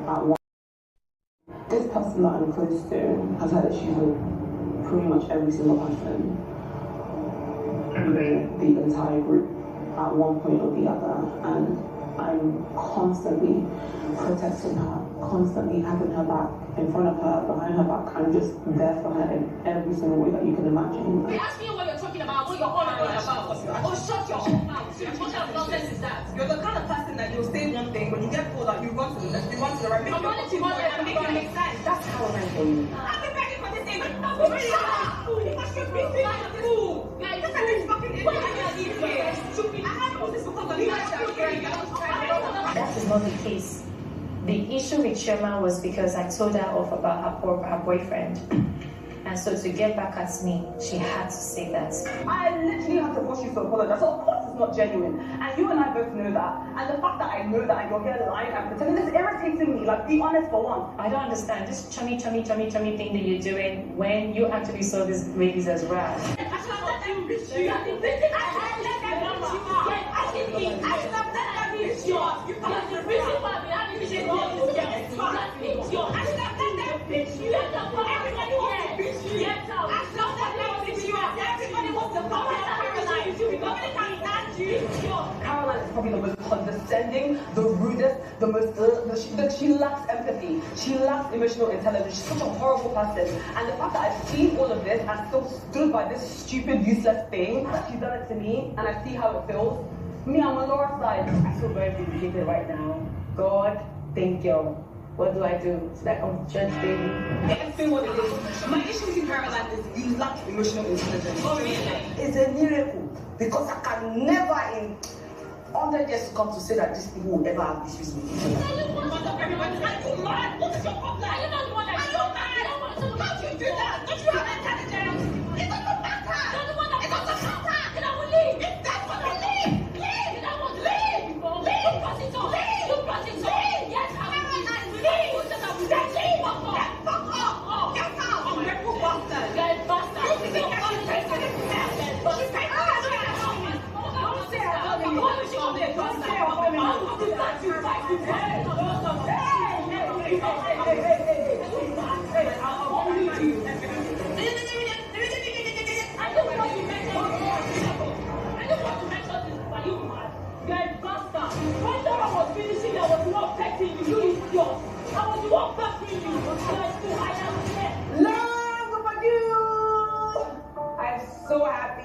at one. This person that I'm close to has had issues with pretty much every single person within the entire group at one point or the other, and I'm constantly protecting her, constantly having her back, in front of her, behind her back. I'm just there for her in every single way that you can imagine. You ask me what you're talking about, what you're all about. Oh, shut your whole mouth. What kind of nonsense is that? You're the kind of person that you'll say one thing, when you get pulled out, you run to the left, you run to the right. I'm running to one left and make it make sense. That's how I for you. I've been begging for this thing. I'm really What's your business? Guys, this is fucking idiot. I have all this because of you guys are here. That is not the case. The issue with Choma was because I told her off about her boyfriend. And so to get back at me, she had to say that. I literally had to force you to apologize. So of course it's not genuine. And you and I both know that. And the fact that I know that you're here lying and pretending, this is irritating me. Like, be honest for once. I don't understand this chummy thing that you're doing when you actually saw these ladies as well. Caroline is probably the most condescending, the rudest, the most, she lacks empathy, she lacks emotional intelligence, she's such a horrible person. And the fact that I've seen all of this and still stood by this stupid, useless thing, that she's done it to me, and I see how it feels, me, I'm on Laura's side. I feel very vindicated right now. God, thank you. What do I do? It's like I'm Judge Baby. I feel what it is. My issue with you, Caroline, is you lack emotional intelligence. Oh, really? It's a miracle because I can never in 100 years come to say that these people will ever have issues with each other. Are you mad? What is your problem? Are you not the one that is mad? How do you do that? Don't you have intelligence? It doesn't matter. You're the one that it doesn't matter. Then I will leave. If that's what I leave. Leave. Then I will leave. Leave. You brought it on. Leave. You brought it on. Yes, I will leave. Leave. Then leave. Fuck off. Fuck off. Get out. I'm a rebel bastard. Get bastard. You think I should say something to them? She's like, don't say I love you. Don't say I love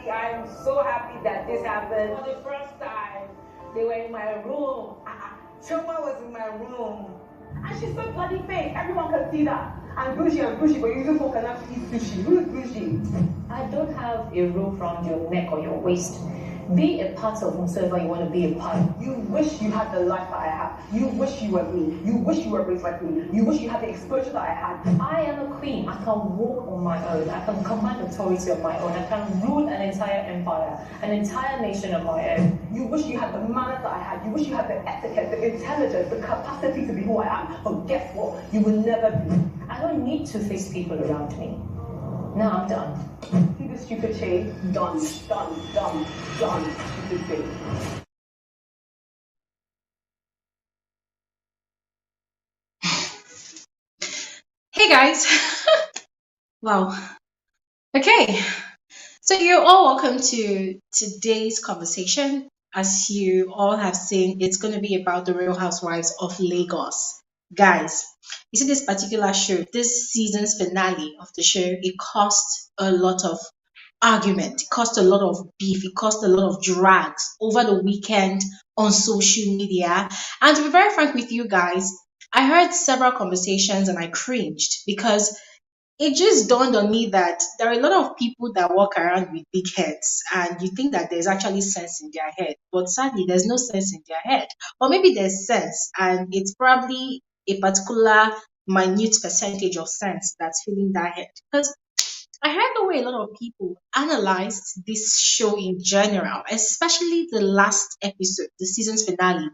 I'm so happy that this happened. For the first time, they were in my room. Choma was in my room. And she's so bloody fake. Everyone can see that. And bougie, but you just can actually eat sushi. Who is bougie? I don't have a rope around your neck or your waist. Be a part of whomsoever you want to be a part of. You wish you had the life that I have. You wish you were me. You wish you were raised like me. You wish you had the exposure that I had. I am a queen. I can walk on my own. I can command authority on my own. I can rule an entire empire, an entire nation on my own. You wish you had the manners that I had. You wish you had the etiquette, the intelligence, the capacity to be who I am. But guess what? You will never be. I don't need to face people around me. Now I'm done. See this stupid shade? Done. Stupid thing. Hey guys. Wow. Okay. So you're all welcome to today's conversation. As you all have seen, it's going to be about the Real Housewives of Lagos. Guys, you see this particular show, this season's finale of the show, it caused a lot of argument, it caused a lot of beef, it caused a lot of drags over the weekend on social media. And to be very frank with you guys, I heard several conversations and I cringed because it just dawned on me that there are a lot of people that walk around with big heads and you think that there's actually sense in their head, but sadly there's no sense in their head. Or maybe there's sense and it's probably a particular minute percentage of sense that's filling that head. Because I heard the way a lot of people analyzed this show in general, especially the last episode, the season's finale.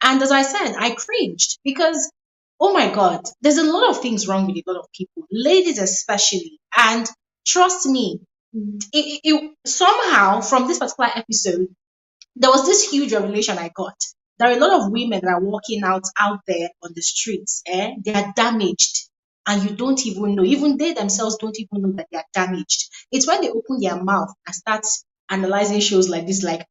And as I said, I cringed because, oh my God, there's a lot of things wrong with a lot of people, ladies especially. And trust me, somehow from this particular episode, there was this huge revelation I got There are a lot of women that are walking out there on the streets. They are damaged, and you don't even know. Even they themselves don't even know that they are damaged. It's when they open their mouth and start analyzing shows like this, like,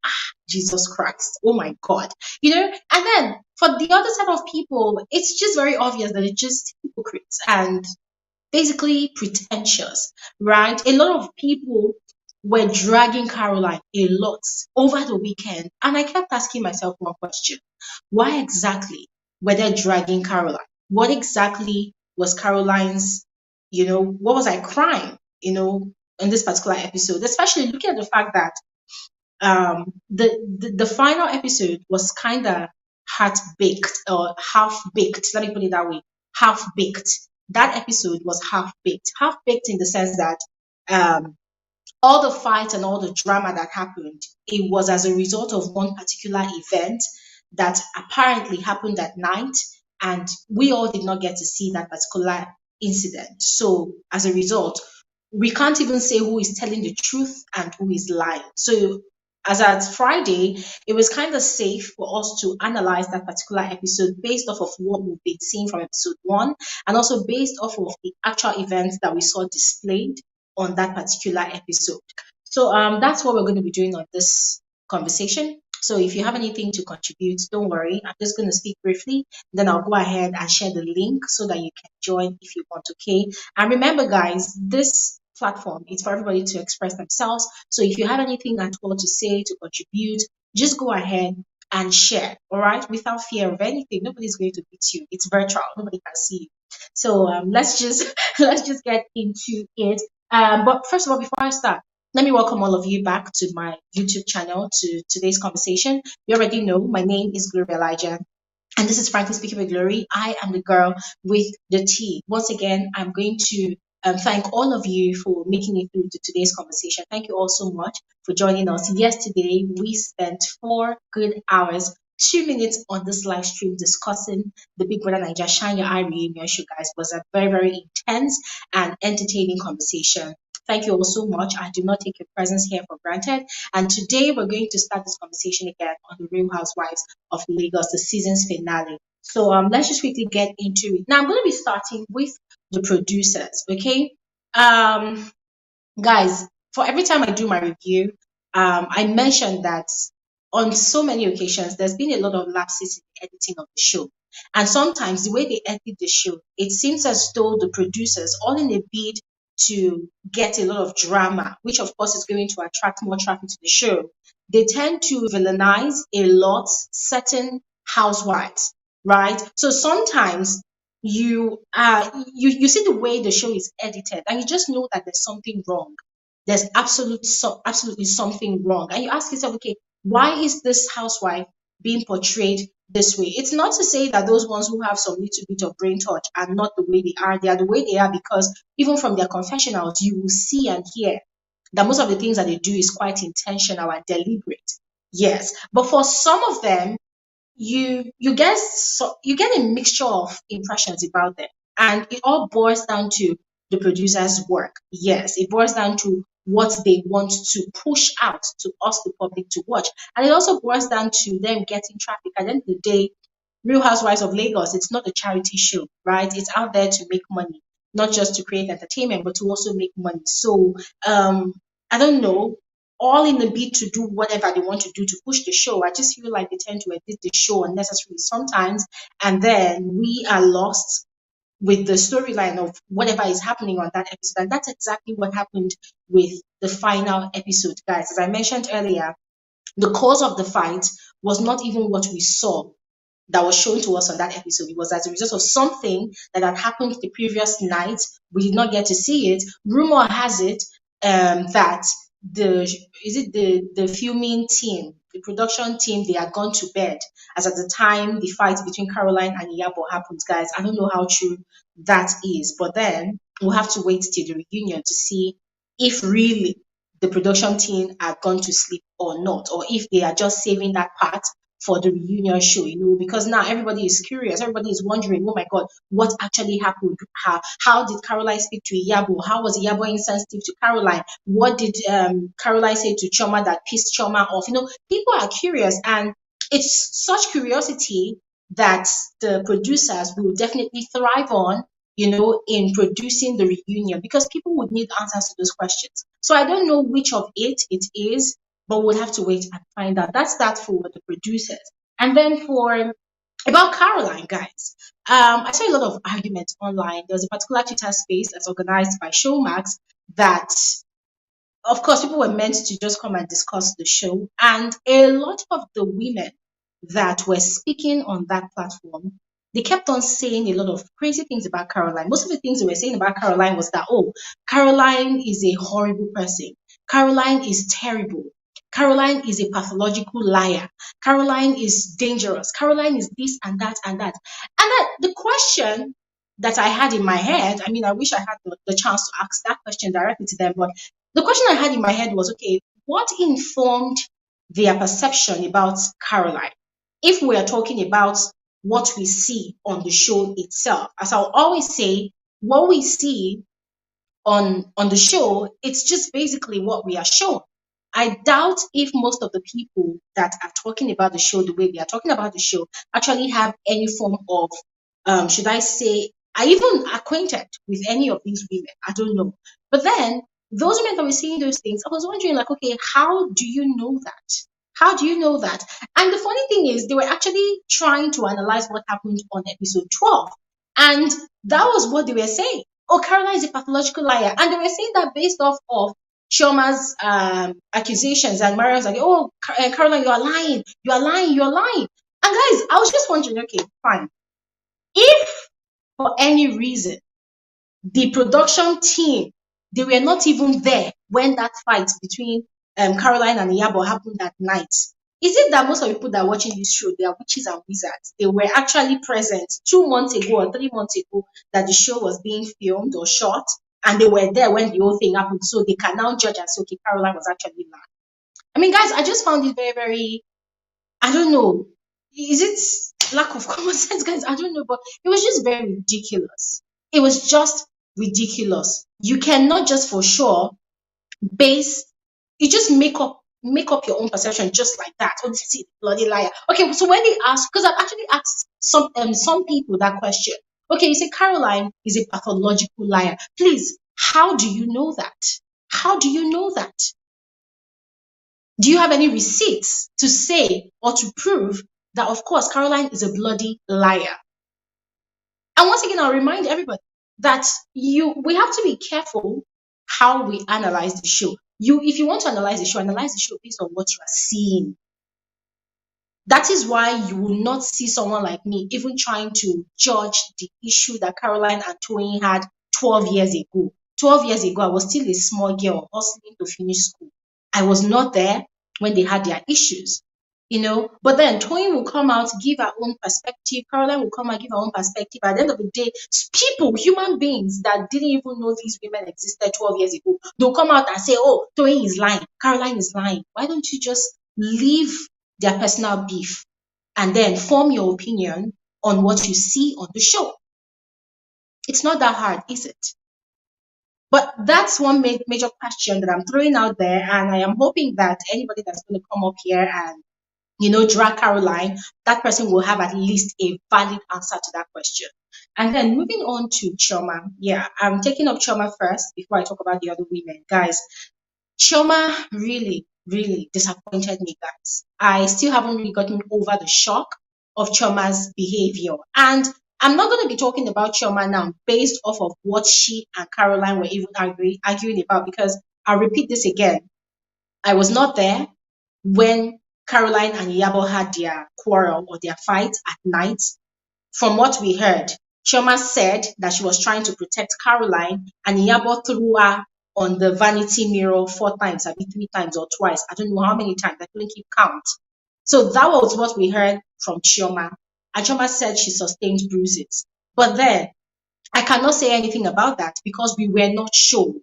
Jesus Christ, oh my God, And then for the other set of people, it's just very obvious that it's just hypocrites and basically pretentious, right? A lot of people were dragging Caroline a lot over the weekend, and I kept asking myself one question: why exactly were they dragging Caroline? What exactly was Caroline's, what was I crying, in this particular episode? Especially looking at the fact that the final episode was kind of half baked or half baked. Let me put it that way. Half baked. That episode was half baked. Half baked in the sense that um, all the fights and all the drama that happened, it was as a result of one particular event that apparently happened at night, and we all did not get to see that particular incident. So as a result, we can't even say who is telling the truth and who is lying. So as at Friday, it was kind of safe for us to analyze that particular episode based off of what we've been seeing from episode one, and also based off of the actual events that we saw displayed on that particular episode. So that's what we're going to be doing on this conversation. So if you have anything to contribute, don't worry. I'm just going to speak briefly. Then I'll go ahead and share the link so that you can join if you want, okay? And remember, guys, this platform is for everybody to express themselves. So if you have anything at all to say, to contribute, just go ahead and share, all right? Without fear of anything. Nobody's going to beat you. It's virtual. Nobody can see you. So let's just get into it. But first of all, before I start, let me welcome all of you back to my YouTube channel, to today's conversation. You already know my name is Gloria Elijah, and this is Frankly Speaking with Glory. I am the girl with the T. Once again, I'm going to thank all of you for making it through to today's conversation. Thank you all so much for joining us. Yesterday, we spent 4 good hours, 2 minutes on this live stream discussing the Big Brother Naija Shine Your Eye reunion show, guys. It was a very, very intense and entertaining conversation. Thank you all so much. I do not take your presence here for granted. And today we're going to start this conversation again on the Real Housewives of Lagos, the season's finale. So let's just quickly get into it. Now I'm going to be starting with the producers, okay? Guys, for every time I do my review, I mentioned that on so many occasions, there's been a lot of lapses in the editing of the show. And sometimes the way they edit the show, it seems as though the producers, all in a bid to get a lot of drama, which of course is going to attract more traffic to the show, they tend to villainize a lot certain housewives, right? So sometimes you see the way the show is edited, and you just know that there's something wrong. There's absolutely something wrong, and you ask yourself, okay, why is this housewife being portrayed this way? It's not to say that those ones who have some little bit of brain touch are not the way they are. They are the way they are because even from their confessionals, you will see and hear that most of the things that they do is quite intentional and deliberate. Yes, but for some of them, you get a mixture of impressions about them, and it all boils down to the producer's work. Yes, it boils down to what they want to push out to us, the public, to watch, and it also boils down to them getting traffic. At the end of the day, Real Housewives of Lagos, it's not a charity show, right? It's out there to make money, not just to create entertainment, but to also make money. So I don't know, all in the bid to do whatever they want to do to push the show. I just feel like they tend to edit the show unnecessarily sometimes, and then we are lost with the storyline of whatever is happening on that episode. And that's exactly what happened with the final episode, guys. As I mentioned earlier, the cause of the fight was not even what we saw that was shown to us on that episode. It was as a result of something that had happened the previous night. We did not get to see it. Rumor has it that the filming team, the production team, they had gone to bed as at the time the fight between Caroline and Iyabo happened, guys. I don't know how true that is, but then we'll have to wait till the reunion to see if really the production team are gone to sleep or not, or if they are just saving that part for the reunion show, because now everybody is curious. Everybody is wondering, oh my God, what actually happened? How did Caroline speak to Iyabo? How was Iyabo insensitive to Caroline? What did Caroline say to Choma that pissed Choma off? People are curious, and it's such curiosity that the producers will definitely thrive on, in producing the reunion, because people would need answers to those questions. So I don't know which of it is, but we'll have to wait and find out. That's that for the producers. And then for about Caroline, guys, I saw a lot of arguments online. There was a particular Twitter space that's organized by Showmax that, of course, people were meant to just come and discuss the show. And a lot of the women that were speaking on that platform, they kept on saying a lot of crazy things about Caroline. Most of the things they were saying about Caroline was that, oh, Caroline is a horrible person. Caroline is terrible. Caroline is a pathological liar. Caroline is dangerous. Caroline is this and that and that. And the question that I had in my head, I mean, I wish I had the chance to ask that question directly to them, but the question I had in my head was, okay, what informed their perception about Caroline? If we are talking about what we see on the show itself, as I'll always say, what we see on the show, it's just basically what we are shown. I doubt if most of the people that are talking about the show the way they are talking about the show actually have any form of, should I say, are even acquainted with any of these women. I don't know. But then those women that were saying those things, I was wondering, like, okay, how do you know that? How do you know that? And the funny thing is, they were actually trying to analyze what happened on episode 12. And that was what they were saying. Oh, Caroline is a pathological liar. And they were saying that based off of Chioma's accusations, and Mariam's like, oh, Caroline, you are lying. You are lying. You are lying. And guys, I was just wondering, okay, fine. If for any reason the production team, they were not even there when that fight between Caroline and Iyabo happened that night, is it that most of the people that are watching this show, they are witches and wizards? They were actually present 2 months ago or 3 months ago that the show was being filmed or shot, and they were there when the whole thing happened, so they can now judge and say, okay, Caroline was actually lying. I mean, guys, I just found it very, very, I don't know, is it lack of common sense, guys? I don't know, but it was just very ridiculous. It was just ridiculous. You cannot just for sure base, you just make up your own perception just like that. Oh, this is a bloody liar. Okay, so when they ask, because I've actually asked some people that question. Okay, you say Caroline is a pathological liar. Please, how do you know that? How do you know that? Do you have any receipts to say or to prove that, of course, Caroline is a bloody liar? And once again, I'll remind everybody that we have to be careful how we analyze the show. If you want to analyze the show based on what you are seeing. That is why you will not see someone like me even trying to judge the issue that Caroline and Toyin had 12 years ago. 12 years ago, I was still a small girl hustling to finish school. I was not there when they had their issues, But then Toyin will come out, give her own perspective. Caroline will come out, give her own perspective. At the end of the day, people, human beings that didn't even know these women existed 12 years ago, they'll come out and say, oh, Toyin is lying, Caroline is lying. Why don't you just leave their personal beef and then form your opinion on what you see on the show? It's not that hard, is it? But that's one major question that I'm throwing out there, and I am hoping that anybody that's going to come up here and drag Caroline, that person will have at least a valid answer to that question. And then moving on to Choma. Yeah, I'm taking up Choma first before I talk about the other women. Guys, Choma really, really disappointed me, guys. I still haven't really gotten over the shock of Choma's behavior. And I'm not going to be talking about Choma now based off of what she and Caroline were even arguing about, because I'll repeat this again. I was not there when Caroline and Iyabo had their quarrel or their fight at night. From what we heard, Chioma said that she was trying to protect Caroline, and Iyabo threw her on the vanity mirror 4 times, I mean 3 times or twice. I don't know how many times. I couldn't keep count. So that was what we heard from Chioma. And Chioma said she sustained bruises. But then, I cannot say anything about that because we were not sure.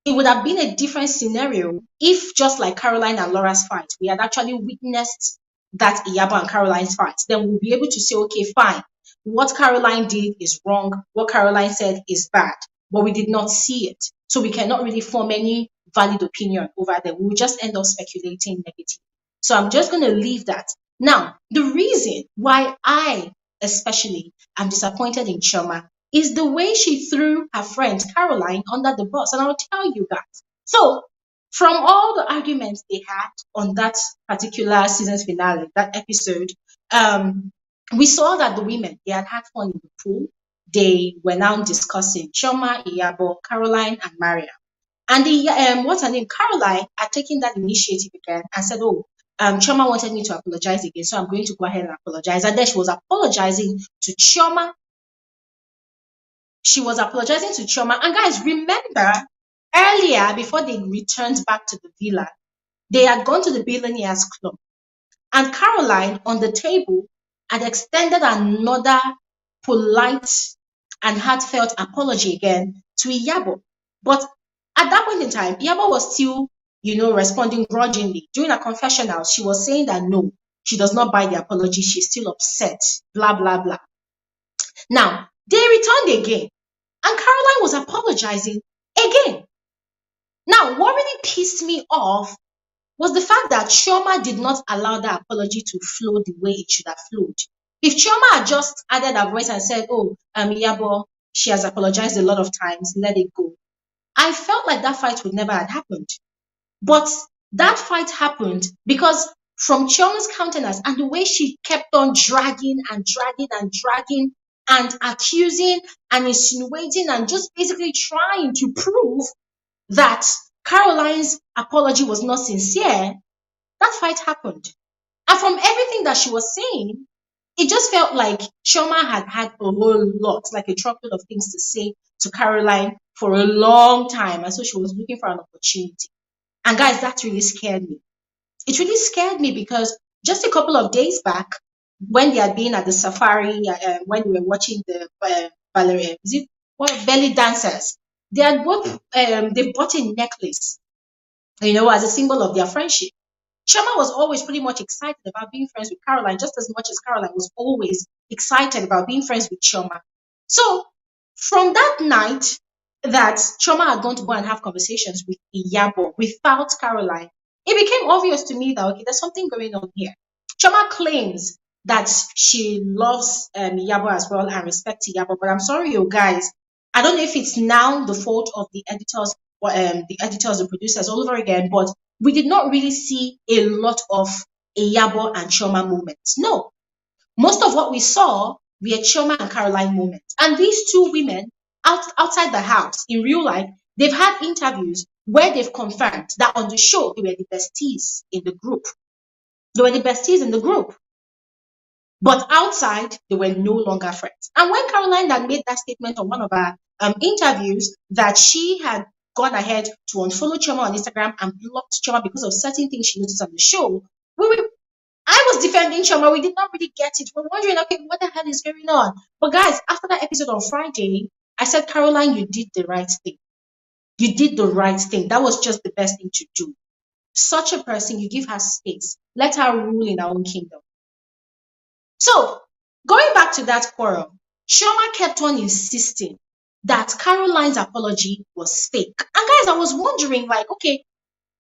It would have been a different scenario if, just like Caroline and Laura's fight, we had actually witnessed that Iyabo and Caroline's fight. Then we'll be able to say, okay, fine, what Caroline did is wrong, what Caroline said is bad, but we did not see it. So we cannot really form any valid opinion over them. We'll just end up speculating negatively. So I'm just going to leave that Now, the reason why I especially am disappointed in Choma is the way she threw her friend Caroline under the bus. And I'll tell you guys. So, from all the arguments they had on that particular season's finale, that episode, we saw that the women, they had fun in the pool. They were now discussing Choma, Iyabo, Caroline, and Mariam. And the what's her name? Caroline had taken that initiative again and said, "Oh, Choma wanted me to apologize again, so I'm going to go ahead and apologize." And then she was apologizing to Choma. She was apologizing to Choma. And guys, remember earlier before they returned back to the villa, they had gone to the billionaires club, and Caroline on the table had extended another polite and heartfelt apology again to Iyabo. But at that point in time, Iyabo was still, responding grudgingly. During her confessional, she was saying that no, she does not buy the apology. She's still upset, blah, blah, blah. Now, they returned again, and Caroline was apologizing again. Now, what really pissed me off was the fact that Choma did not allow the apology to flow the way it should have flowed. If Choma had just added her voice and said, "Oh, Iyabo, she has apologized a lot of times, let it go," I felt like that fight would never have happened. But that fight happened because from Choma's countenance and the way she kept on dragging and dragging and dragging and accusing and insinuating and just basically trying to prove that Caroline's apology was not sincere, that fight happened. And from everything that she was saying, it just felt like Choma had a whole lot, like a truckload of things to say to Caroline for a long time. And so she was looking for an opportunity. And guys, that really scared me. It really scared me because just a couple of days back, when they had been at the safari, when we were watching the belly dancers, they had they bought a necklace, as a symbol of their friendship. Choma was always pretty much excited about being friends with Caroline, just as much as Caroline was always excited about being friends with Choma. So from that night that Choma had gone to go and have conversations with Iyabo without Caroline, it became obvious to me that, okay, there's something going on here. Choma claims that she loves Iyabo as well and respects Iyabo, but I'm sorry, you guys, I don't know if it's now the fault of the editors, the producers all over again, but we did not really see a lot of Iyabo and Choma moments. No, most of what we saw were Choma and Caroline moments. And these two women outside the house in real life, they've had interviews where they've confirmed that on the show they were the besties in the group. They were the besties in the group. But outside, they were no longer friends. And when Caroline had made that statement on one of her interviews that she had gone ahead to unfollow Choma on Instagram and blocked Choma because of certain things she noticed on the show, I was defending Choma. We did not really get it. We're wondering, okay, what the hell is going on? But guys, after that episode on Friday, I said, Caroline, you did the right thing. You did the right thing. That was just the best thing to do. Such a person, you give her space. Let her rule in her own kingdom. So, going back to that quarrel, Choma kept on insisting that Caroline's apology was fake. And guys, I was wondering, like, okay,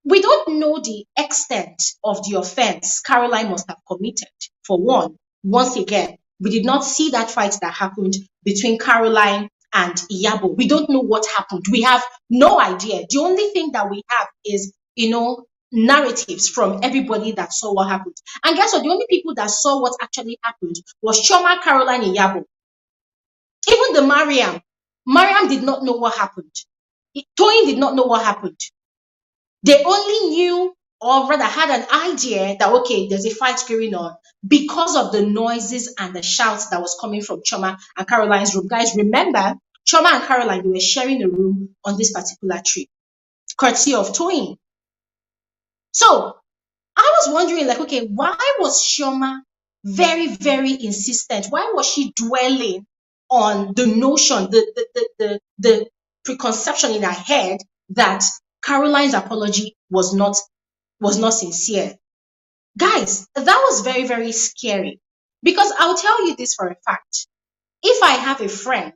we don't know the extent of the offense Caroline must have committed. For one, once again, we did not see that fight that happened between Caroline and Iyabo. We don't know what happened. We have no idea. The only thing that we have is, narratives from everybody that saw what happened. And guess what? The only people that saw what actually happened was Choma, Caroline, and Iyabo. Even the Mariam did not know what happened. Toyin did not know what happened. They only knew, or rather had an idea that, okay, there's a fight going on because of the noises and the shouts that was coming from Choma and Caroline's room. Guys, remember, Choma and Caroline, they were sharing a room on this particular trip, courtesy of Toyin. So I was wondering, like, okay, why was Choma very, very insistent? Why was she dwelling on the notion, the preconception in her head that Caroline's apology was not sincere? Guys, that was very, very scary. Because I'll tell you this for a fact. If I have a friend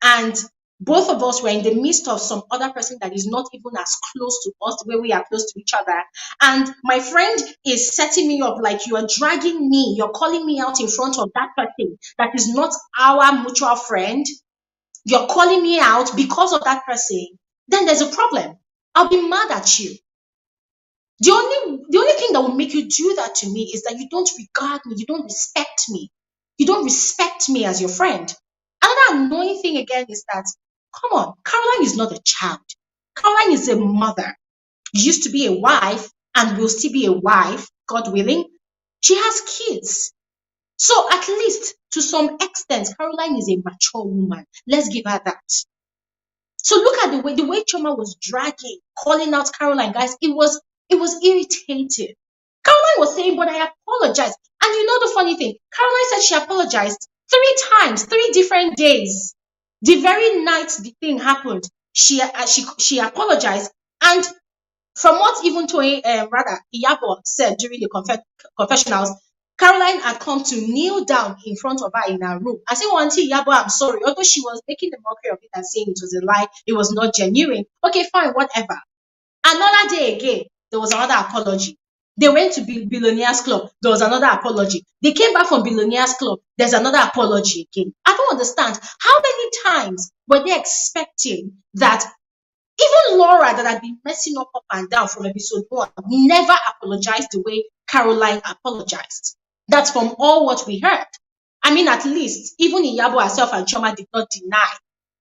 and both of us were in the midst of some other person that is not even as close to us the way we are close to each other. And my friend is setting me up like you are dragging me, you're calling me out in front of that person that is not our mutual friend. You're calling me out because of that person. Then there's a problem. I'll be mad at you. The only thing that will make you do that to me is that you don't regard me, you don't respect me. You don't respect me as your friend. Another annoying thing again is that, come on, Caroline is not a child. Caroline is a mother. Used to be a wife and will still be a wife, God willing. She has kids. So at least to some extent, Caroline is a mature woman. Let's give her that. So look at the way Choma was dragging, calling out Caroline, guys. It was irritating. Caroline was saying, but I apologize. And you know the funny thing, Caroline said she apologized 3 times, 3 different days. The very night the thing happened, she apologized. And from what even Iyabo said during the confessionals, Caroline had come to kneel down in front of her in her room and say, "Oh, Auntie Iyabo, I'm sorry." Although she was making the mockery of it and saying it was a lie, it was not genuine. Okay, fine, whatever. Another day again, there was another apology. They went to Billionaires Club. There was another apology. They came back from Billionaires Club. There's another apology again. I don't understand. How many times were they expecting that even Laura, that had been messing up and down from episode 1, never apologized the way Caroline apologized? That's from all what we heard. I mean, at least even Iyabo herself and Choma did not deny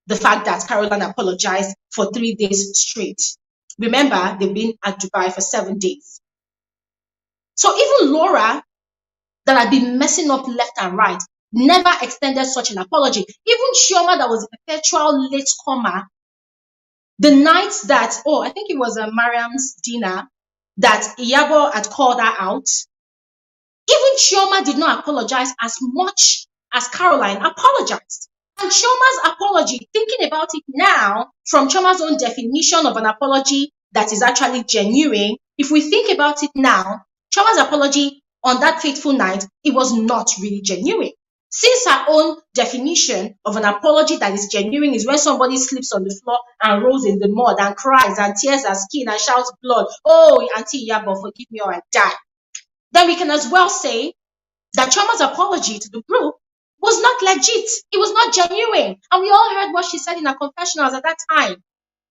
the fact that Caroline apologized for 3 days straight. Remember, they've been at Dubai for 7 days. So even Laura, that had been messing up left and right, never extended such an apology. Even Chioma, that was a perpetual late comer, the night that, I think it was Mariam's dinner, that Iyabo had called her out, even Chioma did not apologize as much as Caroline apologized. And Chioma's apology, thinking about it now, from Choma's own definition of an apology that is actually genuine, if we think about it now, Choma's apology on that fateful night, it was not really genuine. Since her own definition of an apology that is genuine is when somebody sleeps on the floor and rolls in the mud and cries and tears her skin and shouts blood, "Oh, Auntie Iyabo, forgive me or I die." Then we can as well say that Choma's apology to the group was not legit. It was not genuine. And we all heard what she said in her confessionals at that time.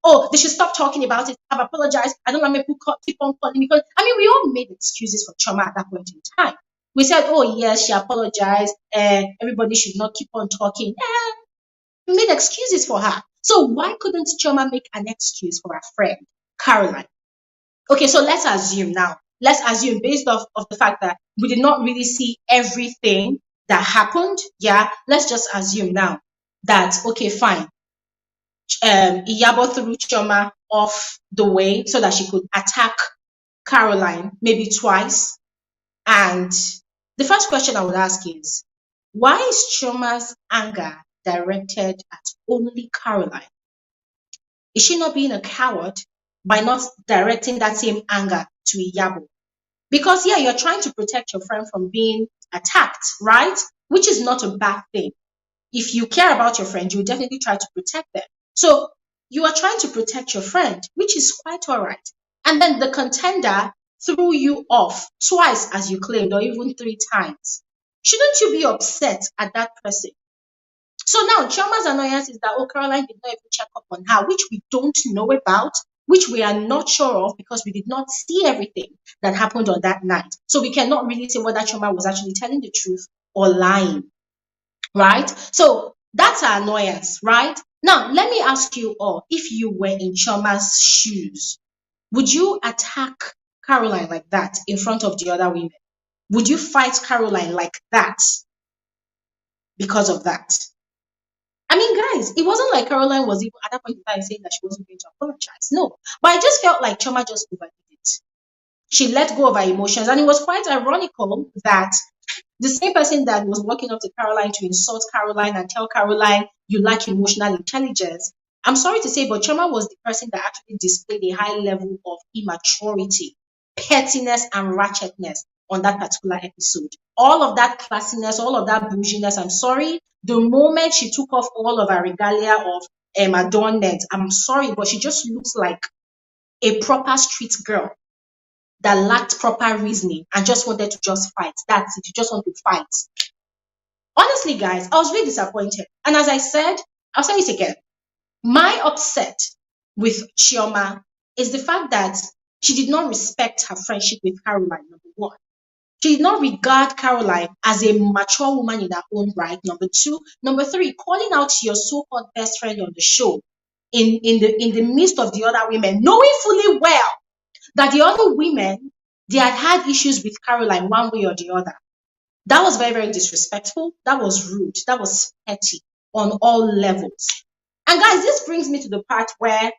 "Oh, they should stop talking about it. I've apologized. I don't want people keep on calling me." Because, I mean, we all made excuses for Choma at that point in time. We said, "Oh, yes, she apologized. Everybody should not keep on talking." We made excuses for her. So why couldn't Choma make an excuse for her friend, Caroline? Okay, so let's assume now. Let's assume, based off of the fact that we did not really see everything that happened. Yeah, let's just assume now that, okay, fine. Iyabo threw Choma off the way so that she could attack Caroline maybe twice. And the first question I would ask is, why is Choma's anger directed at only Caroline? Is she not being a coward by not directing that same anger to Iyabo? Because, yeah, you're trying to protect your friend from being attacked, right? Which is not a bad thing. If you care about your friend, you will definitely try to protect them. So you are trying to protect your friend, which is quite all right. And then the contender threw you off twice, as you claimed, or even 3 times. Shouldn't you be upset at that person? So now Chioma's annoyance is that, Caroline did not even check up on her, which we don't know about, which we are not sure of because we did not see everything that happened on that night. So we cannot really say whether Choma was actually telling the truth or lying, right? So that's our annoyance, right? Now, let me ask you all, if you were in Choma's shoes, would you attack Caroline like that in front of the other women? Would you fight Caroline like that because of that? I mean, guys, it wasn't like Caroline was even at that point in time saying that she wasn't going to apologize. No. But I just felt like Choma just overdid it. She let go of her emotions. And it was quite ironical that the same person that was walking up to Caroline to insult Caroline and tell Caroline you lack emotional intelligence, I'm sorry to say, but Choma was the person that actually displayed a high level of immaturity, pettiness, and ratchetness on that particular episode. All of that classiness, all of that bouginess, I'm sorry, the moment she took off all of her regalia of adornment. I'm sorry, but she just looks like a proper street girl that lacked proper reasoning and just wanted to just fight. That's it. You just want to fight. Honestly, guys, I was really disappointed. And as I said, I'll say it again. My upset with Chioma is the fact that she did not respect her friendship with Caroline, number one. She did not regard Caroline as a mature woman in her own right, number two. Number three, calling out your so-called best friend on the show in the midst of the other women, knowing fully well that the other women, they had issues with Caroline one way or the other. That was very, very disrespectful. That was rude. That was petty on all levels. And guys, this brings me to the part where,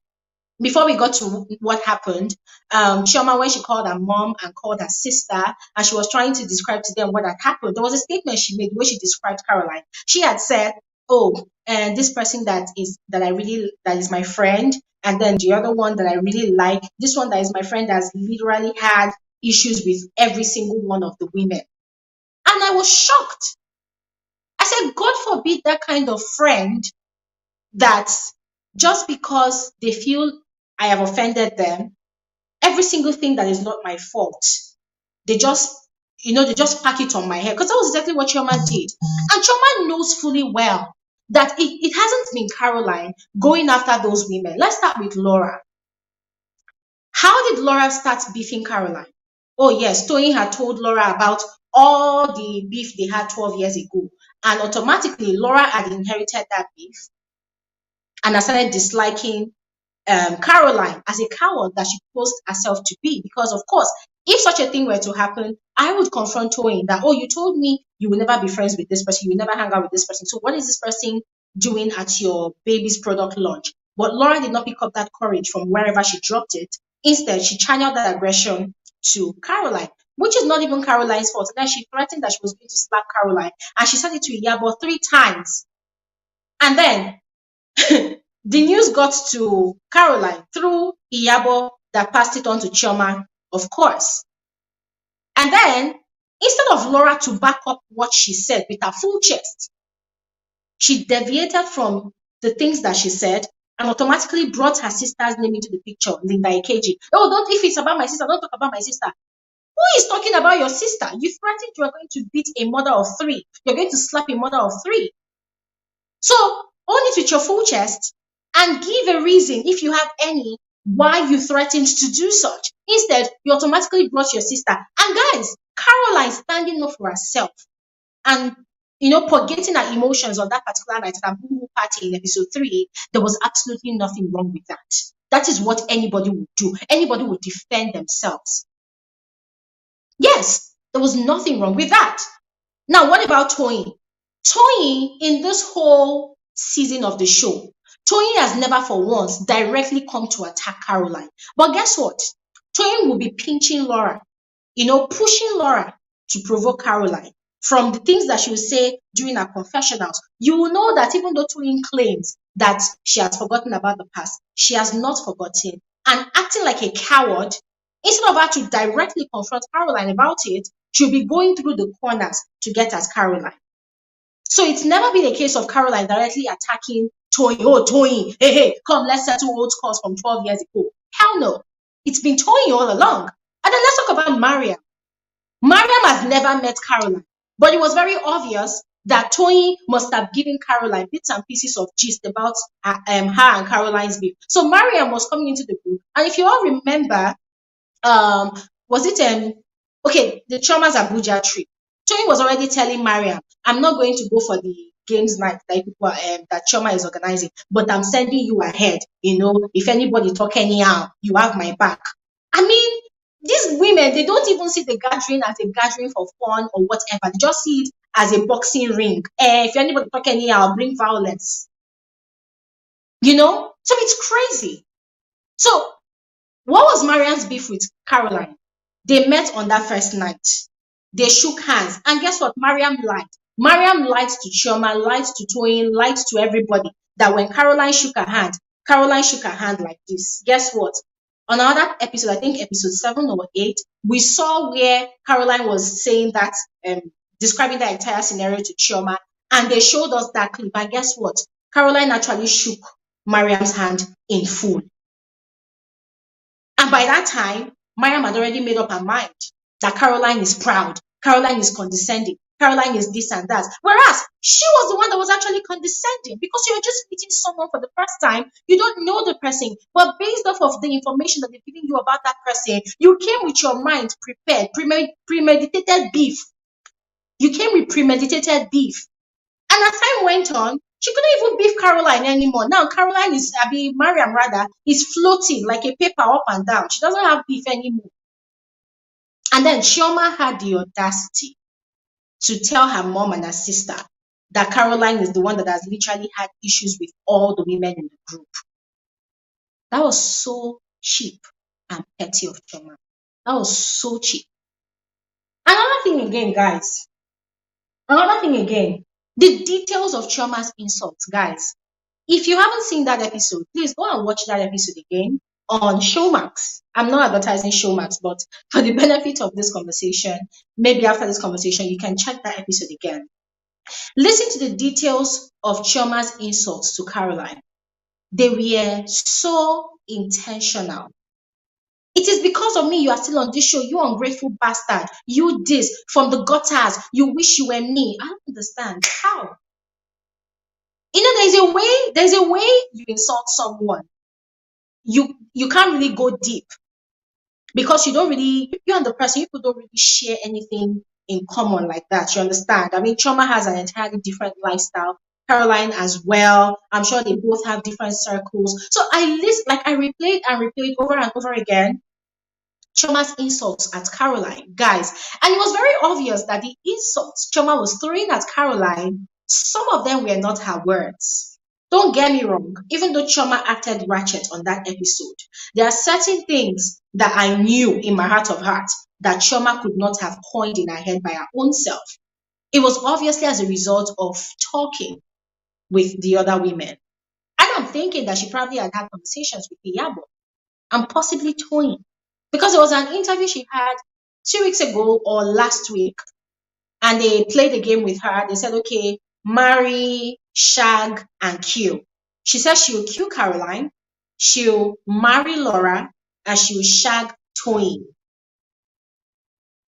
before we got to what happened, Chioma, when she called her mom and called her sister, and she was trying to describe to them what had happened, there was a statement she made where she described Caroline. She had said, "Oh, and this person that is my friend, and then the other one that I really like, this one that is my friend has literally had issues with every single one of the women." And I was shocked. I said, God forbid that kind of friend that just because they feel I have offended them, every single thing that is not my fault, they just, they just pack it on my head. Because that was exactly what Choma did. And Choma knows fully well that it hasn't been Caroline going after those women. Let's start with Laura. How did Laura start beefing Caroline? Oh yes, Toyin had told Laura about all the beef they had 12 years ago. And automatically, Laura had inherited that beef and I started disliking Caroline as a coward that she posed herself to be. Because, of course, if such a thing were to happen, I would confront Toyin that, oh, you told me you will never be friends with this person, you will never hang out with this person. So what is this person doing at your baby's product launch? But Laura did not pick up that courage from wherever she dropped it. Instead, she channeled that aggression to Caroline, which is not even Caroline's fault. And then she threatened that she was going to slap Caroline, and she said it to Iyabo 3 times. And then the news got to Caroline through Iyabo that passed it on to Chioma, of course. And then, instead of Laura to back up what she said with her full chest, she deviated from the things that she said and automatically brought her sister's name into the picture, Linda Ikeji. Oh, if it's about my sister, don't talk about my sister. Who is talking about your sister? You threatened you are going to beat a mother of 3. You're going to slap a mother of 3. So, own it with your full chest and give a reason, if you have any, why you threatened to do such. Instead, you automatically brought your sister. And guys, Caroline standing up for herself and, forgetting her emotions on that particular night at a boo party in episode 3, there was absolutely nothing wrong with that. That is what anybody would do. Anybody would defend themselves. Yes, there was nothing wrong with that. Now, what about Toyin? Toyin, in this whole season of the show, Toyin has never for once directly come to attack Caroline. But guess what? Toyin will be pinching Laura, pushing Laura to provoke Caroline. From the things that she will say during her confessionals, you will know that even though Toyin claims that she has forgotten about the past, she has not forgotten. And acting like a coward, instead of her to directly confront Caroline about it, she'll be going through the corners to get at Caroline. So it's never been a case of Caroline directly attacking Toyin. Oh, Toyin, hey, come, let's settle old scores from 12 years ago. Hell no. It's been Toyin all along. And then let's talk about Mariam. Mariam has never met Caroline, but it was very obvious that Toyin must have given Caroline bits and pieces of gist about her and Caroline's beef. So Mariam was coming into the group, and if you all remember, was it the Choma's Abuja trip? Toyin was already telling Mariam, I'm not going to go for the games night that Choma is organizing, but I'm sending you ahead. If anybody talk anyhow, you have my back. I mean, these women, they don't even see the gathering as a gathering for fun or whatever. They just see it as a boxing ring. If anybody talk anyhow, bring violence. So it's crazy. So what was Mariam's beef with Caroline? They met on that first night. They shook hands. And guess what? Mariam lied. Mariam lied to Chioma, lied to Toyin, lied to everybody that when Caroline shook her hand like this. Guess what? On another episode, I think episode 7 or 8, we saw where Caroline was saying that, describing the entire scenario to Chioma, and they showed us that clip. And guess what? Caroline actually shook Mariam's hand in full. And by that time, Mariam had already made up her mind that Caroline is proud, Caroline is condescending, Caroline is this and that. Whereas she was the one that was actually condescending because you're just meeting someone for the first time. You don't know the person. But based off of the information that they're giving you about that person, you came with your mind prepared, premeditated beef. You came with premeditated beef. And as time went on, she couldn't even beef Caroline anymore. Now Caroline is, Mariam rather, is floating like a paper up and down. She doesn't have beef anymore. And then Chioma had the audacity to tell her mom and her sister that Caroline is the one that has literally had issues with all the women in the group. That was so cheap and petty of Choma. That was so cheap. Another thing again, guys. The details of Choma's insults, guys. If you haven't seen that episode, please go and watch that episode again on Showmax. I'm not advertising Showmax, but for the benefit of this conversation, maybe after this conversation, you can check that episode again. Listen to the details of Choma's insults to Caroline. They were so intentional. It is because of me you are still on this show, you ungrateful bastard. You this, from the gutters, you wish you were me. I don't understand. How? You know, there's a way you insult someone. You can't really go deep because you and the person, people don't really share anything in common like that. You understand? I mean, Choma has an entirely different lifestyle. Caroline as well. I'm sure they both have different circles. So I replayed and replayed over and over again Choma's insults at Caroline, guys. And it was very obvious that the insults Choma was throwing at Caroline, some of them were not her words. Don't get me wrong, even though Choma acted ratchet on that episode, there are certain things that I knew in my heart of hearts that Choma could not have coined in her head by her own self. It was obviously as a result of talking with the other women. And I'm thinking that she probably had conversations with Iyabo and possibly Tony. Because there was an interview she had 2 weeks ago or last week, and they played a game with her. They said, okay, marry, shag, and kill. She said she'll kill Caroline, she'll marry Laura, and she'll shag Tony.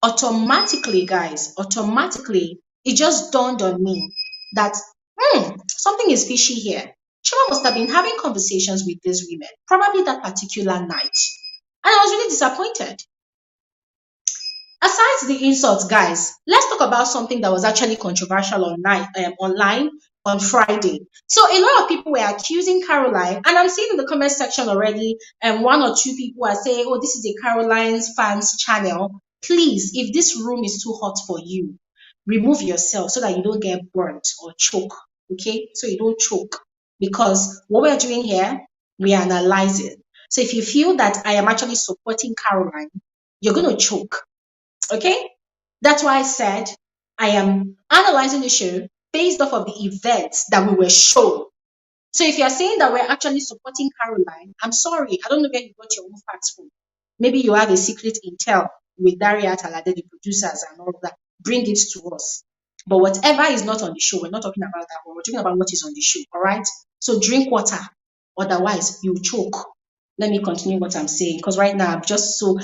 Automatically, guys, it just dawned on me that something is fishy here. Choma must have been having conversations with these women, probably that particular night. And I was really disappointed. Aside the insults, guys, let's talk about something that was actually controversial online on Friday. So a lot of people were accusing Caroline, and I'm seeing in the comment section already, and 1 or 2 people are saying, oh, this is a Caroline's fans channel. Please, if this room is too hot for you, remove yourself so that you don't get burnt or choke, okay? So you don't choke. Because what we're doing here, we are analyzing. So if you feel that I am actually supporting Caroline, you're going to choke. Okay? That's why I said I am analyzing the show based off of the events that we were shown. So if you're saying that we're actually supporting Caroline, I'm sorry. I don't know where you got your own facts from. Maybe you have a secret intel with Daria Talade, the producers and all of that. Bring it to us. But whatever is not on the show, we're not talking about that one. We're talking about what is on the show. All right? So drink water. Otherwise, you choke. Let me continue what I'm saying, because right now I'm just so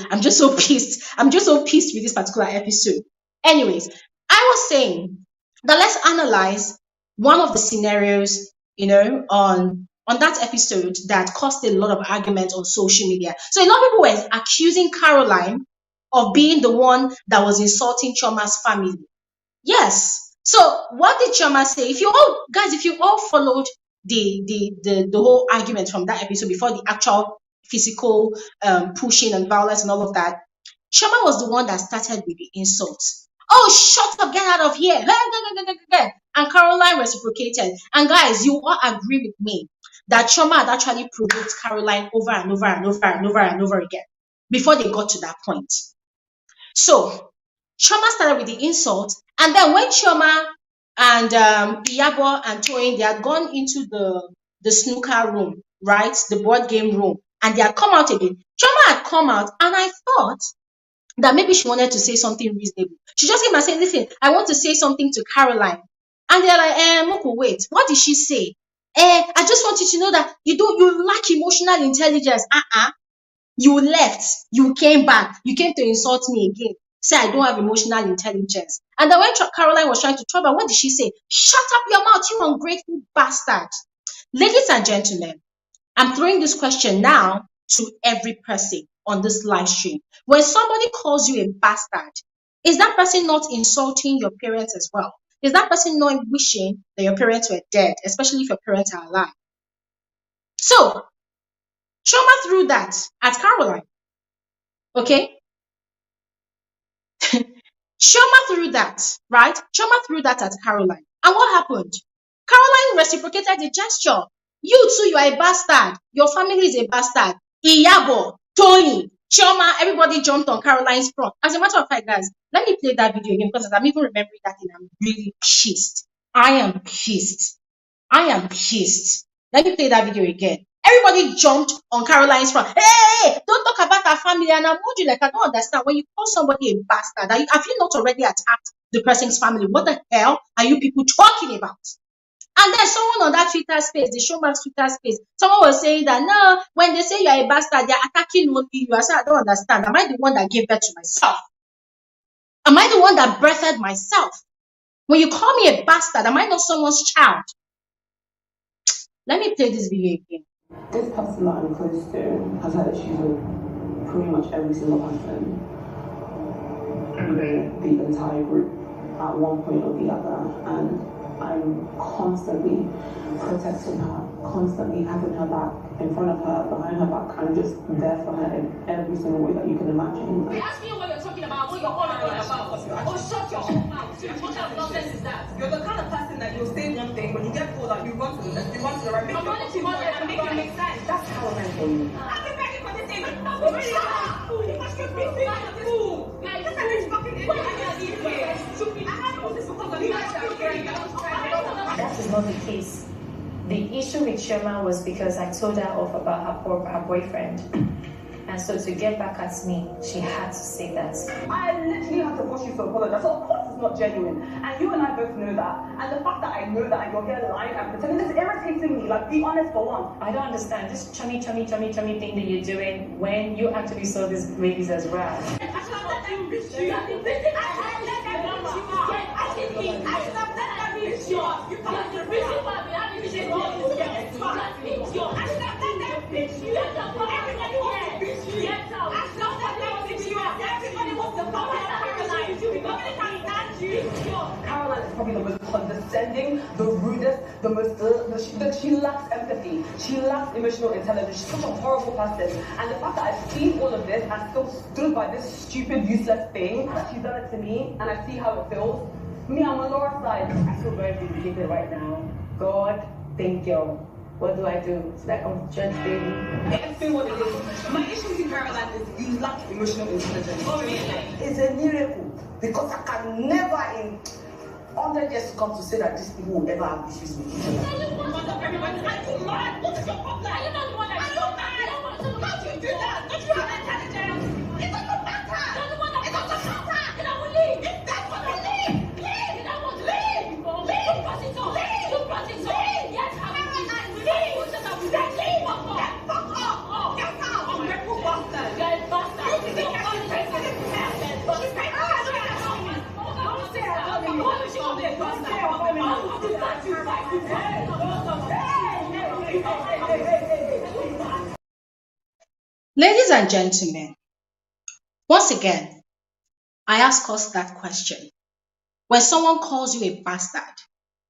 pissed. I'm just so pissed with this particular episode. Anyways, I was saying that let's analyze one of the scenarios, on that episode that caused a lot of argument on social media. So a lot of people were accusing Caroline of being the one that was insulting Choma's family. Yes. So what did Choma say? If you all followed the whole argument from that episode before the actual physical pushing and violence and all of that, Choma was the one that started with the insults. Oh, shut up, get out of here. And Caroline reciprocated. And guys, you all agree with me that Choma had actually provoked Caroline over and over and over and over and over again before they got to that point. So Choma started with the insult, and then when Choma and Iyabo and Toyin, they had gone into the snooker room, right? The board game room, and they had come out again. Choma had come out, and I thought that maybe she wanted to say something reasonable. She just came and said, listen, I want to say something to Caroline. And they're like, Moko, wait, what did she say? I just want you to know that you lack emotional intelligence. You left, you came back, you came to insult me again. Say I don't have emotional intelligence. And then when Caroline was trying to trouble, what did she say? Shut up your mouth, you ungrateful bastard. Ladies and gentlemen, I'm throwing this question now to every person on this live stream. When somebody calls you a bastard, is that person not insulting your parents as well? Is that person not wishing that your parents were dead, especially if your parents are alive? So, Choma threw that at Caroline, okay? Choma threw that, right? Choma threw that at Caroline. And what happened? Caroline reciprocated the gesture. You too, you are a bastard. Your family is a bastard. Iyabo, Tony, Choma, everybody jumped on Caroline's front. As a matter of fact, guys, let me play that video again because as I'm even remembering that thing, I'm really pissed. I am pissed. I am pissed. Let me play that video again. Everybody jumped on Caroline's front. Hey, don't talk about our family. And I'm wondering, like, I don't understand. When you call somebody a bastard, have you not already attacked the person's family? What the hell are you people talking about? And then someone on that Twitter space, the Showmax Twitter space, someone was saying that, no, when they say you're a bastard, they're attacking only you. I said, I don't understand. Am I the one that gave birth to myself? Am I the one that birthed myself? When you call me a bastard, am I not someone's child? Let me play this video again. This person that I'm close to has had issues with pretty much every single person in the entire group at one point or the other, and I'm constantly protecting her, constantly having her back, in front of her, behind her back, I'm just there for her in every single way that you can imagine. Ask me what you're talking about, what you're all about. Oh, shut your mouth. What kind of nonsense is that? You're the kind of person that you'll say one thing, when you get pulled out, you run to the left, you run to the right. I'm running to one and make it make sense. That's how I for you. I've been begging for this thing. Shut up! You must get busy. Fool. Guys, this is fucking idiot. I had to put this because of you guys are hearing. That is not the case. The issue with Choma was because I told her off about her boyfriend. And so to get back at me, she had to say that. I literally had to push you to apologize. So of course it's not genuine. And you and I both know that. And the fact that I know that and you're here lying and pretending, this is irritating me. Like, be honest for once. I don't understand this chummy thing that you're doing when you actually saw these ladies as well. Caroline is probably the most condescending, the rudest, the most she lacks empathy. She lacks emotional intelligence. She's such a horrible person. And the fact that I've seen all of this and still stood by this stupid, useless thing, that she's done it to me, and I see how it feels. Me, I'm on Laura's side. I feel very vindicated right now. God, thank you. What do I do? It's like I'm judge baby. I feel what it is. My issue with Caroline is you lack emotional intelligence. Oh, really? It's a miracle because I can never in 100 years to come to say that these people will ever have issues with each other. Are you mad? What is your problem? Are you not the one that... Are you mad? How do you do that? Don't you have intelligence? It doesn't matter. You're the one that... It doesn't matter. Then I will leave. If that's what I leave. Leave. Then I will leave. Leave. You brought it on. Leave. You brought it on. Yes, I will leave. Leave. Leave. Fuck off. Fuck off. Get out. I'm a rebel bastard. You're a bastard. You think you're a bastard. Don't say I love you. Don't say I love you. Ladies and gentlemen, once again, I ask us that question. When someone calls you a bastard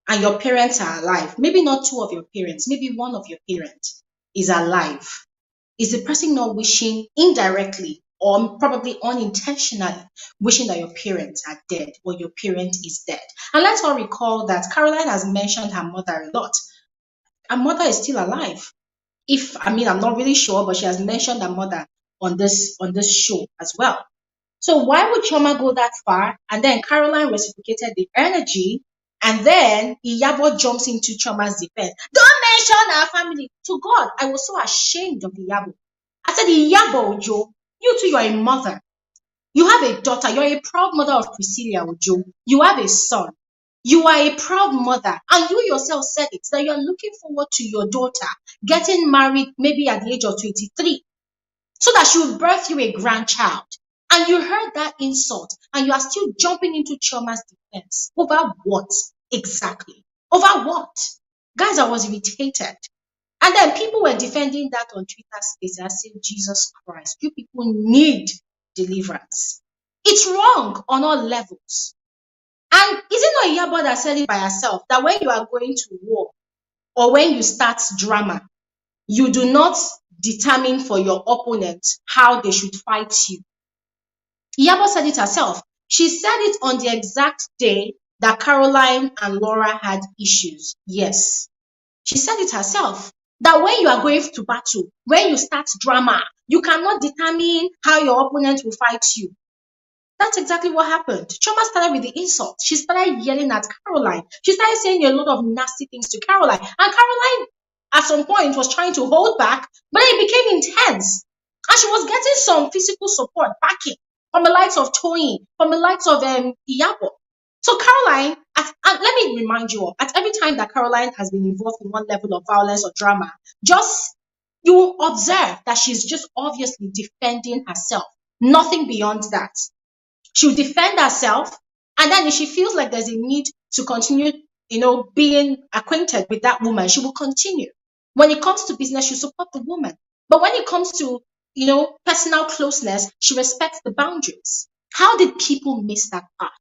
and your parents are alive, maybe not two of your parents, maybe one of your parents is alive, is the person not wishing indirectly or probably unintentionally wishing that your parents are dead or your parent is dead? And let's all recall that Caroline has mentioned her mother a lot. Her mother is still alive. I'm not really sure, but she has mentioned her mother on this show as well. So why would Choma go that far? And then Caroline reciprocated the energy, and then Iyabo jumps into Choma's defense. Don't mention our family. To God, I was so ashamed of Iyabo. I said, Iyabo Ojo, you too, you are a mother. You have a daughter. You're a proud mother of Priscilla Ojo. You have a son. You are a proud mother, and you yourself said it, that you are looking forward to your daughter getting married maybe at the age of 23, so that she will birth you a grandchild. And you heard that insult, and you are still jumping into Chioma's defense. Over what exactly? Over what? Guys, I was irritated. And then people were defending that on Twitter space. I said, Jesus Christ, you people need deliverance. It's wrong on all levels. And is it not Iyabo that said it by herself that when you are going to war or when you start drama, you do not determine for your opponent how they should fight you? Iyabo said it herself. She said it on the exact day that Caroline and Laura had issues. Yes, she said it herself. That when you are going to battle, when you start drama, you cannot determine how your opponent will fight you. That's exactly what happened. Choma started with the insult. She started yelling at Caroline. She started saying a lot of nasty things to Caroline. And Caroline, at some point, was trying to hold back, but it became intense. And she was getting some physical support, backing, from the likes of Toyin, from the likes of Iyabo. So Caroline, and let me remind you all, at every time that Caroline has been involved in one level of violence or drama, you will observe that she's just obviously defending herself. Nothing beyond that. She'll defend herself, and then if she feels like there's a need to continue, being acquainted with that woman, she will continue. When it comes to business, she'll support the woman. But when it comes to, personal closeness, she respects the boundaries. How did people miss that part?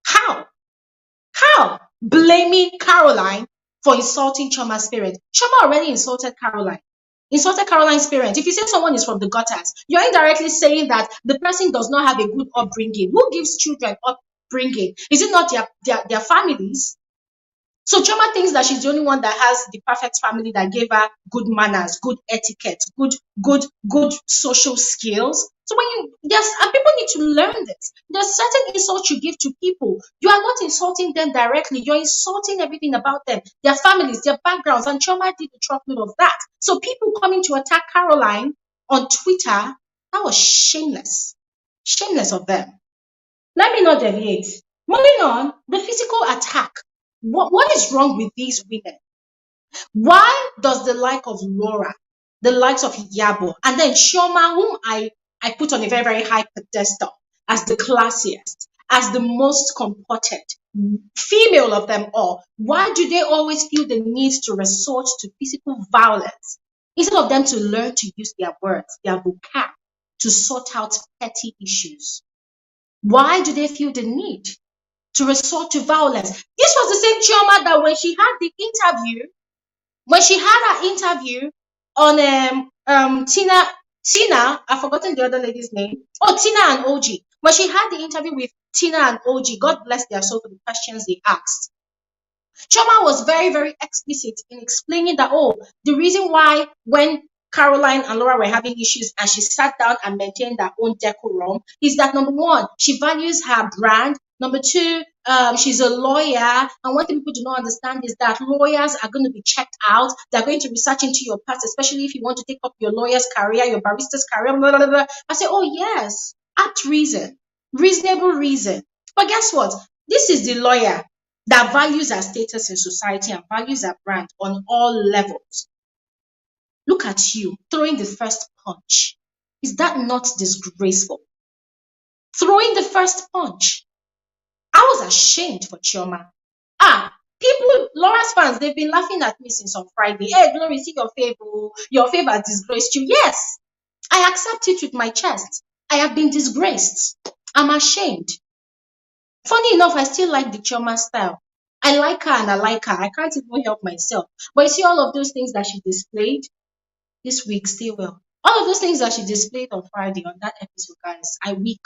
How? Blaming Caroline for insulting Choma's spirit. Choma already insulted Caroline's parents. If you say someone is from the gutters, you're indirectly saying that the person does not have a good upbringing. Who gives children upbringing? Is it not their families? So Choma thinks that she's the only one that has the perfect family that gave her good manners, good etiquette, good social skills. So and people need to learn this. There's certain insults you give to people. You are not insulting them directly. You're insulting everything about them, their families, their backgrounds. And Choma did the truckload of that. So people coming to attack Caroline on Twitter, that was shameless. Shameless of them. Let me not deviate. Moving on, the physical attack. What is wrong with these women? Why does the like of Laura, the likes of Iyabo, and then Chioma, whom I put on a very, very high pedestal as the classiest, as the most comported female of them all, why do they always feel the need to resort to physical violence instead of them to learn to use their words, their vocab, to sort out petty issues? Why do they feel the need to resort to violence? This was the same Chioma that when she had her interview on Tina, I've forgotten the other lady's name. Oh, Tina and OG. When she had the interview with Tina and OG, God bless their soul for the questions they asked. Choma was very, very explicit in explaining that, the reason why when Caroline and Laura were having issues and she sat down and maintained her own decorum is that, number one, she values her brand. Number two, she's a lawyer. And one thing people do not understand is that lawyers are going to be checked out. They're going to research into your past, especially if you want to take up your lawyer's career, your barrister's career, blah, blah, blah. I say, oh, yes, apt reason, reasonable reason. But guess what? This is the lawyer that values her status in society and values her brand on all levels. Look at you throwing the first punch. Is that not disgraceful? Throwing the first punch. I was ashamed for Chioma. People, Laura's fans, they've been laughing at me since on Friday. Hey, Glory, see your favor. Your favor has disgraced you. Yes, I accept it with my chest. I have been disgraced. I'm ashamed. Funny enough, I still like the Chioma style. I like her and I like her. I can't even help myself. But you see all of those things that she displayed this week, stay well. All of those things that she displayed on Friday on that episode, guys, I weak.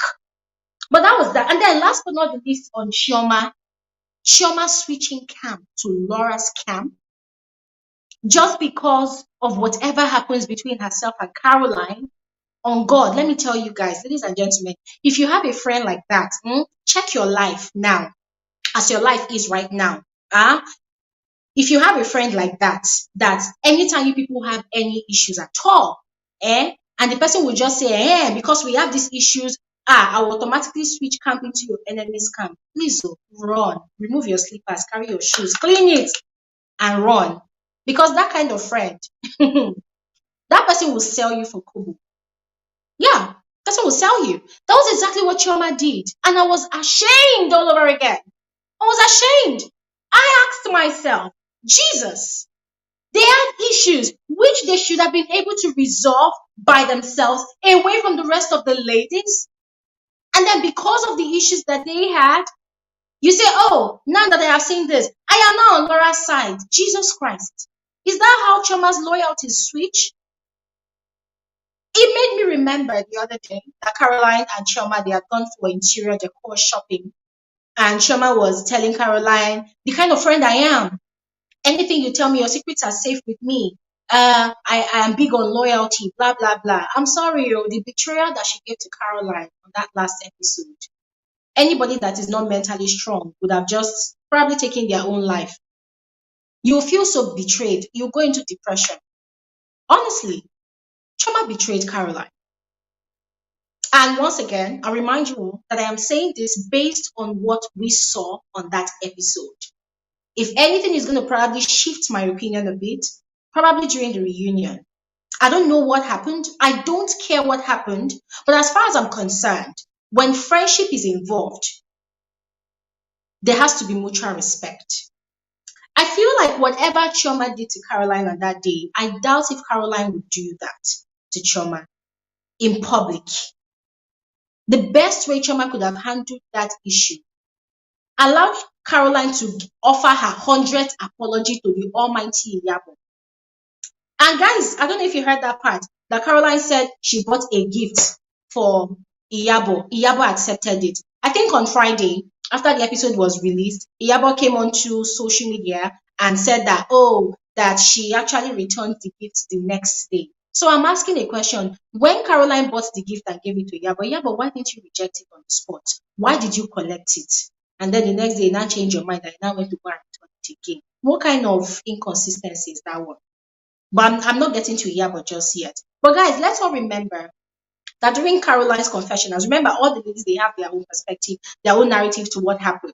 But that was that. And then last but not the least on Chioma switching camp to Laura's camp just because of whatever happens between herself and Caroline. On God, let me tell you guys, ladies and gentlemen, if you have a friend like that, check your life now, as your life is right now. If you have a friend like that anytime you people have any issues at all, and the person will just say, because we have these issues, I will automatically switch camp into your enemy's camp. Please run. Remove your slippers, carry your shoes, clean it, and run. Because that kind of friend, that person will sell you for kobo. Yeah, person will sell you. That was exactly what Chioma did. And I was ashamed all over again. I was ashamed. I asked myself, Jesus, they had issues which they should have been able to resolve by themselves away from the rest of the ladies. And then because of the issues that they had, you say, oh, now that I have seen this, I am now on Laura's side. Jesus Christ. Is that how Choma's loyalties switch? It made me remember the other day that Caroline and Choma, they had gone for interior decor shopping. And Choma was telling Caroline, the kind of friend I am. Anything you tell me, your secrets are safe with me. I am big on loyalty, blah, blah, blah. I'm sorry, the betrayal that she gave to Caroline on that last episode. Anybody that is not mentally strong would have just probably taken their own life. You'll feel so betrayed. You'll go into depression. Honestly, Choma betrayed Caroline. And once again, I remind you all that I am saying this based on what we saw on that episode. If anything is going to probably shift my opinion a bit, probably during the reunion. I don't know what happened. I don't care what happened. But as far as I'm concerned, when friendship is involved, there has to be mutual respect. I feel like whatever Chioma did to Caroline on that day, I doubt if Caroline would do that to Chioma in public. The best way Chioma could have handled that issue, allowed Caroline to offer her 100th apology to the almighty Iyabo. And guys, I don't know if you heard that part, that Caroline said she bought a gift for Iyabo. Iyabo accepted it. I think on Friday, after the episode was released, Iyabo came onto social media and said that, that she actually returned the gift the next day. So I'm asking a question. When Caroline bought the gift and gave it to Iyabo, why didn't you reject it on the spot? Why did you collect it? And then the next day, you now change your mind and you now went to go and return it again. What kind of inconsistency is that one? But I'm not getting to Iyabo just yet. But guys, let's all remember that during Caroline's confessionals, remember all the ladies, they have their own perspective, their own narrative to what happened.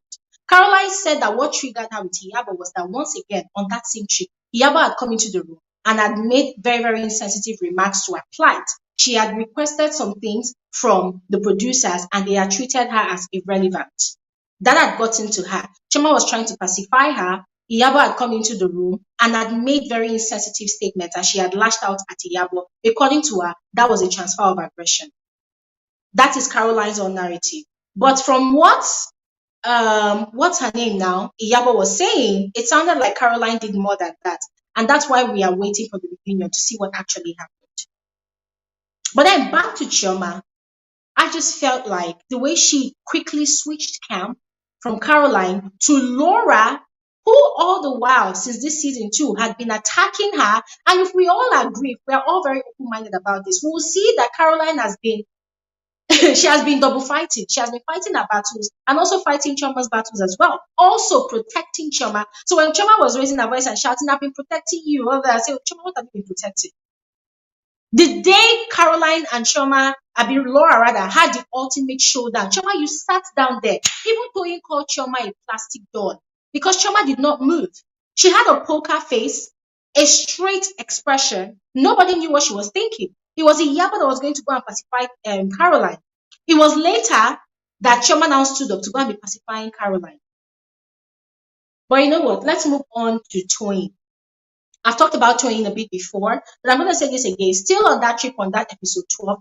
Caroline said that what triggered her with Iyabo was that once again, on that same trip, Iyabo had come into the room and had made very, very insensitive remarks to her plight. She had requested some things from the producers and they had treated her as irrelevant. That had gotten to her. Choma was trying to pacify her. Iyabo had come into the room and had made very insensitive statements and she had lashed out at Iyabo. According to her, that was a transfer of aggression. That is Caroline's own narrative. But from what's her name now, Iyabo was saying, it sounded like Caroline did more than that. And that's why we are waiting for the reunion to see what actually happened. But then back to Chioma, I just felt like the way she quickly switched camp from Caroline to Laura, who all the while since this season 2 had been attacking her. And if we all agree, we are all very open-minded about this, we will see that Caroline has been she has been double fighting. She has been fighting her battles and also fighting Choma's battles as well. Also protecting Choma. So when Choma was raising her voice and shouting, I've been protecting you, all that, I say, Choma, what have you been protecting? The day Caroline and Choma, Laura rather, had the ultimate showdown, Choma, you sat down there. Even Toyin called Choma a plastic doll because Choma did not move. She had a poker face, a straight expression. Nobody knew what she was thinking. It was Iyabo that was going to go and pacify Caroline. It was later that Choma now stood up to go and be pacifying Caroline. But you know what? Let's move on to Toyin. I've talked about Toyin a bit before, but I'm going to say this again. Still on that trip, on that episode 12,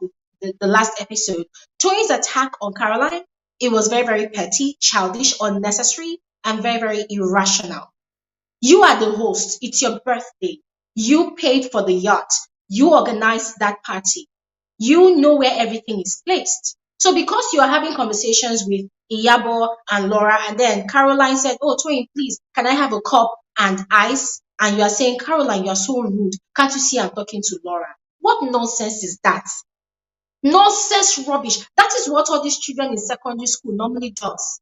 the last episode, Toyin's attack on Caroline, it was very, very petty, childish, unnecessary, and very, very irrational. You are the host. It's your birthday. You paid for the yacht. You organized that party. You know where everything is placed. So because you are having conversations with Iyabo and Laura, and then Caroline said, oh, Toyin, please, can I have a cup and ice? And you are saying, Caroline, you are so rude. Can't you see I'm talking to Laura? What nonsense is that? Nonsense rubbish. That is what all these children in secondary school normally does.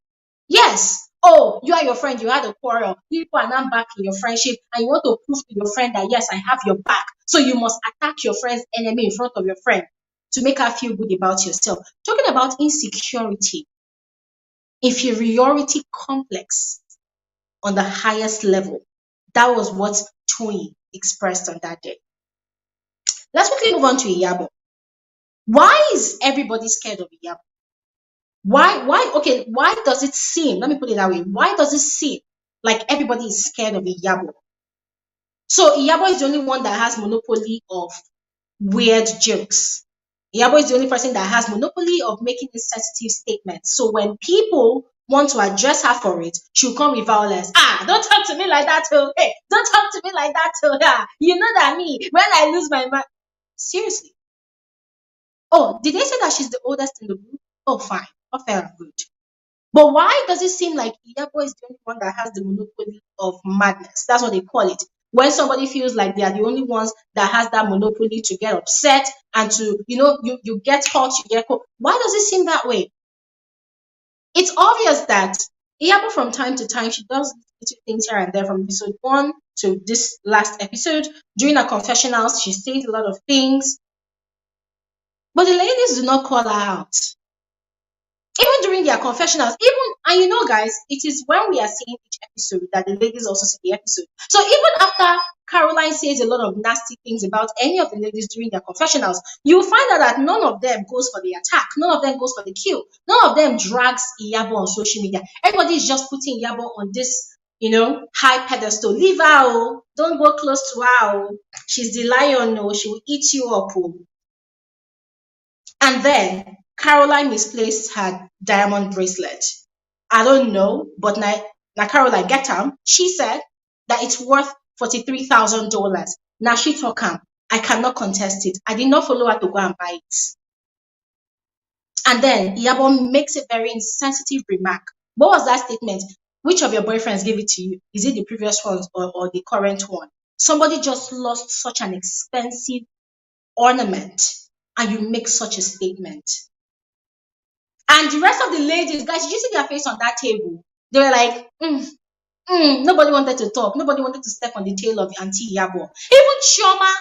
Yes. Oh, you and your friend, you had a quarrel. People are now back in your friendship and you want to prove to your friend that, yes, I have your back. So you must attack your friend's enemy in front of your friend. to make her feel good about yourself. Talking about insecurity, inferiority complex on the highest level. That was what Tony expressed on that day. Let's quickly move on to Iyabo. Why is everybody scared of Iyabo? Why does it seem, let me put it that way, why does it seem like everybody is scared of Iyabo? So Iyabo is the only one that has monopoly of weird jokes. Iyabo is the only person that has monopoly of making insensitive statements. So when people want to address her for it, she'll come with violence. Don't talk to me like that. Oh, hey, don't talk to me like that. Oh, yeah. You know that me, when I lose my mind. Seriously. Oh, did they say that she's the oldest in the group? Oh, fine. Oh, fair and good. But why does it seem like Iyabo is the only one that has the monopoly of madness? That's what they call it. When somebody feels like they are the only ones that has that monopoly to get upset and to, you get hot, you get cold. Why does it seem that way? It's obvious that Iyabo from time to time, she does little things here and there from episode 1 to this last episode. During her confessionals, she says a lot of things. But the ladies do not call her out. Even during their confessionals, and guys, it is when we are seeing each episode that the ladies also see the episode. So even after Caroline says a lot of nasty things about any of the ladies during their confessionals, you will find out that none of them goes for the attack, none of them goes for the kill, none of them drags Iyabo on social media. Everybody is just putting Iyabo on this, high pedestal. Leave her, oh. Don't go close to her, oh. She's the lion, oh. She will eat you up, oh. And then Caroline misplaced her diamond bracelet. I don't know, but now Caroline get her. She said that it's worth $43,000. Now she talk am. I cannot contest it. I did not follow her to go and buy it. And then Iyabo makes a very insensitive remark. What was that statement? Which of your boyfriends gave it to you? Is it the previous one or the current one? Somebody just lost such an expensive ornament and you make such a statement. And the rest of the ladies, guys, did you see their face on that table? They were like, nobody wanted to talk. Nobody wanted to step on the tail of Auntie Iyabo. Even Choma,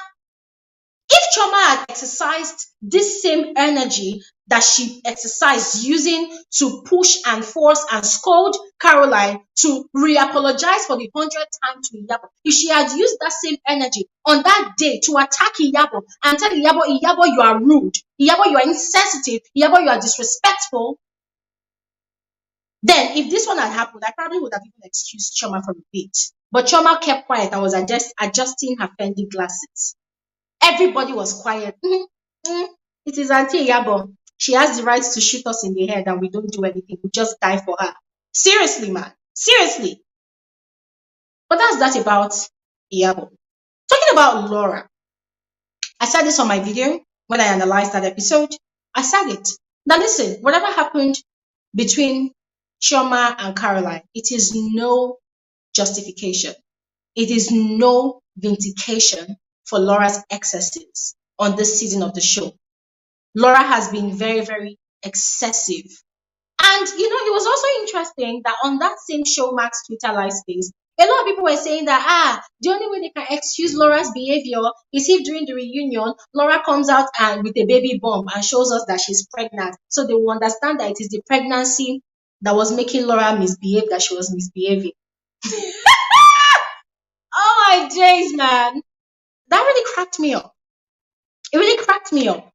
if Choma had exercised this same energy that she exercised using to push and force and scold Caroline to re-apologize for the 100th time to Iyabo, if she had used that same energy on that day to attack Iyabo and tell Iyabo, you are rude, Iyabo, you are insensitive, Iyabo, you are disrespectful, then if this one had happened, I probably would have even excused Choma for a bit. But Choma kept quiet and was adjusting her Fendi glasses. Everybody was quiet. It is Auntie Iyabo. She has the right to shoot us in the head and we don't do anything. We just die for her. Seriously, man. Seriously. But that's that about Iyabo. Talking about Laura. I said this on my video when I analyzed that episode. I said it. Now listen, whatever happened between Choma and Caroline, it is no justification. It is no vindication for Laura's excesses on this season of the show. Laura has been very, very excessive. And, it was also interesting that on that same show, Max Twitter live space, a lot of people were saying that, the only way they can excuse Laura's behavior is if during the reunion, Laura comes out and with a baby bump and shows us that she's pregnant. So they will understand that it is the pregnancy that was making Laura misbehave, that she was misbehaving. Oh my days, man. That really cracked me up. It really cracked me up.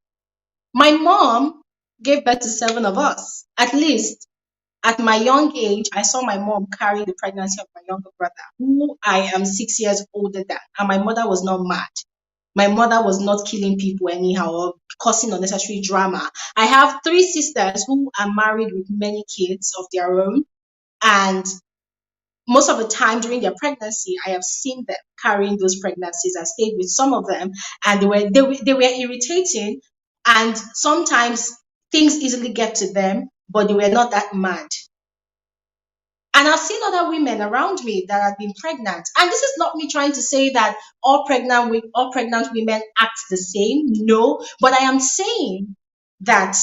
My mom gave birth to 7 of us. At least at my young age, I saw my mom carry the pregnancy of my younger brother, who I am 6 years older than. And my mother was not mad. My mother was not killing people anyhow or causing unnecessary drama. I have 3 sisters who are married with many kids of their own. And most of the time during their pregnancy, I have seen them carrying those pregnancies. I stayed with some of them and they were irritating. And sometimes things easily get to them, but they were not that mad. And I've seen other women around me that have been pregnant. And this is not me trying to say that all pregnant women act the same. No, but I am saying that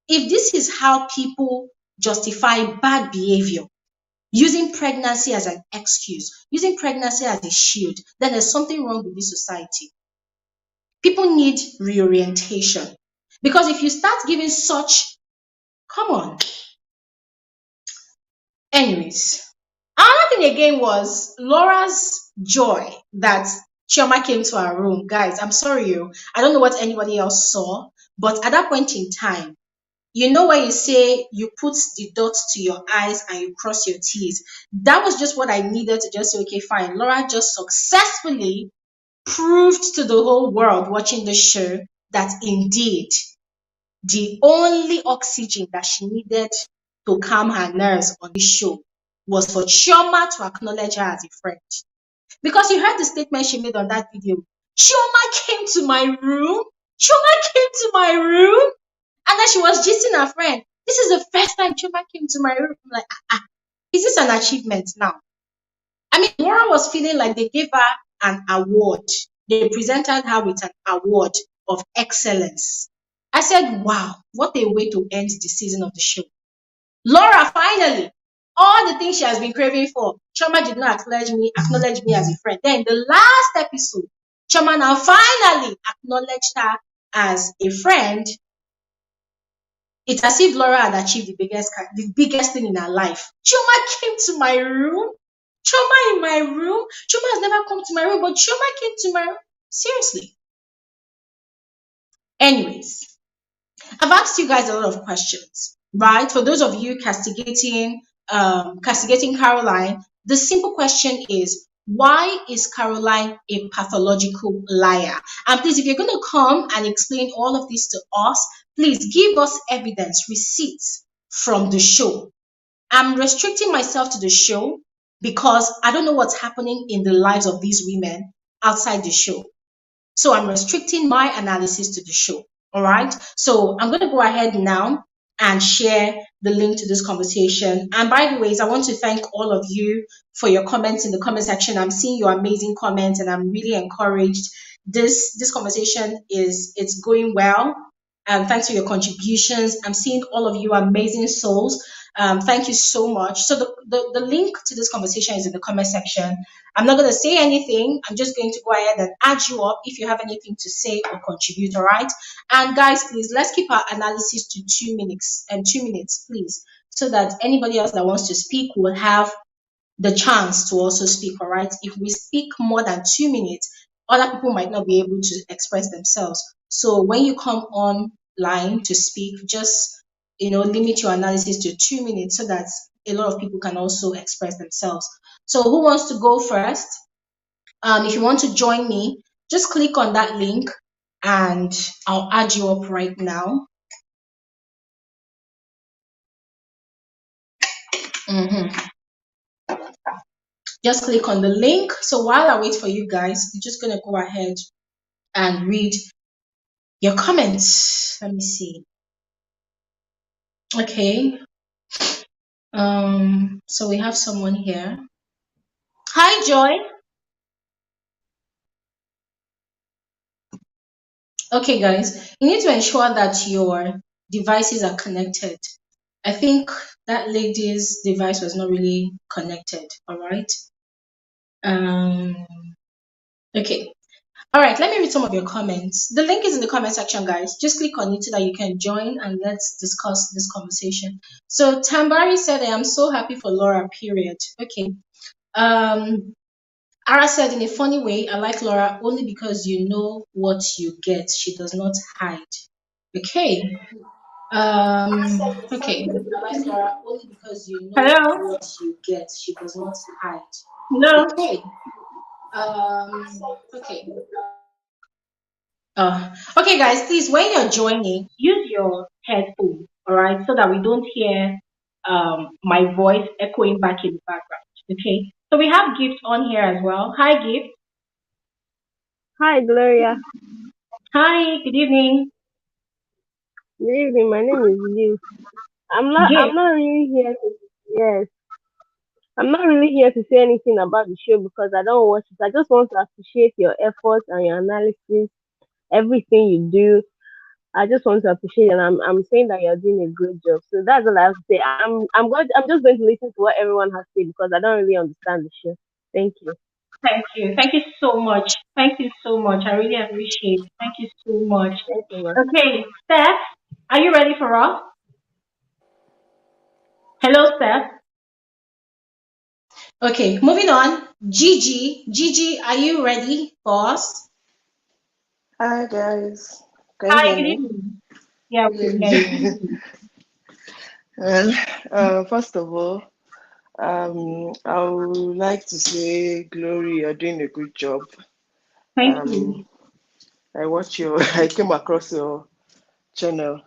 if this is how people justify bad behavior, using pregnancy as an excuse, using pregnancy as a shield, then there's something wrong with this society. People need reorientation. Because if you start giving such, come on. Anyways, another thing again was Laura's joy that Chioma came to her room. Guys, I'm sorry, I don't know what anybody else saw, but at that point in time, you know when you say you put the dots to your eyes and you cross your T's. That was just what I needed to just say, okay, fine. Laura just successfully proved to the whole world watching the show that indeed the only oxygen that she needed to calm her nerves on this show was for Chioma to acknowledge her as a friend. Because you heard the statement she made on that video. Chioma came to my room. Chioma came to my room. And then she was gisting her friend. This is the first time Choma came to my room. I'm like, is this an achievement now? I mean, Laura was feeling like they gave her an award. They presented her with an award of excellence. I said, wow, what a way to end the season of the show. Laura, finally, all the things she has been craving for, Choma did not acknowledge me as a friend. Then the last episode, Choma now finally acknowledged her as a friend. It's as if Laura had achieved the biggest thing in her life. Choma came to my room. Choma in my room. Choma has never come to my room, but Choma came to my room. Seriously. Anyways, I've asked you guys a lot of questions, right? For those of you castigating Caroline, the simple question is, why is Caroline a pathological liar? And please, if you're going to come and explain all of this to us, please give us evidence, receipts from the show. I'm restricting myself to the show because I don't know what's happening in the lives of these women outside the show. So I'm restricting my analysis to the show. All right. So I'm going to go ahead now and share the link to this conversation. And by the ways, I want to thank all of you for your comments in the comment section. I'm seeing your amazing comments and I'm really encouraged. This conversation it's going well. Thanks for your contributions. I'm seeing all of you amazing souls. Thank you so much. So the link to this conversation is in the comment section. I'm not going to say anything. I'm just going to go ahead and add you up if you have anything to say or contribute, all right? And guys, please, let's keep our analysis to 2 minutes and 2 minutes, please, so that anybody else that wants to speak will have the chance to also speak, all right? If we speak more than 2 minutes, other people might not be able to express themselves. So when you come online to speak, just limit your analysis to 2 minutes so that a lot of people can also express themselves. So who wants to go first? If you want to join me, just click on that link and I'll add you up right now. Just click on the link. So while I wait for you guys, I'm just going to go ahead and read your comments. Let me see. Okay. So we have someone here. Hi, Joy. Okay, guys, you need to ensure that your devices are connected. I think that lady's device was not really connected. All right. Okay. All right, let me read some of your comments. The link is in the comment section, guys. Just click on it so that you can join and let's discuss this conversation. So Tambari said, I am so happy for Laura, period. Okay. Ara said, in a funny way, I like Laura only because you know what you get. She does not hide. Okay. Okay. I like Laura only because you know what you get. She does not hide. No. Okay. Okay. Okay, guys, please, when you're joining, use your headphone, all right, so that we don't hear my voice echoing back in the background. Okay. So we have Gift on here as well. Hi, Gift. Hi, Gloria. Hi. Good evening. Good evening. My name is Liz. Gift. I'm not really here to. Yes. I'm not really here to say anything about the show because I don't watch it. I just want to appreciate your efforts and your analysis, everything you do. I just want to appreciate, and I'm saying that you're doing a great job. So that's all I have to say. I'm just going to listen to what everyone has to say because I don't really understand the show. Thank you. Thank you. Thank you so much. Thank you so much. I really appreciate it. Thank you so much. Thank you, ma. Okay, Steph, are you ready for us? Hello, Steph. Okay, moving on. Gigi. Gigi, are you ready for us? Hi guys, can you Hi, hear good me? evening. Yeah, we can hear you. Well, first of all, I would like to say, Glory, you're doing a good job. Thank Um, you. I watch your, I came across your channel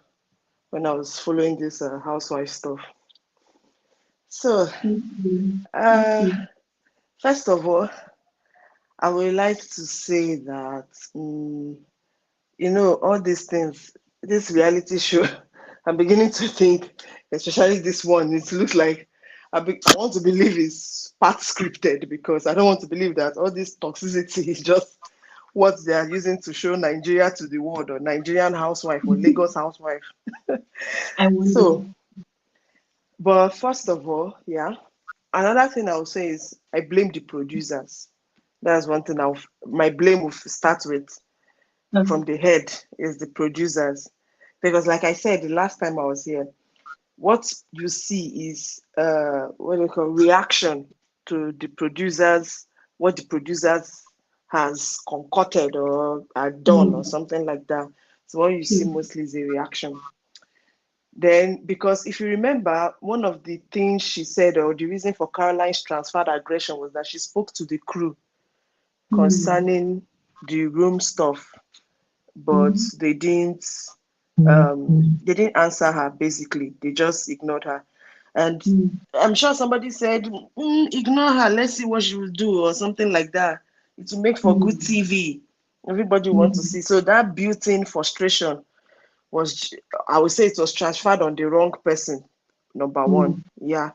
when I was following this housewife stuff. So, Thank you. Thank uh, you. first of all, I would like to say that, all these things, this reality show, I'm beginning to think, especially this one, it looks like I want to believe it's part scripted because I don't want to believe that all this toxicity is just what they are using to show Nigeria to the world or Nigerian housewife or Lagos housewife. I wonder. So, but first of all, yeah, another thing I will say is I blame the producers. That's one thing my blame will start with Okay. from the head is the producers. Because like I said the last time I was here, what you see is what do you call reaction to the producers, what the producers has concocted or are done or Mm, something like that. So what you see true. mostly is a reaction. Then, because if you remember, one of the things she said, or the reason for Caroline's transferred aggression was that she spoke to the crew Mm, concerning the room stuff, but mm, they didn't answer her. Basically, they just ignored her. And mm, I'm sure somebody said, ignore her, let's see what she will do, or something like that. It will make for good mm, TV. Everybody wants to mm, see. So that built-in frustration was, I would say, it was transferred on the wrong person. Number one, mm, yeah,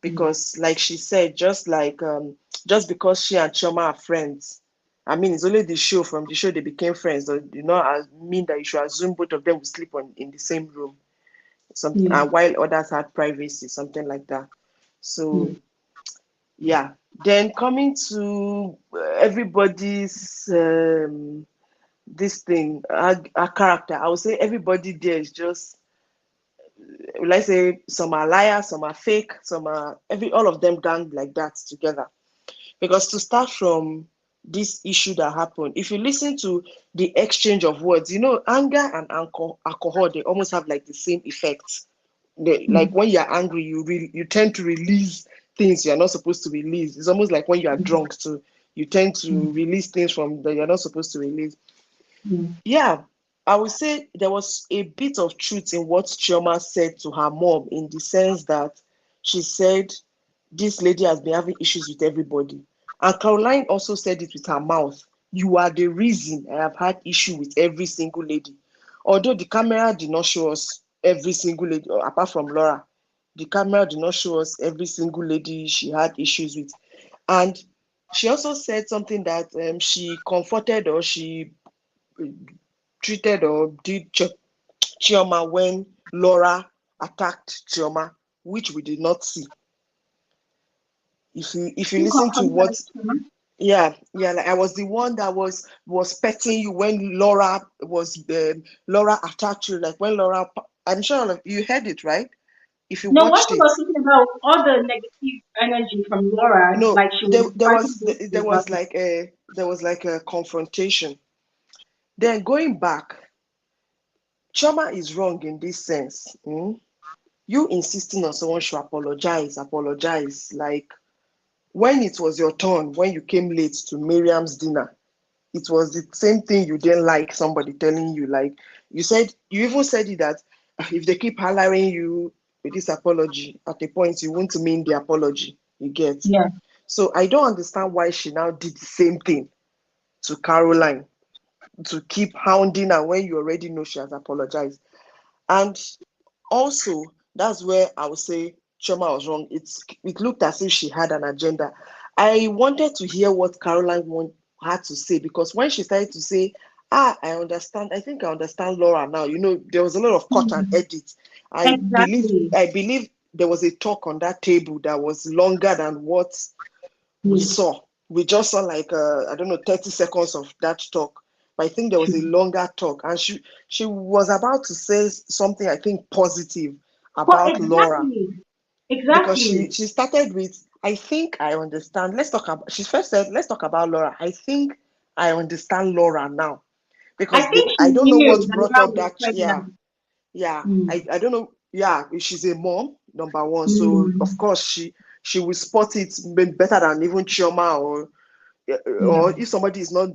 because like she said, just because she and Chioma are friends, I mean, it's only the show. From the show they became friends. So do not mean that you should assume both of them will sleep in the same room. Something, yeah, and while others had privacy, something like that. yeah. So yeah. Then coming to everybody's this thing, our character, I would say everybody there is just, will I say, some are liars, some are fake, some are all of them gang like that together. Because to start from this issue that happened, if you listen to the exchange of words, anger and alcohol, they almost have like the same effects. Like Mm, when you're angry, you tend to release things you're not supposed to release. It's almost like when you are mm, drunk too, you tend to mm, release things from that you're not supposed to release. mm, Yeah, I would say there was a bit of truth in what Chioma said to her mom, in the sense that she said this lady has been having issues with everybody. And Caroline also said it with her mouth. You are the reason I have had issue with every single lady. Although the camera did not show us every single lady, apart from Laura, the camera did not show us every single lady she had issues with. And she also said something that she comforted or she treated or did Chioma when Laura attacked Chioma, which we did not see. If you you listen to confirm what, that? yeah, like I was the one that was petting you when Laura attacked you, like when Laura, I'm sure you heard it, right? If you No, what watched she it. was talking about all the negative energy from Laura, No, like she was fighting against there the was battle. like a confrontation. Then going back, Choma is wrong in this sense. You insisting on someone should apologize. Like when it was your turn, when you came late to Mariam's dinner, it was the same thing you didn't like somebody telling you. Like you even said it that if they keep hollering you with this apology, at a point you want to mean the apology. You get. Yeah. So I don't understand why she now did the same thing to Caroline, to keep hounding her when you already know she has apologized. And also, that's where I would say Choma was wrong. It looked as if she had an agenda. I wanted to hear what Caroline had to say, because when she started to say, I understand, I think I understand Laura now. There was a lot of cut and Mm, edit. I believe exactly. I believe there was a talk on that table that was longer than what we Yeah. saw. we just saw like I don't know 30 seconds of that talk, but I think there was a longer talk, and she was about to say something I think positive Well, about Laura, because exactly. she started with, I think I understand. Let's talk about. She first said, let's talk about Laura. I think I understand Laura now, I because think she I don't know knew what that brought Laura up was that. Yeah, pregnant. yeah. Mm. I don't know. Yeah, she's a mom, number one. So Mm. of course she will spot it better than even Chioma, Yeah. or if somebody is not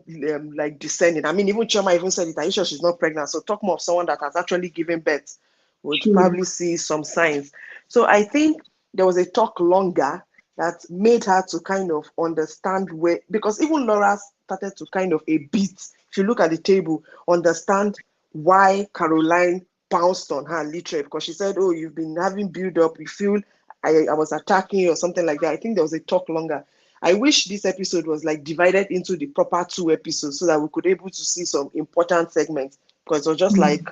like discerning. I mean, even Choma even said it. Are you sure she's not pregnant? So talk more of someone that has actually given birth would True. probably see some signs. So I think there was a talk longer that made her to kind of understand where, because even Laura started to kind of a bit, if you look at the table, understand why Caroline pounced on her literally, because she said, oh, you've been having build up, you feel I was attacking you or something like that. I think there was a talk longer. I wish this episode was like divided into the proper 2 episodes so that we could able to see some important segments, because it was just like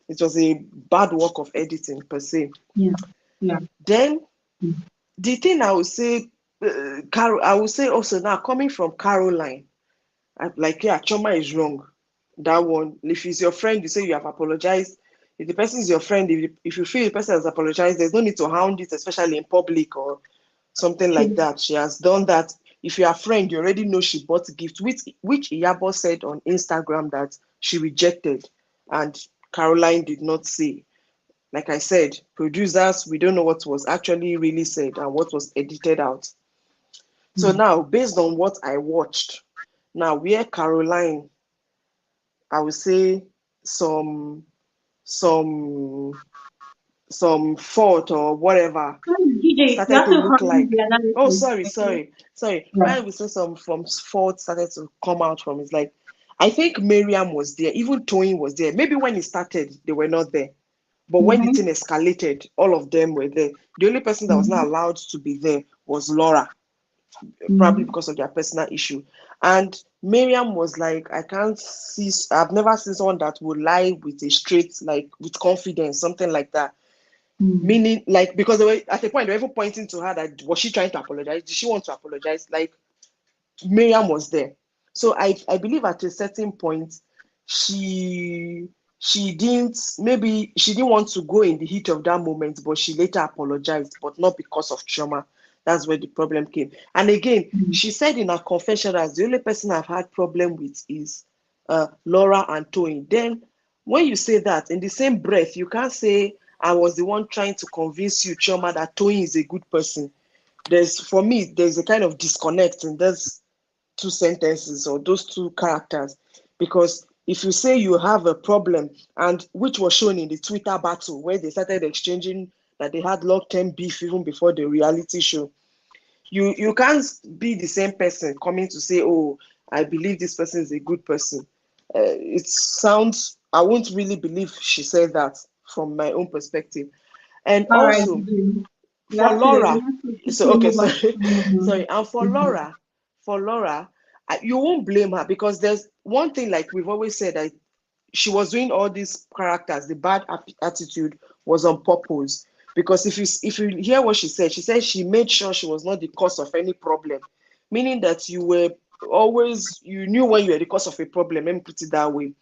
it was a bad work of editing per se. Yeah. Yeah. Then Mm. the thing I would say, I would say also now coming from Caroline, like yeah, Choma is wrong. That one, if it's your friend, you say you have apologized. If the person is your friend, if you feel the person has apologized, there's no need to hound it, especially in public or something like True. that. She has done that. If you're a friend, you already know she bought a gift, which Iyabo said on Instagram that she rejected, and Caroline did not say. Like I said, producers, we don't know what was actually really said and what was edited out. So Mm. now, based on what I watched, now where Caroline, I would say some some some fault or whatever DJ, you started have to to look hurry like, the oh, analysis. Okay. sorry. Yeah. When we say some from fault started to come out from, it's like, I think Mariam was there, even Toyin was there. Maybe when it started, they were not there. But when the Mm-hmm. thing escalated, all of them were there. The only person that was Mm-hmm. not allowed to be there was Laura, probably Mm-hmm. because of their personal issue. And Mariam was like, I can't see, I've never seen someone that would lie with a straight, like with confidence, something like that. Mm. Meaning, like, because they were at a point, they were even pointing to her that was she trying to apologize? Did she want to apologize? Like, Miriam was there. So I believe at a certain point, she she didn't maybe she didn't want to go in the heat of that moment, but she later apologized, but not because of trauma. That's where the problem came. And again, Mm. she said in her confession that the only person I've had problem with is Laura and Tony. Then when you say that in the same breath, you can't say I was the one trying to convince you, Choma, that Tony is a good person. For me, there's a kind of disconnect in those 2 sentences or those 2 characters, because if you say you have a problem, and which was shown in the Twitter battle where they started exchanging that they had long-term beef even before the reality show, you can't be the same person coming to say, oh, I believe this person is a good person. It sounds, I won't really believe she said that from my own perspective. And All right, also DJ. for You Laura, have to so quickly okay, move on. sorry, Mm-hmm. sorry, and Mm-hmm. For Laura, you won't blame her, because there's one thing, like we've always said, that she was doing all these characters. The bad attitude was on purpose, because if you hear what she said she made sure she was not the cause of any problem, meaning that you were always, you knew when you were the cause of a problem. Let me put it that way.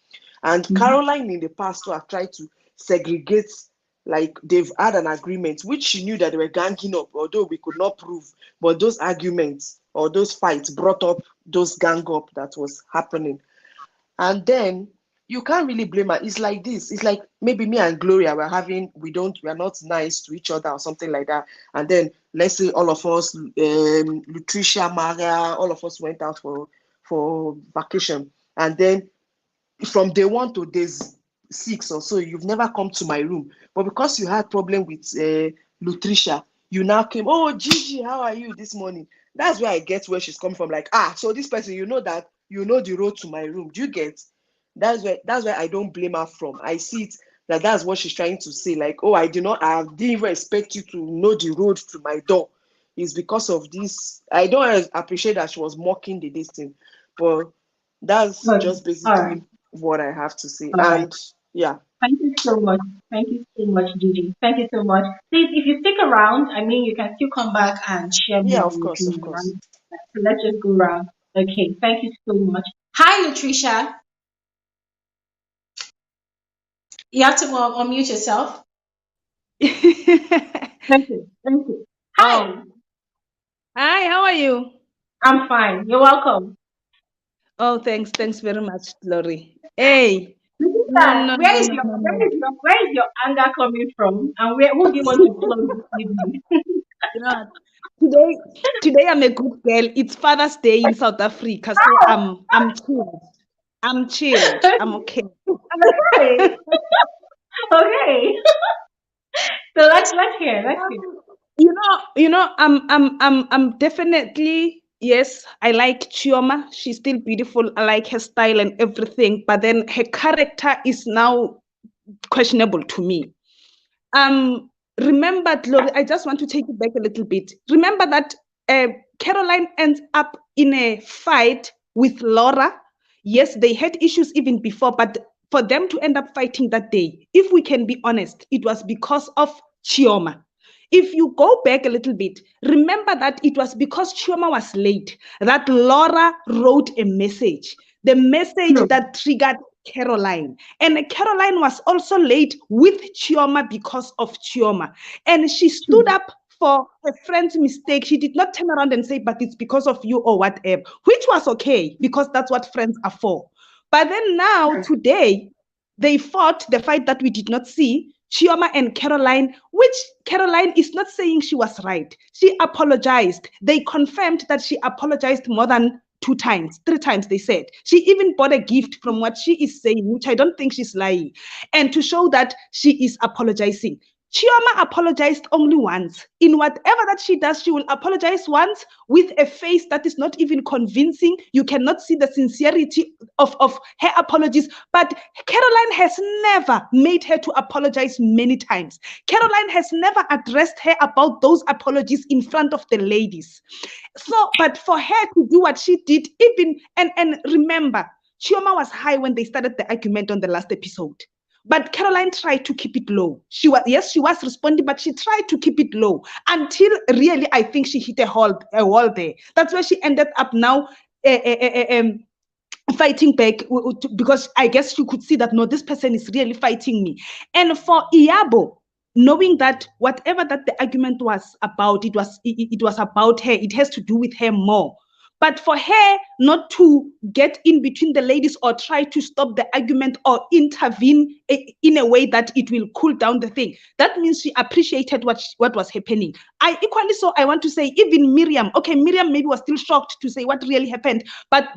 And Mm-hmm. Caroline in the past too have tried to segregate, like they've had an agreement, which she knew that they were ganging up, although we could not prove. But those arguments or those fights brought up those gang up that was happening. And then you can't really blame her. It's like this. It's like maybe me and Gloria we're not nice to each other or something like that. And then let's say all of us, Lutricia, Maria, all of us went out for vacation. And then from day 1 to day 6 or so, you've never come to my room. But because you had problem with Lutricia, you now came, oh, Gigi, how are you this morning? That's where I get where she's coming from. Like, so this person, that you know the road to my room. Do you get? That's where I don't blame her from. I see it that's what she's trying to say. Like, oh, I didn't even expect you to know the road to my door. It's because of this. I don't appreciate that she was mocking the distance, but that's Okay. just All right. basically what I have to say. All right. And yeah, Thank you so much. Thank you so much, Gigi. Thank you so much. Please, if you stick around, I mean, you can still come back and share yeah, more of in your course, of opinion, course. right? So let's just go around. Okay, thank you so much. Hi, Latricia. You have to unmute yourself. Thank you. Thank you. Hi. Oh, hi, how are you? I'm fine. You're welcome. Oh, thanks very much, Lori. Hey, no, Latricia, no, no, no, no, no. where is your anger coming from? And who do you want to close this evening? You know, today I'm a good girl. It's Father's Day in South Africa, so I'm chilled. I'm chilled. I'm okay. Okay. Okay. So let's hear. Let's hear. I'm definitely, yes, I like Chioma. She's still beautiful. I like her style and everything, but then her character is now questionable to me. Remember, Lori, I just want to take you back a little bit. Remember that Caroline ends up in a fight with Laura. Yes, they had issues even before, but for them to end up fighting that day, if we can be honest, it was because of Chioma. If you go back a little bit, remember that it was because Chioma was late that Laura wrote a message. The message that triggered Caroline. And Caroline was also late with Chioma because of Chioma. And she stood up for her friend's mistake. She did not turn around and say, but it's because of you or whatever, which was okay because that's what friends are for. But then now, today, they fought the fight that we did not see. Chioma and Caroline, which Caroline is not saying she was right. She apologized. They confirmed that she apologized more than 2 times, 3 times, they said. She even bought a gift from what she is saying, which I don't think she's lying. And to show that she is apologizing. Chioma apologized only once. In whatever that she does, she will apologize once with a face that is not even convincing. You cannot see the sincerity of her apologies. But Caroline has never made her to apologize many times. Caroline has never addressed her about those apologies in front of the ladies. So, but for her to do what she did, even, and remember, Chioma was high when they started the argument on the last episode. But Caroline tried to keep it low. She was responding, but she tried to keep it low until really, I think she hit a wall there. That's where she ended up now fighting back, because I guess she could see that, no, this person is really fighting me. And for Iyabo, knowing that whatever that the argument was about, it was about her. It has to do with her more. But for her not to get in between the ladies or try to stop the argument or intervene in a way that it will cool down the thing, that means she appreciated what was happening. I equally so, I want to say, even Mariam, okay, Mariam maybe was still shocked to say what really happened, but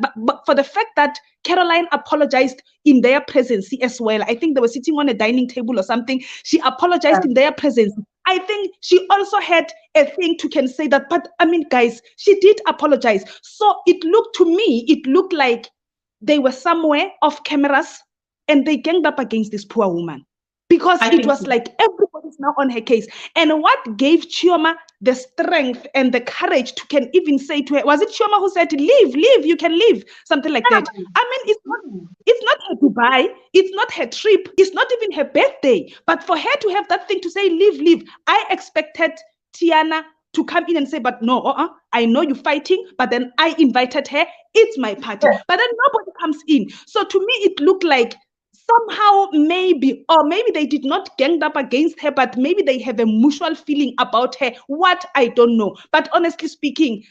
for the fact that Caroline apologized in their presence as well. I think they were sitting on a dining table or something. She apologized in their presence. I think she also had a thing to can say that, but I mean, guys, she did apologize. So it looked like they were somewhere off cameras and they ganged up against this poor woman. Because it was like everybody's now on her case. And what gave Chioma the strength and the courage to can even say to her, was it Chioma who said, leave, you can leave, something like that. I mean, it's not her Dubai, it's not her trip, it's not even her birthday. But for her to have that thing to say, leave, I expected Tiannah to come in and say, but no, I know you're fighting, but then I invited her, it's my party. But then nobody comes in. So to me, it looked like somehow maybe they did not gang up against her, but maybe they have a mutual feeling about her. What, I don't know. But honestly speaking,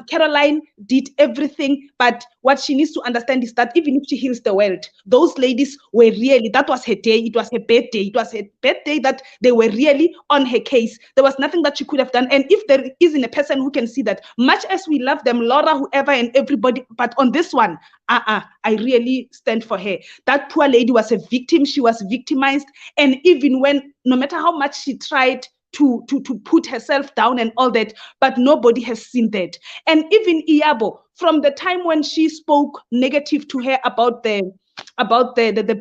Caroline did everything, but what she needs to understand is that even if she heals the world, those ladies were really, that was her day, it was her birthday, that they were really on her case. There was nothing that she could have done. And if there isn't a person who can see that, much as we love them, Laura, whoever, and everybody, but on this one, I really stand for her. That poor lady was a victim. She was victimized. And even when, no matter how much she tried to put herself down and all that, but nobody has seen that. And even Iyabo, from the time when she spoke negative to her about the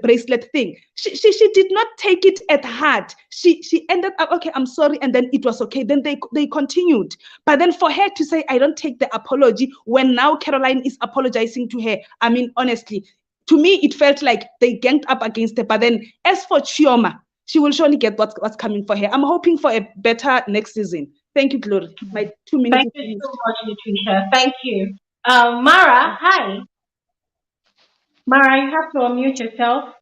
bracelet thing, she did not take it at heart. She ended up, okay, I'm sorry, and then it was okay. Then they continued. But then for her to say, I don't take the apology, when now Caroline is apologizing to her, I mean, honestly, to me, it felt like they ganged up against her. But then as for Chioma, she will surely get what's coming for her. I'm hoping for a better next season. Thank you, Glory. My 2 minutes Thank is you finished. so much, Latricia. Thank you. Mara, hi. Mara, you have to unmute yourself.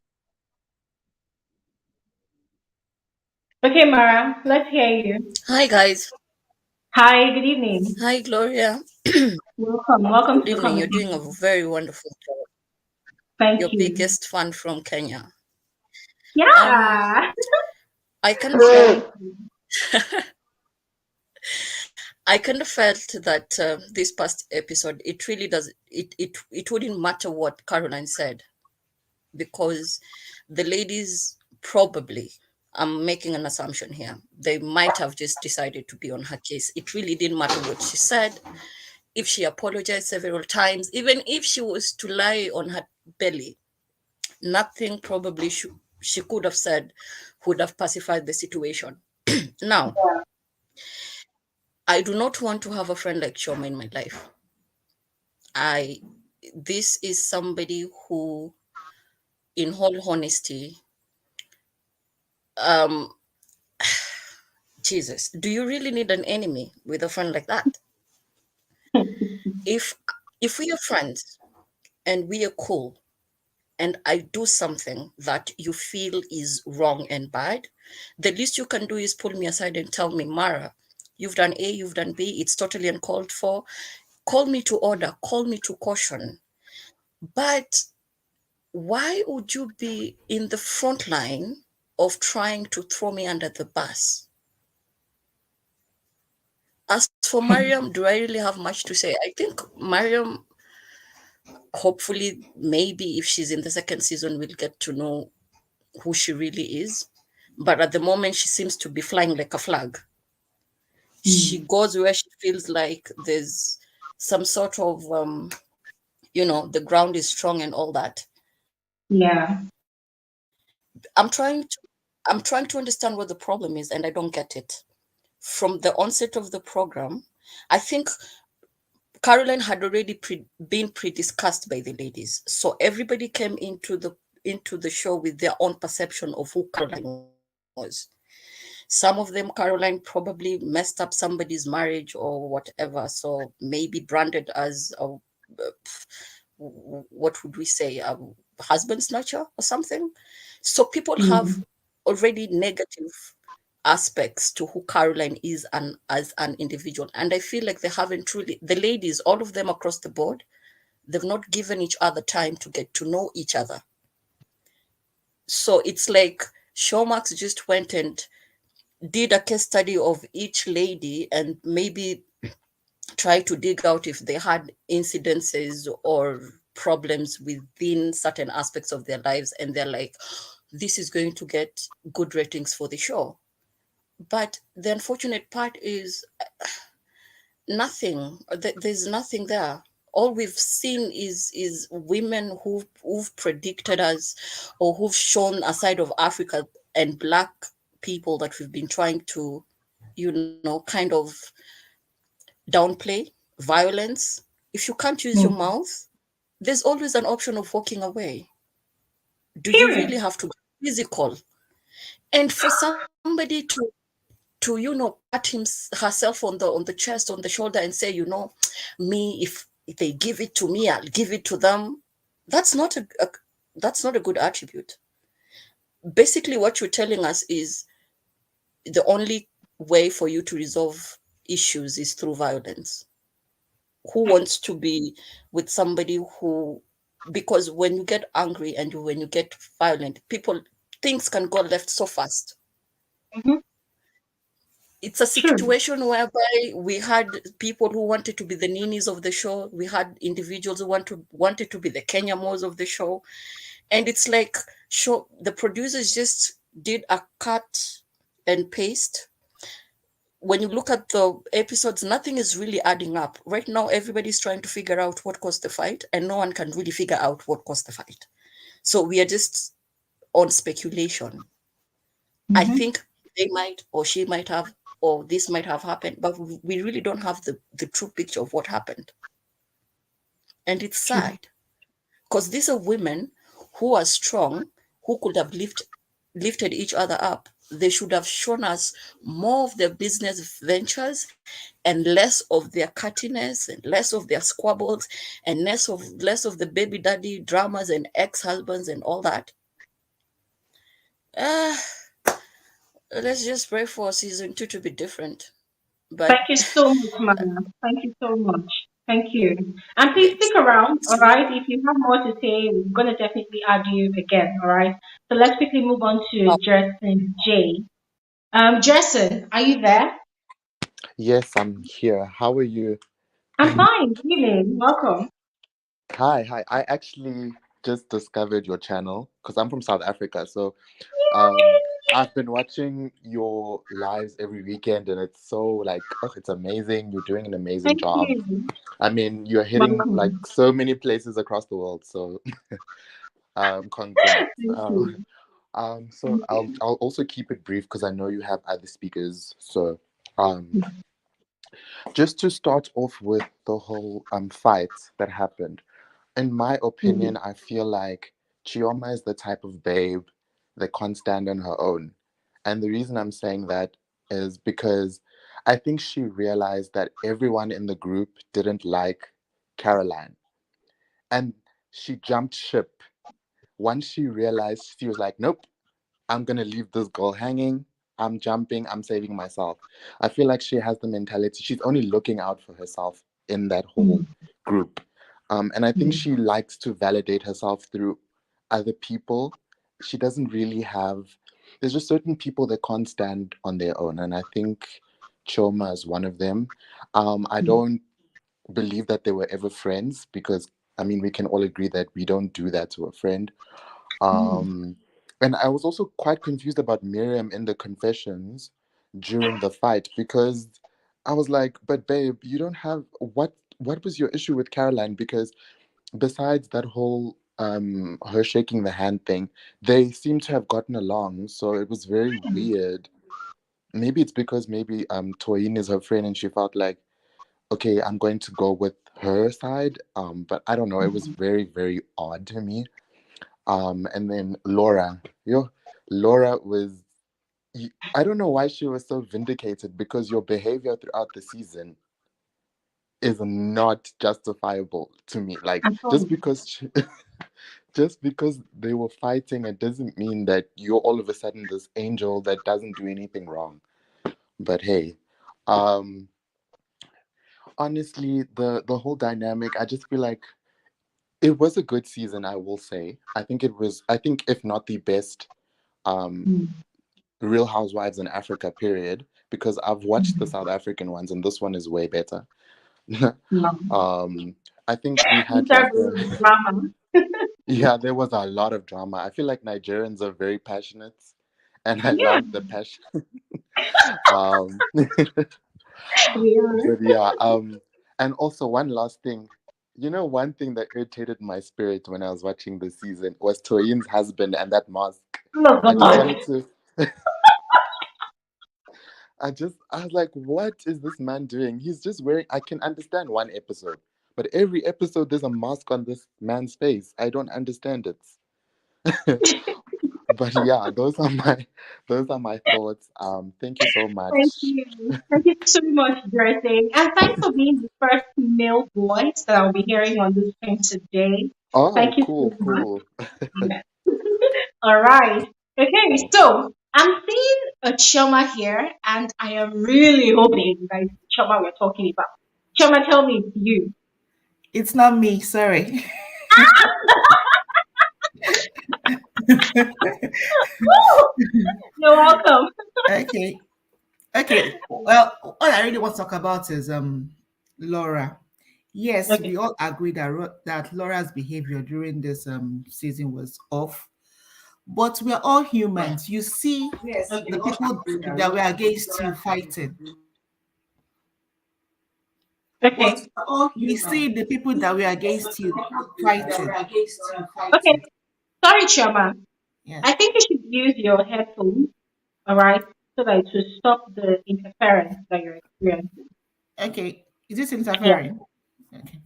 Okay, Mara, let's hear you. Hi guys. Hi, good evening. Hi Gloria. Welcome Good to the evening. You're doing a conversation. very wonderful job. Thank Your you. biggest fan from Kenya. Um, Yeah. I kind of felt Very I kind of felt that this past episode it really does it wouldn't matter what Caroline said because the ladies probably, I'm making an assumption here, they might have just decided to be on her case. It really didn't matter what she said. If she apologized several times, even if she was to lie on her belly, nothing probably she could have said would have pacified the situation. Now, I do not want to have a friend like Choma in my life. This is somebody who, in all honesty, um, Jesus, do you really need an enemy with a friend like that? If if we are friends and we are cool, and I do something that you feel is wrong and bad, the least you can do is pull me aside and tell me, Mara, you've done A, you've done B, it's totally uncalled for. Call me to order, call me to caution. But why would you be in the front line of trying to throw me under the bus? As for Mariam, do I really have much to say? I think Mariam, hopefully, maybe if she's in the second season, we'll get to know who she really is. But at the moment, she seems to be flying like a flag. She goes where she feels like there's some sort of, the ground is strong and all that. Yeah. I'm trying to understand what the problem is, and I don't get it. From the onset of the program, I think Caroline had already been pre-discussed by the ladies, so everybody came into the show with their own perception of who Caroline was. Some of them, Caroline probably messed up somebody's marriage or whatever, so maybe branded as a, what would we say, a husband snatcher or something. So people have already negative aspects to who Caroline is and as an individual. And I feel like they haven't truly, the ladies, all of them across the board, they've not given each other time to get to know each other. So it's like Showmax just went and did a case study of each lady and maybe try to dig out if they had incidences or problems within certain aspects of their lives, and they're like, this is going to get good ratings for the show. But the unfortunate part is nothing. There's nothing there. All we've seen is women who've predicted us, or who've shown a side of Africa and Black people that we've been trying to, kind of downplay. Violence. If you can't use your mouth, there's always an option of walking away. Do you really have to be physical? And for somebody to pat herself on the chest, on the shoulder, and say, me, if they give it to me, I'll give it to them. That's not a good attribute. Basically, what you're telling us is the only way for you to resolve issues is through violence. Who wants to be with somebody who, because when you get angry and when you get violent, things can go left so fast. It's a situation whereby we had people who wanted to be the ninis of the show. We had individuals who wanted to be the Kenya Moors of the show. And it's like, the producers just did a cut and paste. When you look at the episodes, nothing is really adding up. Right now, everybody's trying to figure out what caused the fight, and no one can really figure out what caused the fight. So we are just on speculation. I think they might, or she might have, or this might have happened, but we really don't have the true picture of what happened. And it's sad, because these are women who are strong, who could have lifted each other up. they should have shown us more of their business ventures and less of their cattiness and less of their squabbles and less of the baby daddy dramas and ex-husbands and all that. Let's just pray for season 2 to be different. But Thank you so much, Maya. Thank you so much. Thank you. And please yes. stick around, all right? If you have more to say, we're going to definitely add you again, all right? So let's quickly move on to Oh, Jason J. Jason, are you there? Yes, I'm here. How are you? I'm fine. Good evening. Welcome. Hi. I actually just discovered your channel because I'm from South Africa. So um I've been watching your lives every weekend and it's so like, oh, it's amazing. You're doing an amazing Thank job. you. I mean, you're hitting like Welcome. so many places across the world. So congrats. Thank you. So I'll also keep it brief because I know you have other speakers. So um just to start off with the whole fight that happened. In my opinion, I feel like Chioma is the type of babe that can't stand on her own. And the reason I'm saying that is because I think she realized that everyone in the group didn't like Caroline. And she jumped ship. Once she realized, she was like, nope, I'm gonna leave this girl hanging. I'm jumping. I'm saving myself. I feel like she has the mentality. She's only looking out for herself in that whole group, and I think she likes to validate herself through other people. She doesn't really have. There's just certain people that can't stand on their own, and I think Choma is one of them. I don't believe that they were ever friends because I mean we can all agree that we don't do that to a friend. Um, and I was also quite confused about Miriam in the confessions during the fight because I was like, but babe, you don't have what was your issue with Caroline? Because besides that whole her shaking the hand thing, they seem to have gotten along. So it was very weird. Maybe it's because maybe Toyin is her friend and she felt like, okay, I'm going to go with her side. But I don't know, it was very, very odd to me. And then Laura was, I don't know why she was so vindicated because your behavior throughout the season is not justifiable to me. Like I'm fine. just because they were fighting, it doesn't mean that you're all of a sudden this angel that doesn't do anything wrong. But hey, um, honestly, the whole dynamic, I just feel like it was a good season. I will say, I think it was. I think if not the best. Um, Real Housewives in Africa, period, because I've watched the South African ones and this one is way better. No. um, I think we You had start like with drama. yeah, there was a lot of drama. I feel like Nigerians are very passionate and I Yeah, love the passion. um, we are. but yeah, and also one last thing. One thing that irritated my spirit when I was watching the season was Toyin's husband and that mask. Oh, I just God. wanted to I was like, what is this man doing? He's just wearing, I can understand one episode, but every episode there's a mask on this man's face. I don't understand it. But yeah, those are my thoughts. Thank you so Thank much. you. Thank you so much, Dorothy. And thanks for being the first male voice that I'll be hearing on this thing today. Oh, Thank you so cool, much. cool. Yeah. All right. Okay, Cool. so I'm seeing a Choma here, and I am really hoping that it's Choma we're talking about. Choma, tell me it's you. It's not me, sorry. You're welcome. Okay. Okay. Well, all I really want to talk about is Laura. Yes, Okay. we all agree that that Laura's behavior during this season was off. But we're all humans. You see the people that were against you fighting. Okay. You see the people that were against you fighting. Okay. Sorry, Choma. Yeah. I think you should use your headphones, all right, so that it will stop the interference that you're experiencing. Okay. Is this Yeah. interfering? Okay.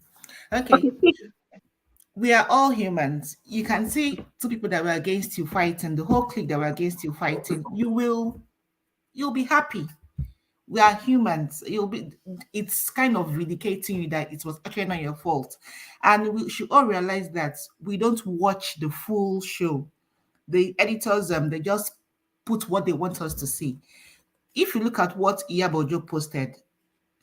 Okay. Okay, speak. we are all humans. You can see two people that were against you fighting, the whole clique that were against you fighting. You'll be happy. We are humans. It's kind of vindicating you that it was actually not your fault. And we should all realize that we don't watch the full show. The editors, they just put what they want us to see. If you look at what Iyabo Ojo posted,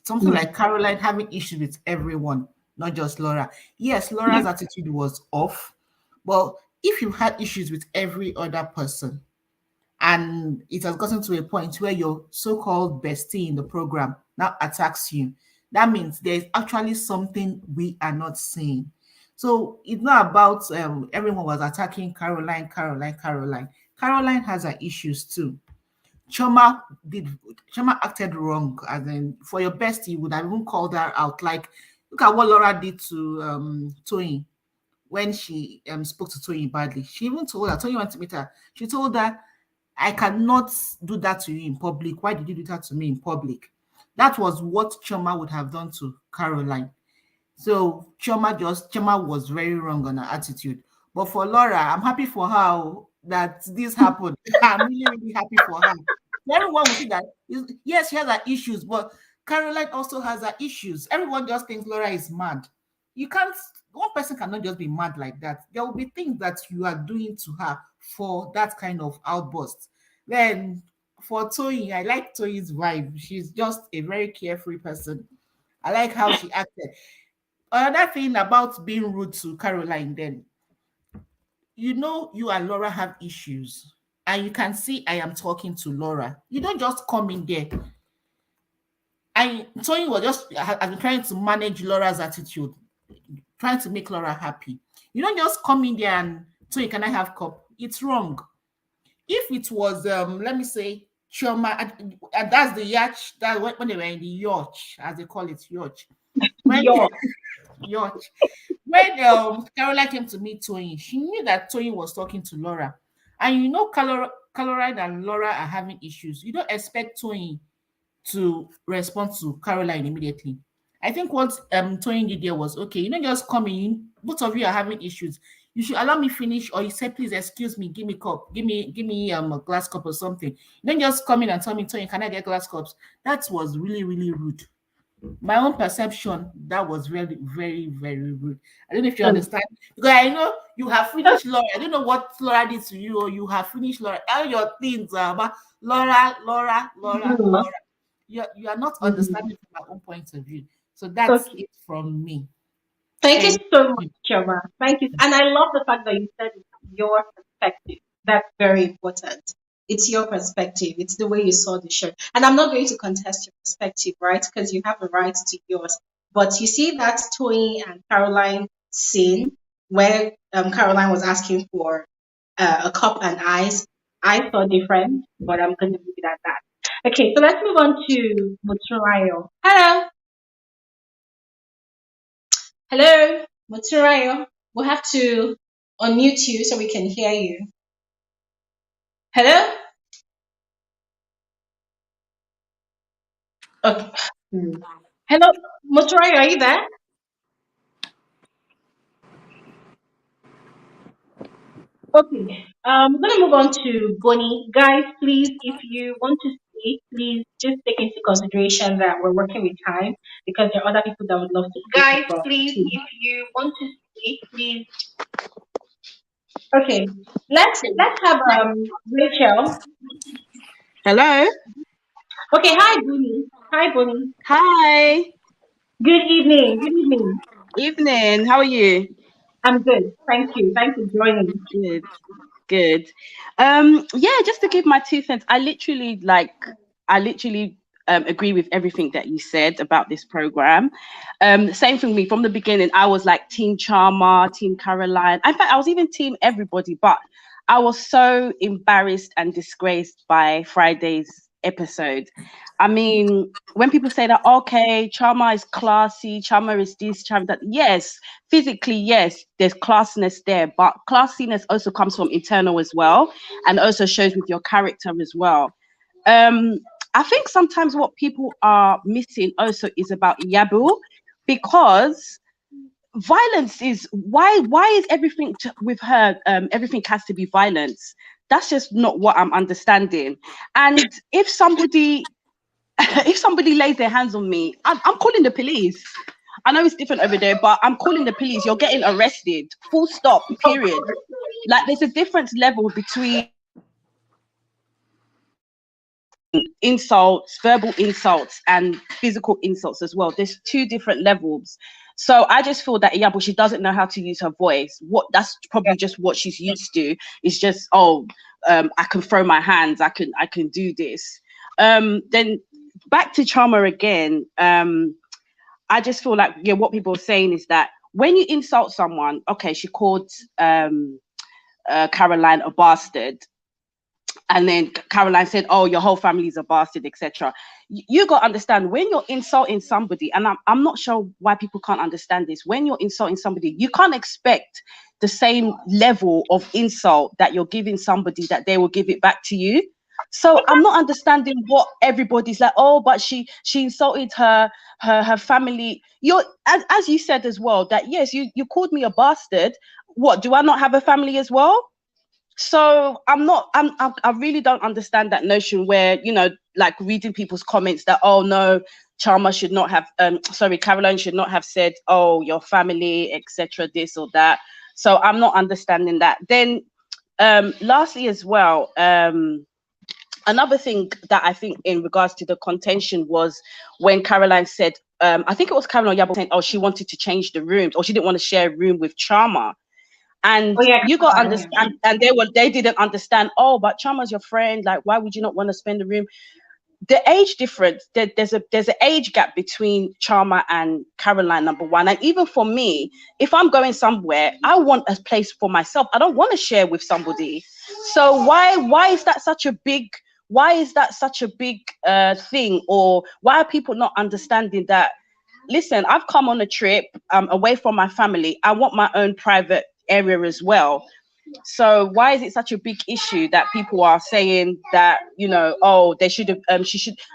something like Caroline having issues with everyone, not just Laura. Yes, Laura's attitude was off, but if you had issues with every other person, and it has gotten to a point where your so-called bestie in the program now attacks you, that means there's actually something we are not seeing. So it's not about everyone was attacking Caroline. Caroline has her issues too. Choma acted wrong, and then for your best, you would have even called her out. Like, look at what Laura did to Toyin when she spoke to Toyin badly. She even told her, Toyin wanted to meet her. She told her, I cannot do that to you in public. Why did you do that to me in public? That was what Choma would have done to Caroline. So Choma was very wrong on her attitude. But for Laura, I'm happy for her that this happened. I'm really, really happy for her. Everyone will see that, yes, she has her issues, but Caroline also has her issues. Everyone just thinks Laura is mad. You can't, one person cannot just be mad like that. There will be things that you are doing to her for that kind of outburst. Then for Toyin, I like Toyin's vibe. She's just a very carefree person. I like how she acted. Another thing about being rude to Caroline, then, you and Laura have issues, and you can see I am talking to Laura. You don't just come in there. Tony was just has been trying to manage Laura's attitude, trying to make Laura happy. You don't just come in there and Tony, can I have cup? It's wrong. If it was let me say Choma, and that's the yacht that when they were in the yacht, as they call it, yacht. When yacht. When Caroline came to meet Tony, she knew that Tony was talking to Laura. And Caroline and Laura are having issues. You don't expect Tony to respond to Caroline immediately. I think what Tony did there was, okay, you don't just come in, both of you are having issues. You should allow me finish, or you say, please excuse me, give me cup, give me a glass cup or something. You don't just come in and tell me, Tony, can I get glass cups? That was really, really rude. My own perception, that was very, very, very rude. I don't know if you understand, because I know you have finished Laura. I don't know what Laura did to you, or you have finished Laura. All your things are about Laura. You are not understanding from my own point of view. So that's it from me. Thank you so much, Choma. Thank you. And I love the fact that you said it's your perspective. That's very important. It's your perspective. It's the way you saw the show. And I'm not going to contest your perspective, right? Because you have a right to yours. But you see that Tony and Caroline scene where Caroline was asking for a cup and ice. I saw different, but I'm going to leave it at that. Okay, so let's move on to Muturayo. Hello. Hello, Muturayo. We'll have to unmute you so we can hear you. Hello? Okay. Hello, Muturayo, are you there? Okay. We're gonna move on to Bonnie. Guys, please, if you want to speak, please just take into consideration that we're working with time because there are other people that would love to speak as Guys, well. please, Too. if you want to speak, please. Okay. Let's have Rachel. Hello. Okay, hi Bonnie. Hi Bonnie. Hi. Good evening. Good evening. Evening. How are you? I'm good. Thank you. Thanks for joining. Good. Good. Yeah, just to give my 2 cents, I literally agree with everything that you said about this program. Same for me from the beginning. I was like Team Choma, Team Caroline. In fact, I was even Team everybody, but I was so embarrassed and disgraced by Friday's episode. I mean, when people say that, okay, Choma is classy, Choma is this, Choma that, yes, physically, yes, there's classiness there, but classiness also comes from internal as well, and also shows with your character as well. I think sometimes what people are missing also is about Iyabo, because violence is why is everything with her everything has to be violence? That's just not what I'm understanding. And if somebody if somebody lays their hands on me, I'm calling the police. I know it's different over there, but I'm calling the police. You're getting arrested, full stop, period. Like, there's a different level between insults, verbal insults, and physical insults as well. There's two different levels. So I just feel that Iyabo, she doesn't know how to use her voice. That's probably just what she's used to. It's just, I can throw my hands, I can do this. Then back to Choma again. I just feel like, yeah, what people are saying is that when you insult someone, okay, she called Caroline a bastard. And then Caroline said, oh, your whole family is a bastard, etc. You got to understand, when you're insulting somebody, and I'm not sure why people can't understand this, when you're insulting somebody, you can't expect the same level of insult that you're giving somebody that they will give it back to you. So I'm not understanding what everybody's like, oh, but she insulted her family. You're, as you said as well, that yes, you called me a bastard. What, do I not have a family as well? So I really don't understand that notion where, you know, like reading people's comments that, oh no, Choma should not have, Caroline should not have said, oh, your family, etc., this or that. So I'm not understanding that. Then lastly as well, another thing that I think in regards to the contention was when Caroline said, I think it was Caroline Iyabo saying, oh, she wanted to change the rooms, or she didn't want to share a room with Choma. And you got to understand, and they didn't understand, oh, but Choma's your friend, like, why would you not want to spend the room? The age difference, there's an age gap between Choma and Caroline, number one. And even for me, if I'm going somewhere, I want a place for myself. I don't want to share with somebody. So why is that such a big thing? Or why are people not understanding that, listen, I've come on a trip away from my family. I want my own private area as well. So why is it such a big issue that people are saying that, you know, oh, they should have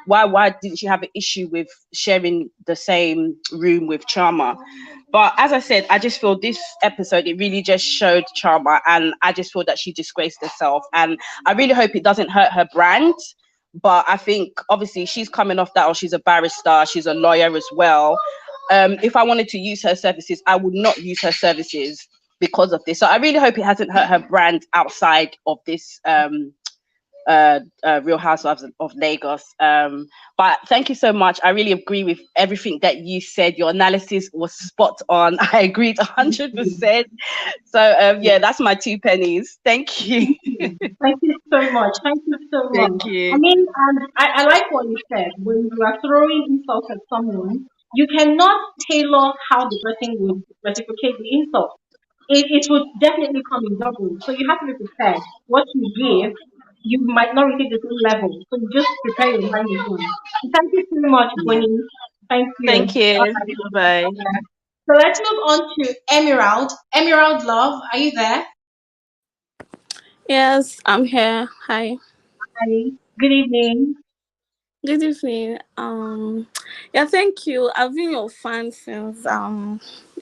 why didn't she have an issue with sharing the same room with Choma? But as I said, I just feel this episode, it really just showed Choma, and I just feel that she disgraced herself, and I really hope it doesn't hurt her brand. But I think obviously she's coming off that, or she's a barrister, she's a lawyer as well. If I wanted to use her services, I would not use her services because of this. So I really hope it hasn't hurt her brand outside of this Real Housewives of Lagos. But thank you so much. I really agree with everything that you said. Your analysis was spot on. I agreed 100%. So yeah, that's my 2 pennies. Thank you. Thank you so much. Thank you so much. Thank you. I mean, I like what you said. When you are throwing insults at someone, you cannot tailor how the person would reciprocate the insult. It would definitely come in double. So you have to be prepared. What you give, you might not receive the same level. So you just prepare your mind in one. Thank you so much, Winnie. Thank you. Thank you. All right. Bye. So let's move on to Emerald. Emerald Love, are you there? Yes, I'm here. Hi. Hi. Good evening. Good evening. Yeah, thank you. I've been your fan since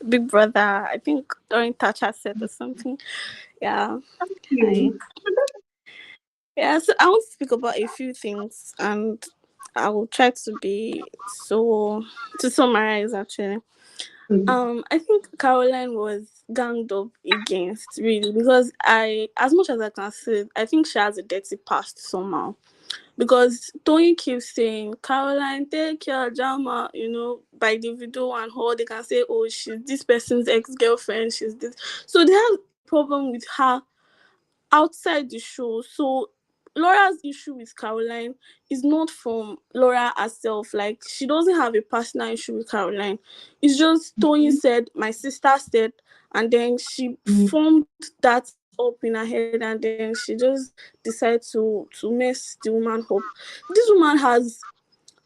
Big Brother. I think during Thatcher said or something. Yeah. Thank Hi. you. Yeah, so I want to speak about a few things, and I will try to summarize actually. I think Caroline was ganged up against, really, because as much as I can say, I think she has a dirty past somehow. Because Tony keeps saying, Caroline, take your drama, by the video and all, they can say, oh, she's this person's ex-girlfriend, she's this. So they have a problem with her outside the show. So Laura's issue with Caroline is not from Laura herself. Like, she doesn't have a personal issue with Caroline. It's just Tony said, my sister said, and then she formed that up in her head, and then she just decided to mess the woman up. This woman has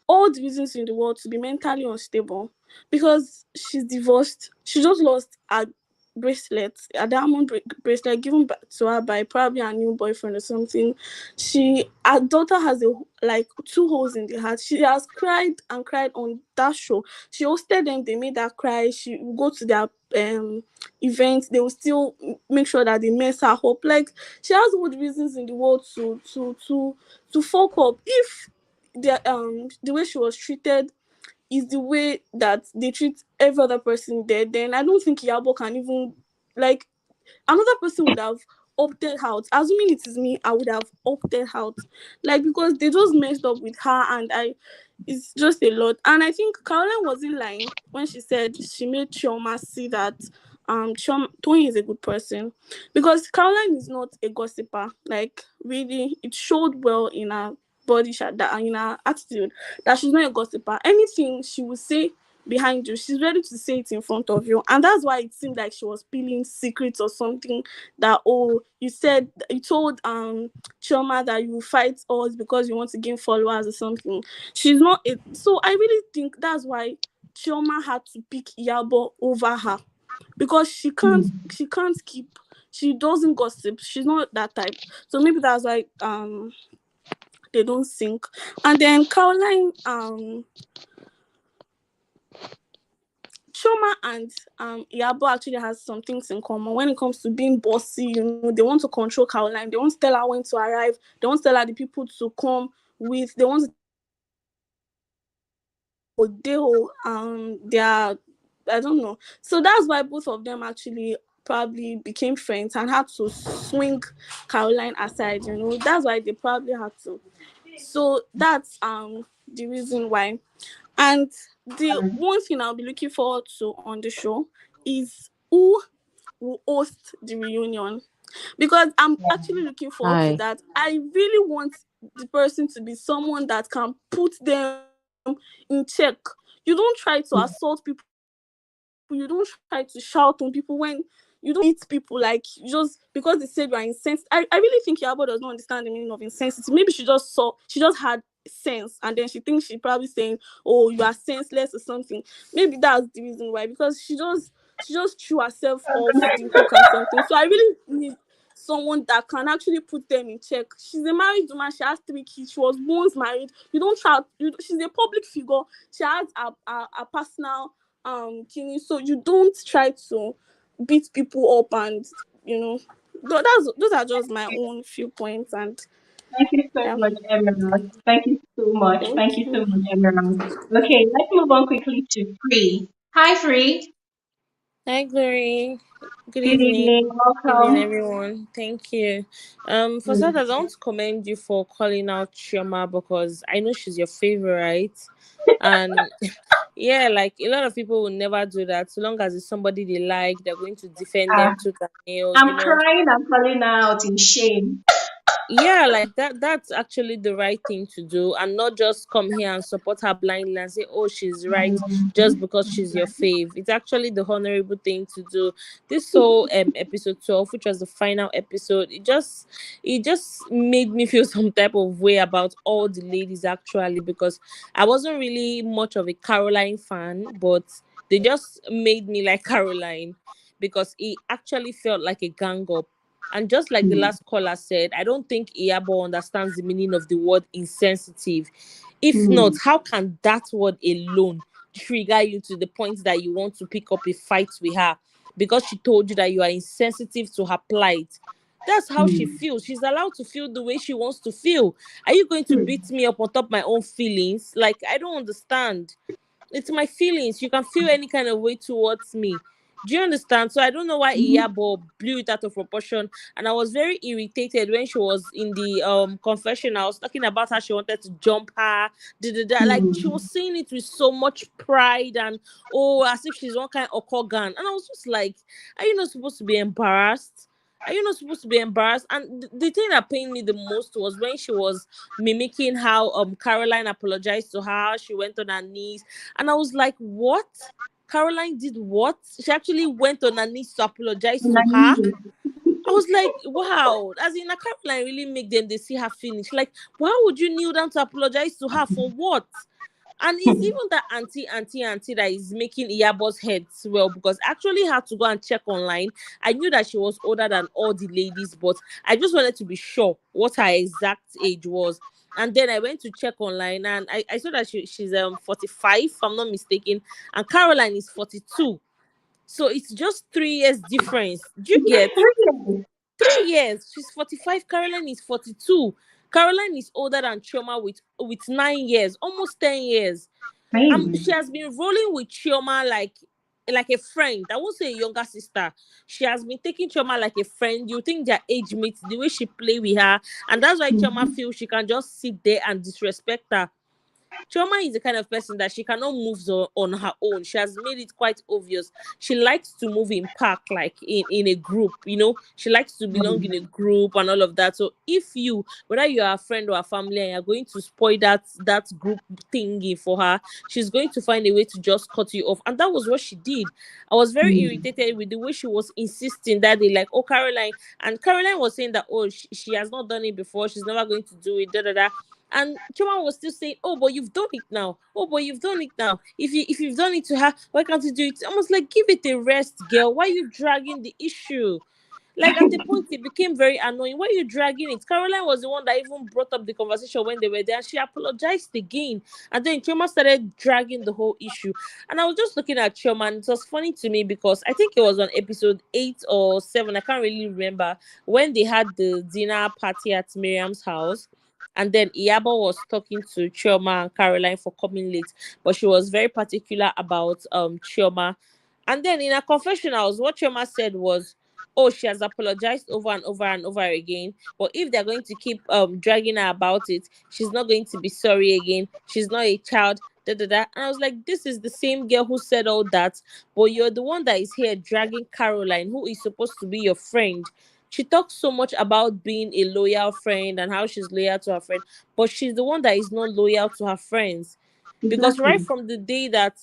all the reasons in the world to be mentally unstable because she's divorced. She just lost her bracelet, a diamond bracelet given to her by probably her new boyfriend or something. Her daughter has like 2 holes in the heart. She has cried and cried on that show. She hosted them. They made her cry. She will go to their events. They will still make sure that they mess her up. Like, she has all the reasons in the world to fuck up. If the way she was treated is the way that they treat every other person there, then I don't think Iyabo can even, like, another person would have opted out. Assuming it is me, I would have opted out. Like, because they just messed up with her, and it's just a lot. And I think Caroline wasn't lying when she said she made Chioma see that Tony is a good person, because Caroline is not a gossiper. Like, really, it showed well in her body, that in her attitude, that she's not a gossiper. Anything she will say behind you, she's ready to say it in front of you. And that's why it seemed like she was spilling secrets or something, that, oh, you told Choma that you fight us because you want to gain followers or something. She's not it. So I really think that's why Choma had to pick Iyabo over her, because she doesn't gossip. She's not that type. So maybe that's why they don't sync. And then Caroline, Choma and Iyabo actually has some things in common when it comes to being bossy. They want to control Caroline. They want to tell her when to arrive. They want to tell her the people to come with. They want to their, I don't know. So that's why both of them actually probably became friends and had to swing Caroline aside. That's why they probably had to. So that's the reason why. And the one thing I'll be looking forward to on the show is who will host the reunion, because I'm actually looking forward to that. I really want the person to be someone that can put them in check. You don't try to assault people. You don't try to shout on people when you don't hit people, like, just because they said you are insensitive. I really think Iyabo does not understand the meaning of insensitive. Maybe she just had sense, and then she thinks she probably saying, oh, you are senseless or something. Maybe that's the reason why, because she just threw herself off the hook and something. So I really need someone that can actually put them in check. She's a married woman. She has 3 kids. She was once married. You don't try. She's a public figure. She has a personal so you don't try to beat people up, and those are just my own few points. And Thank you so yeah, much, Emerald. Thank you so much. thank Thank you so you. much, Emerald. Okay, let's move on quickly to Free. Hi, Free. Hi, Glory. Good Good evening. evening. Good evening, Welcome. everyone. Thank you. For starters, I want to commend you for calling out Chioma, because I know she's your favorite, and yeah, like, a lot of people will never do that. So long as it's somebody they like, they're going to defend Uh, them tooth and nail. I'm crying. I'm calling out in shame. Yeah, like that's actually the right thing to do, and not just come here and support her blindly and say, oh, she's right just because she's your fave. It's actually the honorable thing to do. This whole episode 12, which was the final episode, it just made me feel some type of way about all the ladies, actually, because I wasn't really much of a Caroline fan, but they just made me like Caroline, because it actually felt like a gang up. And just like the last caller said, I don't think Iyabo understands the meaning of the word insensitive. If not, how can that word alone trigger you to the point that you want to pick up a fight with her because she told you that you are insensitive to her plight? That's how she feels. She's allowed to feel the way she wants to feel. Are you going to beat me up on top of my own feelings? Like, I don't understand. It's my feelings. You can feel any kind of way towards me. Do you understand? So I don't know why Iyabo blew it out of proportion. And I was very irritated when she was in the confession. I was talking about how she wanted to jump her. Like, she was saying it with so much pride, and as if she's one kind of organ. And I was just like, are you not supposed to be embarrassed? Are you not supposed to be embarrassed? And the thing that pained me the most was when she was mimicking how Caroline apologized to her. She went on her knees, and I was like, what? Caroline did what? She actually went on her knees to apologize to her. I was like, wow. As in, Caroline really make them, they see her finish. Like, why would you kneel down to apologize to her? For what? And it's even that auntie that is making Iyabo's head swell, because I actually had to go and check online. I knew that she was older than all the ladies, but I just wanted to be sure what her exact age was. And then I went to check online, and I saw that she's 45, if I'm not mistaken, and Caroline is 42. So it's just 3 years difference. Do you get? 3 years. She's 45. Caroline is 42. Caroline is older than Chioma with 9 years, almost 10 years. She has been rolling with Chioma like a friend. I won't say a younger sister. She has been taking Chioma like a friend. You think their age mates, the way she play with her, and that's why Chioma feels she can just sit there and disrespect her. Choma is the kind of person that she cannot move on her own. She has made it quite obvious. She likes to move in pack, like in a group, She likes to belong in a group and all of that. So if you, whether you are a friend or a family, and you're going to spoil that group thingy for her, she's going to find a way to just cut you off. And that was what she did. I was very irritated with the way she was insisting that they like, oh, Caroline. And Caroline was saying that, oh, she has not done it before. She's never going to do it, da da da. And Choma was still saying, "Oh, but you've done it now. Oh, but you've done it now. If you've done it to her, why can't you do it?" Almost like, give it a rest, girl. Why are you dragging the issue? Like at the point, it became very annoying. Why are you dragging it? Caroline was the one that even brought up the conversation when they were there. And she apologized again, and then Choma started dragging the whole issue. And I was just looking at Choma, and it was funny to me because I think it was on episode 8 or 7. I can't really remember, when they had the dinner party at Miriam's house. And then Iyabo was talking to Chioma and Caroline for coming late, but she was very particular about Chioma. And then in her confessionals, what Chioma said was, "Oh, she has apologized over and over and over again. But if they're going to keep dragging her about it, she's not going to be sorry again. She's not a child." Da, da, da. And I was like, this is the same girl who said all that, but you're the one that is here dragging Caroline, who is supposed to be your friend. She talks so much about being a loyal friend and how she's loyal to her friend, but she's the one that is not loyal to her friends. Because right from the day that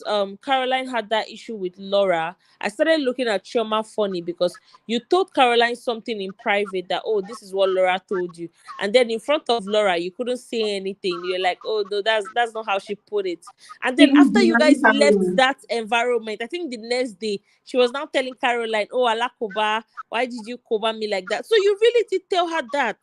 Caroline had that issue with Laura, I started looking at Chioma funny, because you told Caroline something in private that, oh, this is what Laura told you. And then in front of Laura, you couldn't say anything. You're like, oh, no, that's not how she put it. And then after you guys left that environment, I think the next day, she was now telling Caroline, oh, Alakoba, why did you cover me like that? So you really did tell her that.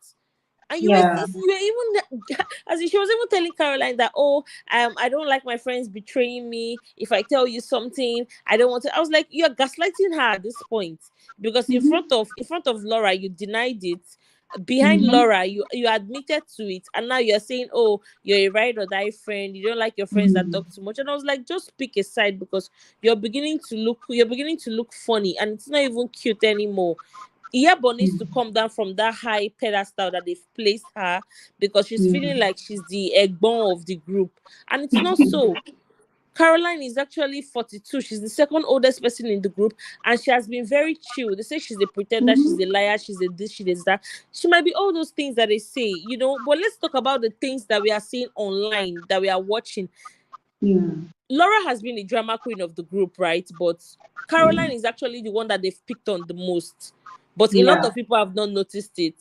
And you were even, as in, she was even telling Caroline that, oh, I don't like my friends betraying me. If I tell you something, I don't want to. I was like, you're gaslighting her at this point, because in front of Laura, you denied it. Behind Laura, you admitted to it, and now you're saying, oh, you're a ride or die friend. You don't like your friends that talk too much. And I was like, just pick a side, because you're beginning to look funny, and it's not even cute anymore. Iyabo needs to come down from that high pedestal that they've placed her, because she's feeling like she's the egbon of the group, and it's not so. Caroline is actually 42. She's the second oldest person in the group, and she has been very chill. They say she's a pretender, she's a liar, she's a this, she is that. She might be all those things that they say, but let's talk about the things that we are seeing online, that we are watching. Laura has been the drama queen of the group, right? But Caroline is actually the one that they've picked on the most. But a lot of people have not noticed it.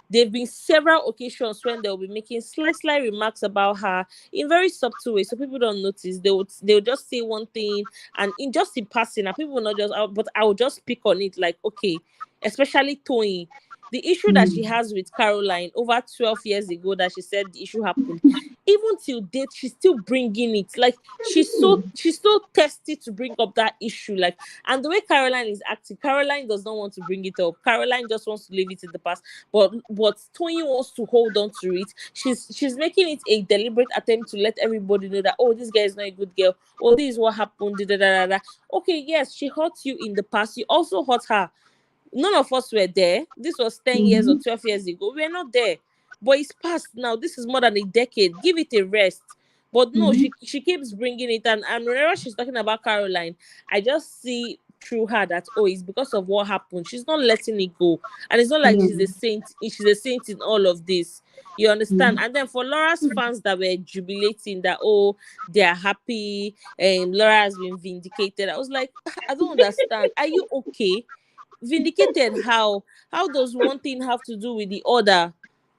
There have been several occasions when they'll be making slight remarks about her in very subtle ways, so people don't notice. They'll just say one thing, and in passing, and people will not just. But I will just pick on it, like, okay, especially Tony. The issue that she has with Caroline over 12 years ago, that she said the issue happened, even till date, she's still bringing it. Like, she's so thirsty to bring up that issue. Like, and the way Caroline is acting, Caroline does not want to bring it up. Caroline just wants to leave it in the past. But Tony wants to hold on to it. She's making it a deliberate attempt to let everybody know that, oh, this guy is not a good girl. Oh, this is what happened. Da, da, da, da. Okay, yes, she hurt you in the past. You also hurt her. None of us were there. This was 10 years or 12 years ago. We're not there. But it's past now. This is more than a decade. Give it a rest. But no, she keeps bringing it. And whenever she's talking about Caroline, I just see through her that, oh, it's because of what happened. She's not letting it go. And it's not like she's a saint. She's a saint in all of this. You understand? And then for Laura's fans that were jubilating that, oh, they're happy and Laura has been vindicated, I was like, I don't understand. Are you okay? Vindicated how does one thing have to do with the other?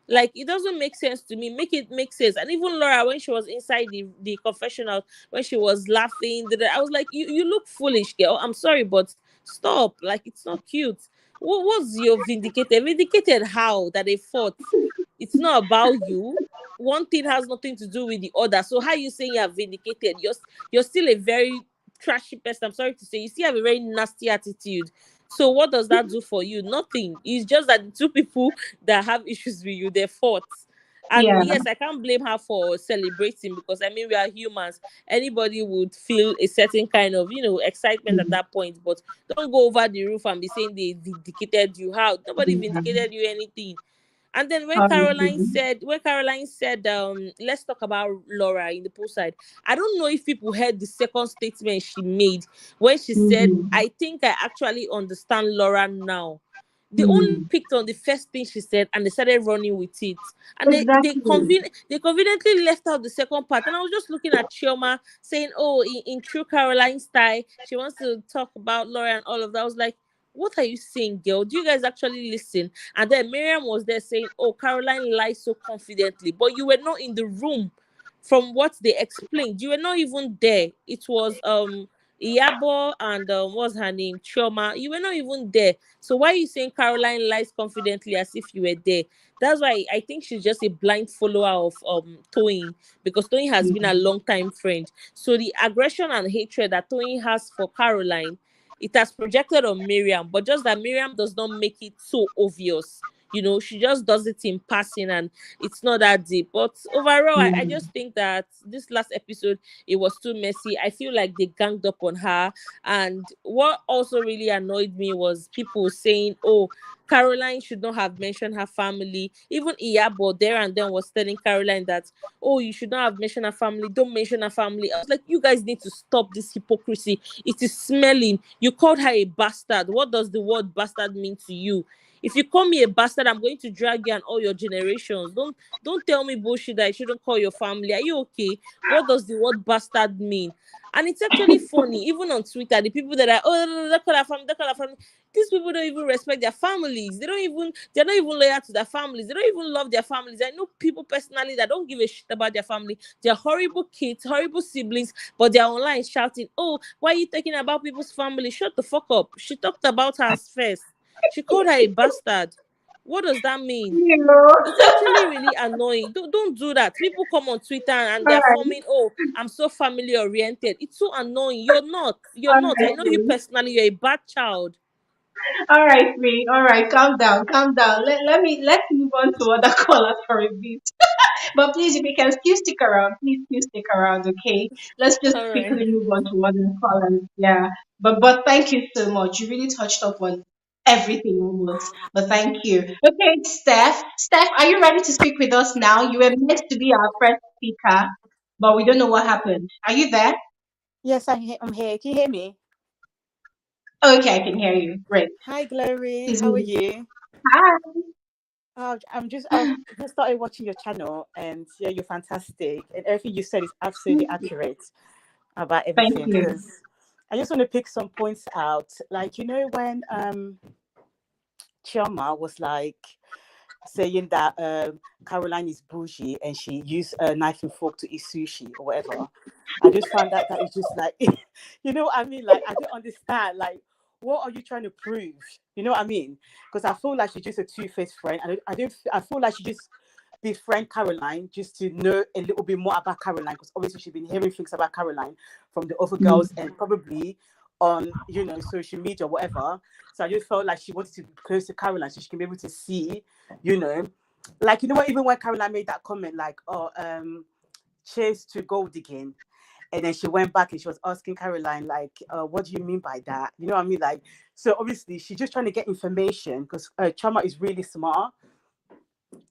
Like, it doesn't make sense to me. Make it make sense. And even Laura, when she was inside the confessional, when she was laughing, I was like, you look foolish, girl. I'm sorry, but stop. Like, it's not cute. What was your vindicated? Vindicated how that they fought? It's not about you. One thing has nothing to do with the other. So how you saying you're vindicated? You're still a very trashy person. I'm sorry to say, you still have a very nasty attitude. So what does that do for you? Nothing. It's just that the two people that have issues with you, they fought. And Yeah. yes, I can't blame her for celebrating, because I mean, we are humans. Anybody would feel a certain kind of, excitement at that point. But don't go over the roof and be saying they vindicated you. How? Nobody vindicated you anything. And then when Caroline said, let's talk about Laura in the poolside. I don't know if people heard the second statement she made when she said, I think I actually understand Laura now. They only picked on the first thing she said and they started running with it. And Exactly. they conveniently left out the second part. And I was just looking at Chioma saying, oh, in true Caroline style, she wants to talk about Laura and all of that. I was like, what are you saying, girl? Do you guys actually listen? And then Mariam was there saying, oh, Caroline lies so confidently, but you were not in the room. From what they explained, you were not even there. It was Iyabo and what's her name, Choma. You were not even there. So why are you saying Caroline lies confidently as if you were there? That's why I think she's just a blind follower of Toyin, because Toyin has been a long time friend. So the aggression and hatred that Toyin has for Caroline, it has projected on Miriam, but just that Miriam does not make it so obvious. She just does it in passing and it's not that deep. But overall, I just think that this last episode, it was too messy. I feel like they ganged up on her. And what also really annoyed me was people saying, oh, Caroline should not have mentioned her family. Even Iyabo there and then was telling Caroline that, oh, you should not have mentioned her family. Don't mention her family. I was like, you guys need to stop this hypocrisy. It is smelling. You called her a bastard. What does the word bastard mean to you? If you call me a bastard, I'm going to drag you and all your generations. Don't tell me bullshit that I shouldn't call your family. Are you okay? What does the word bastard mean? And it's actually funny, even on Twitter, the people that are, oh, they call our family, they call our family. These people don't even respect their families. They're not even loyal to their families. They don't even love their families. I know people personally that don't give a shit about their family. They're horrible kids, horrible siblings, but they're online shouting, oh, why are you talking about people's family? Shut the fuck up. She talked about hers first. She called her a bastard. What does that mean? You know. It's actually really annoying. Don't do that. People come on Twitter and All they're right. forming, oh, I'm so family oriented. It's so annoying. You're not. You're All not. I right, know you Sweet. personally. You're a bad child. All right, Sweet. All right, calm down, calm down. Let's move on to other callers for a bit. But please, if you can still stick around, please still stick around, okay? Let's just All right. quickly move on to other callers. Yeah. But thank you so much. You really touched up on everything almost. But thank you. Okay, Steph. Steph, are you ready to speak with us now? You were meant to be our first speaker, but we don't know what happened. Are you there? Yes, I'm here. Can you hear me? Okay, I can hear you. Great. Hi, Glory. Please How are move. you? Hi. I've just started watching your channel, and yeah, you're fantastic, and everything you said is absolutely accurate about Thank everything. you. Because I just want to pick some points out, like when Chioma was like saying that Caroline is bougie and she used a knife and fork to eat sushi or whatever. I just found that is just like, what I mean? Like, I don't understand. Like, what are you trying to prove? You know what I mean? Because I feel like she's just a two-faced friend. I feel like she just befriend Caroline just to know a little bit more about Caroline, because obviously she's been hearing things about Caroline from the other girls and probably on social media or whatever. So I just felt like she wanted to be close to Caroline so she can be able to see, like what, even when Caroline made that comment like, oh, cheers to gold digging, and then she went back and she was asking Caroline like, what do you mean by that? You know what I mean? Like, so obviously she's just trying to get information because Choma is really smart.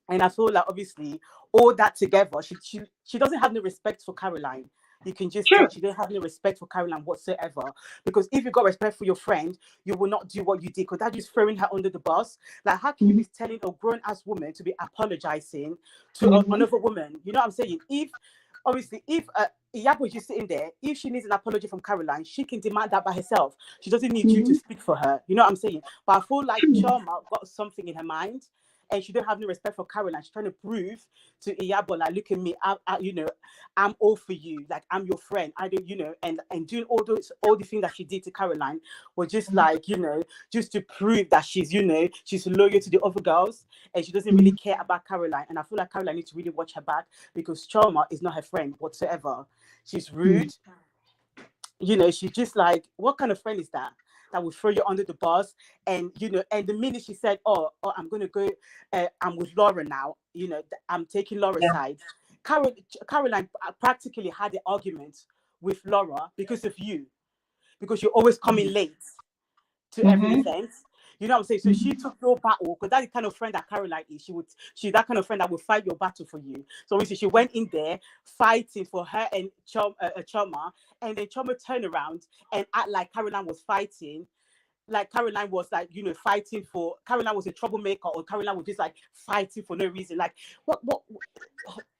And I feel like obviously all that together, she doesn't have no respect for Caroline. You can just tell she don't have no respect for Caroline whatsoever. Because if you got respect for your friend, you will not do what you did. Because that's just throwing her under the bus. Like, how can you be telling a grown-ass woman to be apologizing to another woman? You know what I'm saying? If Iyabo is just sitting there, if she needs an apology from Caroline, she can demand that by herself. She doesn't need you to speak for her. You know what I'm saying? But I feel like Choma got something in her mind. and she don't have no respect for Caroline. She's trying to prove to Iyabo, like, look at me, I'm all for you, like I'm your friend. I don't, and doing all the things that she did to Caroline was just like, just to prove that she's, she's loyal to the other girls and she doesn't really care about Caroline. And I feel like Caroline needs to really watch her back because Choma is not her friend whatsoever. She's rude. She's just like, what kind of friend is that? That will throw you under the bus. And, and the minute she said, oh I'm going to go, I'm with Laura now, I'm taking Laura's side. Caroline practically had the argument with Laura because of you, because you're always coming late to every event. You know what I'm saying? So she took your battle because that's the kind of friend that Caroline is. She's that kind of friend that will fight your battle for you. So obviously she went in there fighting for her and Choma, and then Choma turned around and act like Caroline was fighting. Like Caroline was like, fighting for, Caroline was a troublemaker, or Caroline was just like fighting for no reason. Like what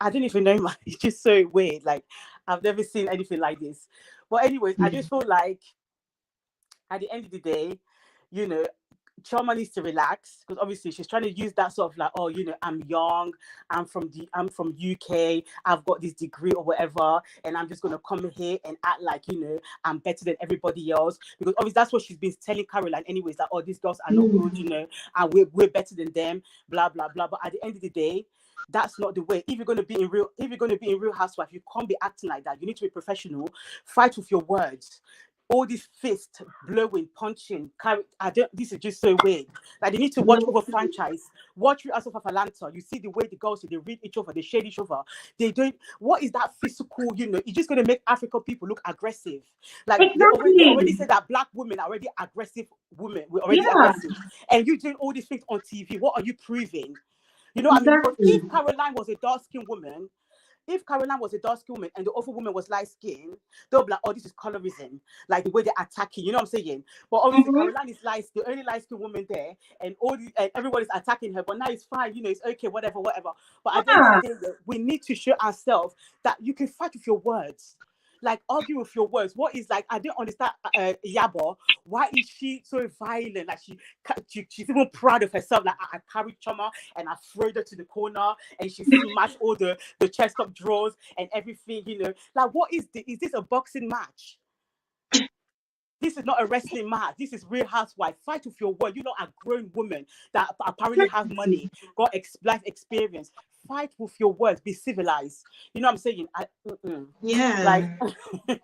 I don't even know, man. It's just so weird. Like I've never seen anything like this. But anyways, I just feel like at the end of the day, Choma needs to relax because obviously she's trying to use that sort of like, oh, I'm young, I'm from UK, I've got this degree or whatever, and I'm just gonna come here and act like I'm better than everybody else, because obviously that's what she's been telling Caroline anyways, that these girls are not good, and we're better than them, blah blah blah. But at the end of the day, that's not the way. If you're gonna be in Real Housewife, you can't be acting like that. You need to be professional. Fight with your words. All this fist blowing, punching, this is just so weird. Like they need to watch over franchise. Watch Real Housewives of Atlanta. You see the way the girls, they read each other, they shade each other. They don't. What is that physical? It's just going to make African people look aggressive. Like they already said that black women are already aggressive women. We're already aggressive, and you doing all these things on TV. What are you proving? You know what I mean? Because if Caroline was a dark-skinned woman. If Caroline was a dark-skinned woman and the other woman was light-skinned, they'll be like, oh, this is colorism, like the way they're attacking, you know what I'm saying? But obviously, Caroline is the only light-skinned woman there, and everybody's attacking her, but now it's fine, it's okay, whatever. But at the end of the day, we need to show ourselves that you can fight with your words. Like argue with your words. What is like? I don't understand. Iyabo, why is she so violent? Like she's even proud of herself. Like I carried Choma and I threw her to the corner, and she smashed all the chest up drawers and everything. Like what is this? Is this a boxing match? This is not a wrestling match. This is Real Housewife. Fight with your word. You're not a grown woman that apparently has money, got life experience. Fight with your words. Be civilized. You know what I'm saying? Yeah. Like,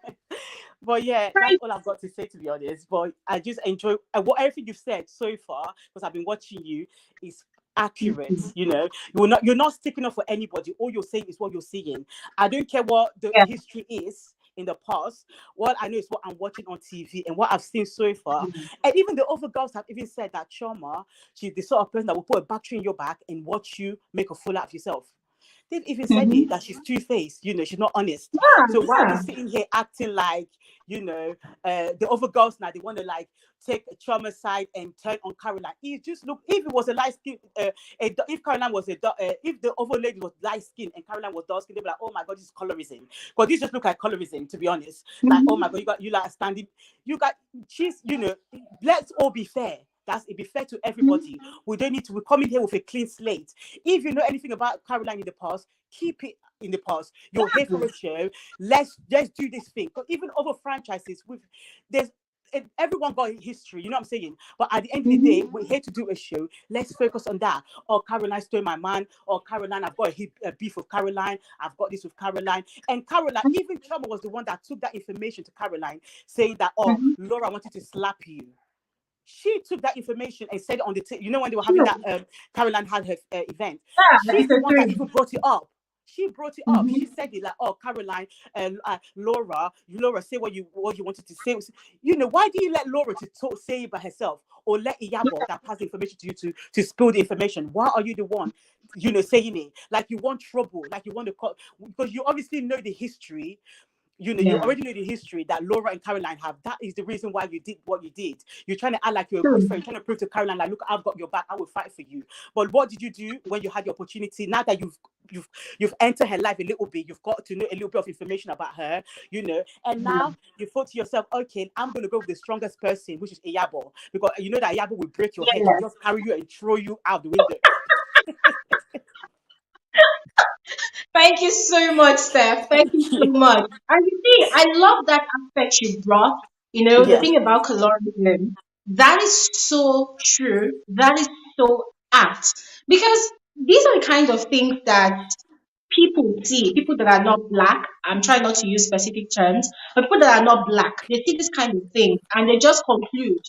but yeah, that's all I've got to say, to be honest. But I just enjoy everything you've said so far, because I've been watching you, is accurate. You're not sticking up for anybody. All you're saying is what you're seeing. I don't care what the history is in the past. What I know is what I'm watching on TV and what I've seen so far. And even the other girls have even said that Choma, she's the sort of person that will put a battery in your back and watch you make a fool out of yourself. They've even said it, that she's two-faced, she's not honest. So why are you sitting here acting like, the other girls now, they want to like take Choma's side and turn on Caroline? It just look, if it was a light skin, if Caroline was if the other lady was light skin and Caroline was dark skin, they'd be like, oh my God, this is colorism. Because this just look like colorism, to be honest. Like, oh my God, you like standing, she's, let's all be fair. It be fair to everybody. We don't need to. We're coming here with a clean slate. If you know anything about Caroline in the past, keep it in the past. You're here for a show. Let's do this thing. Because even other franchises, everyone got history. You know what I'm saying? But at the end of the day, we're here to do a show. Let's focus on that. Or Caroline stole my man. Or Caroline, I've got a beef with Caroline. I've got this with Caroline. And Caroline, even Choma was the one that took that information to Caroline, saying that, Laura wanted to slap you. She took that information and said it on the when they were having that Caroline had her event. She's the one that even brought it up. She brought it up. She said it like, oh, Caroline, Laura, say what you wanted to say. Why do you let Laura say it by herself, or let Iyabo that passed the information to you to spill the information? Why are you the one, saying it? Like you want trouble, like you want to because you obviously know the history. You already know the history that Laura and Caroline have. That is the reason why you did what you did. You're trying to act like you're a good friend. You're trying to prove to Caroline, like, look, I've got your back. I will fight for you. But what did you do when you had the opportunity? Now that you've entered her life a little bit, you've got to know a little bit of information about her, and now you thought to yourself, okay, I'm going to go with the strongest person, which is Iyabo, because you know that Iyabo will break your head and just carry you and throw you out the window. Thank you so much, Steph. Thank you so much. And you see, I love that aspect you brought. You know, the Yeah. thing about colorism, that is so true. That is so apt. Because these are the kind of things that people see, people that are not black, I'm trying not to use specific terms, but people that are not black, they see this kind of thing and they just conclude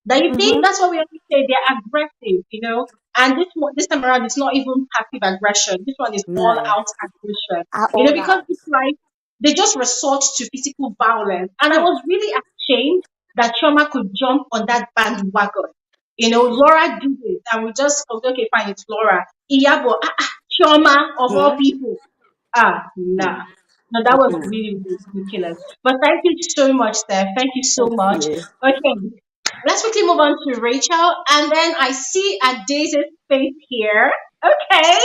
that you think Mm-hmm. that's what we always say, they're aggressive, you know. And this time around, it's not even passive aggression. This one is all No. out aggression, I you know, all because out. it's like they just resort to physical violence. And I Hmm. was really ashamed that Choma could jump on that bandwagon. You know, Laura did it, and we just thought, okay, fine, it's Laura. Iyabo, Choma of all Hmm. people. Ah, nah. No, that was Mm-mm. really, really ridiculous. But thank you so much, Steph. Thank you so Thank much. you. Okay, let's quickly move on to Rachel. And then I see Daisy's face here. Okay,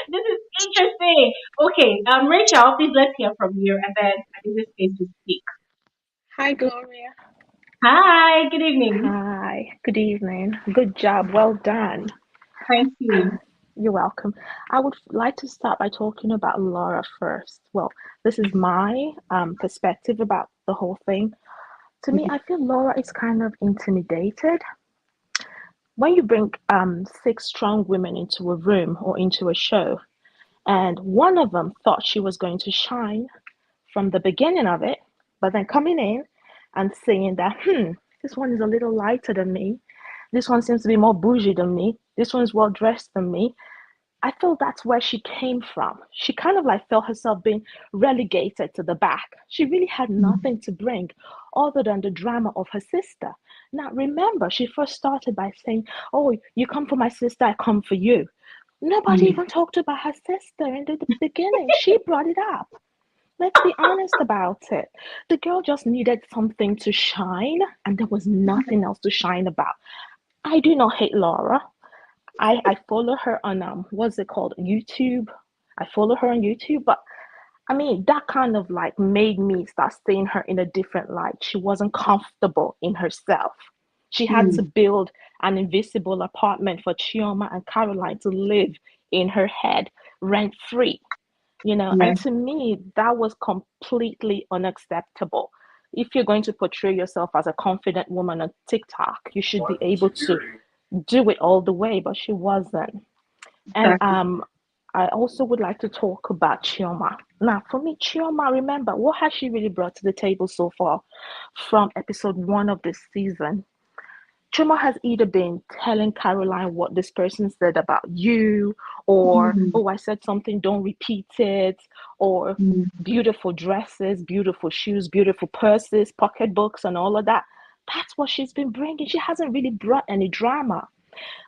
this is interesting. Okay, Rachel, please let's hear from you. And then Daisy's face to speak. Hi, Gloria. Hi, good evening. Hi, good evening. Good job. Well done. Thank you. You're welcome. I would like to start by talking about Laura first. Well, this is my perspective about the whole thing. To me, I feel Laura is kind of intimidated. When you bring six strong women into a room or into a show, and one of them thought she was going to shine from the beginning of it, but then coming in and saying that, this one is a little lighter than me. This one seems to be more bougie than me. This one's well dressed than me. I feel that's where she came from. She kind of like felt herself being relegated to the back. She really had nothing to bring other than the drama of her sister. Now, remember, she first started by saying, oh, you come for my sister, I come for you. Nobody even talked about her sister in the beginning. She brought it up. Let's be honest about it. The girl just needed something to shine, and there was nothing else to shine about. I do not hate Laura. I follow her on what's it called? YouTube. I follow her on YouTube, but I mean that kind of like made me start seeing her in a different light. She wasn't comfortable in herself. She had to build an invisible apartment for Chioma and Caroline to live in her head rent free, you know. Yeah. And to me that was completely unacceptable. If you're going to portray yourself as a confident woman on TikTok, you should be able to do it all the way, but she wasn't. And Exactly. I also would like to talk about Chioma. Now, for me, Chioma, remember, what has she really brought to the table so far from episode 1 of this season? Choma has either been telling Caroline what this person said about you, or, oh, I said something, don't repeat it, or beautiful dresses, beautiful shoes, beautiful purses, pocketbooks, and all of that. That's what she's been bringing. She hasn't really brought any drama.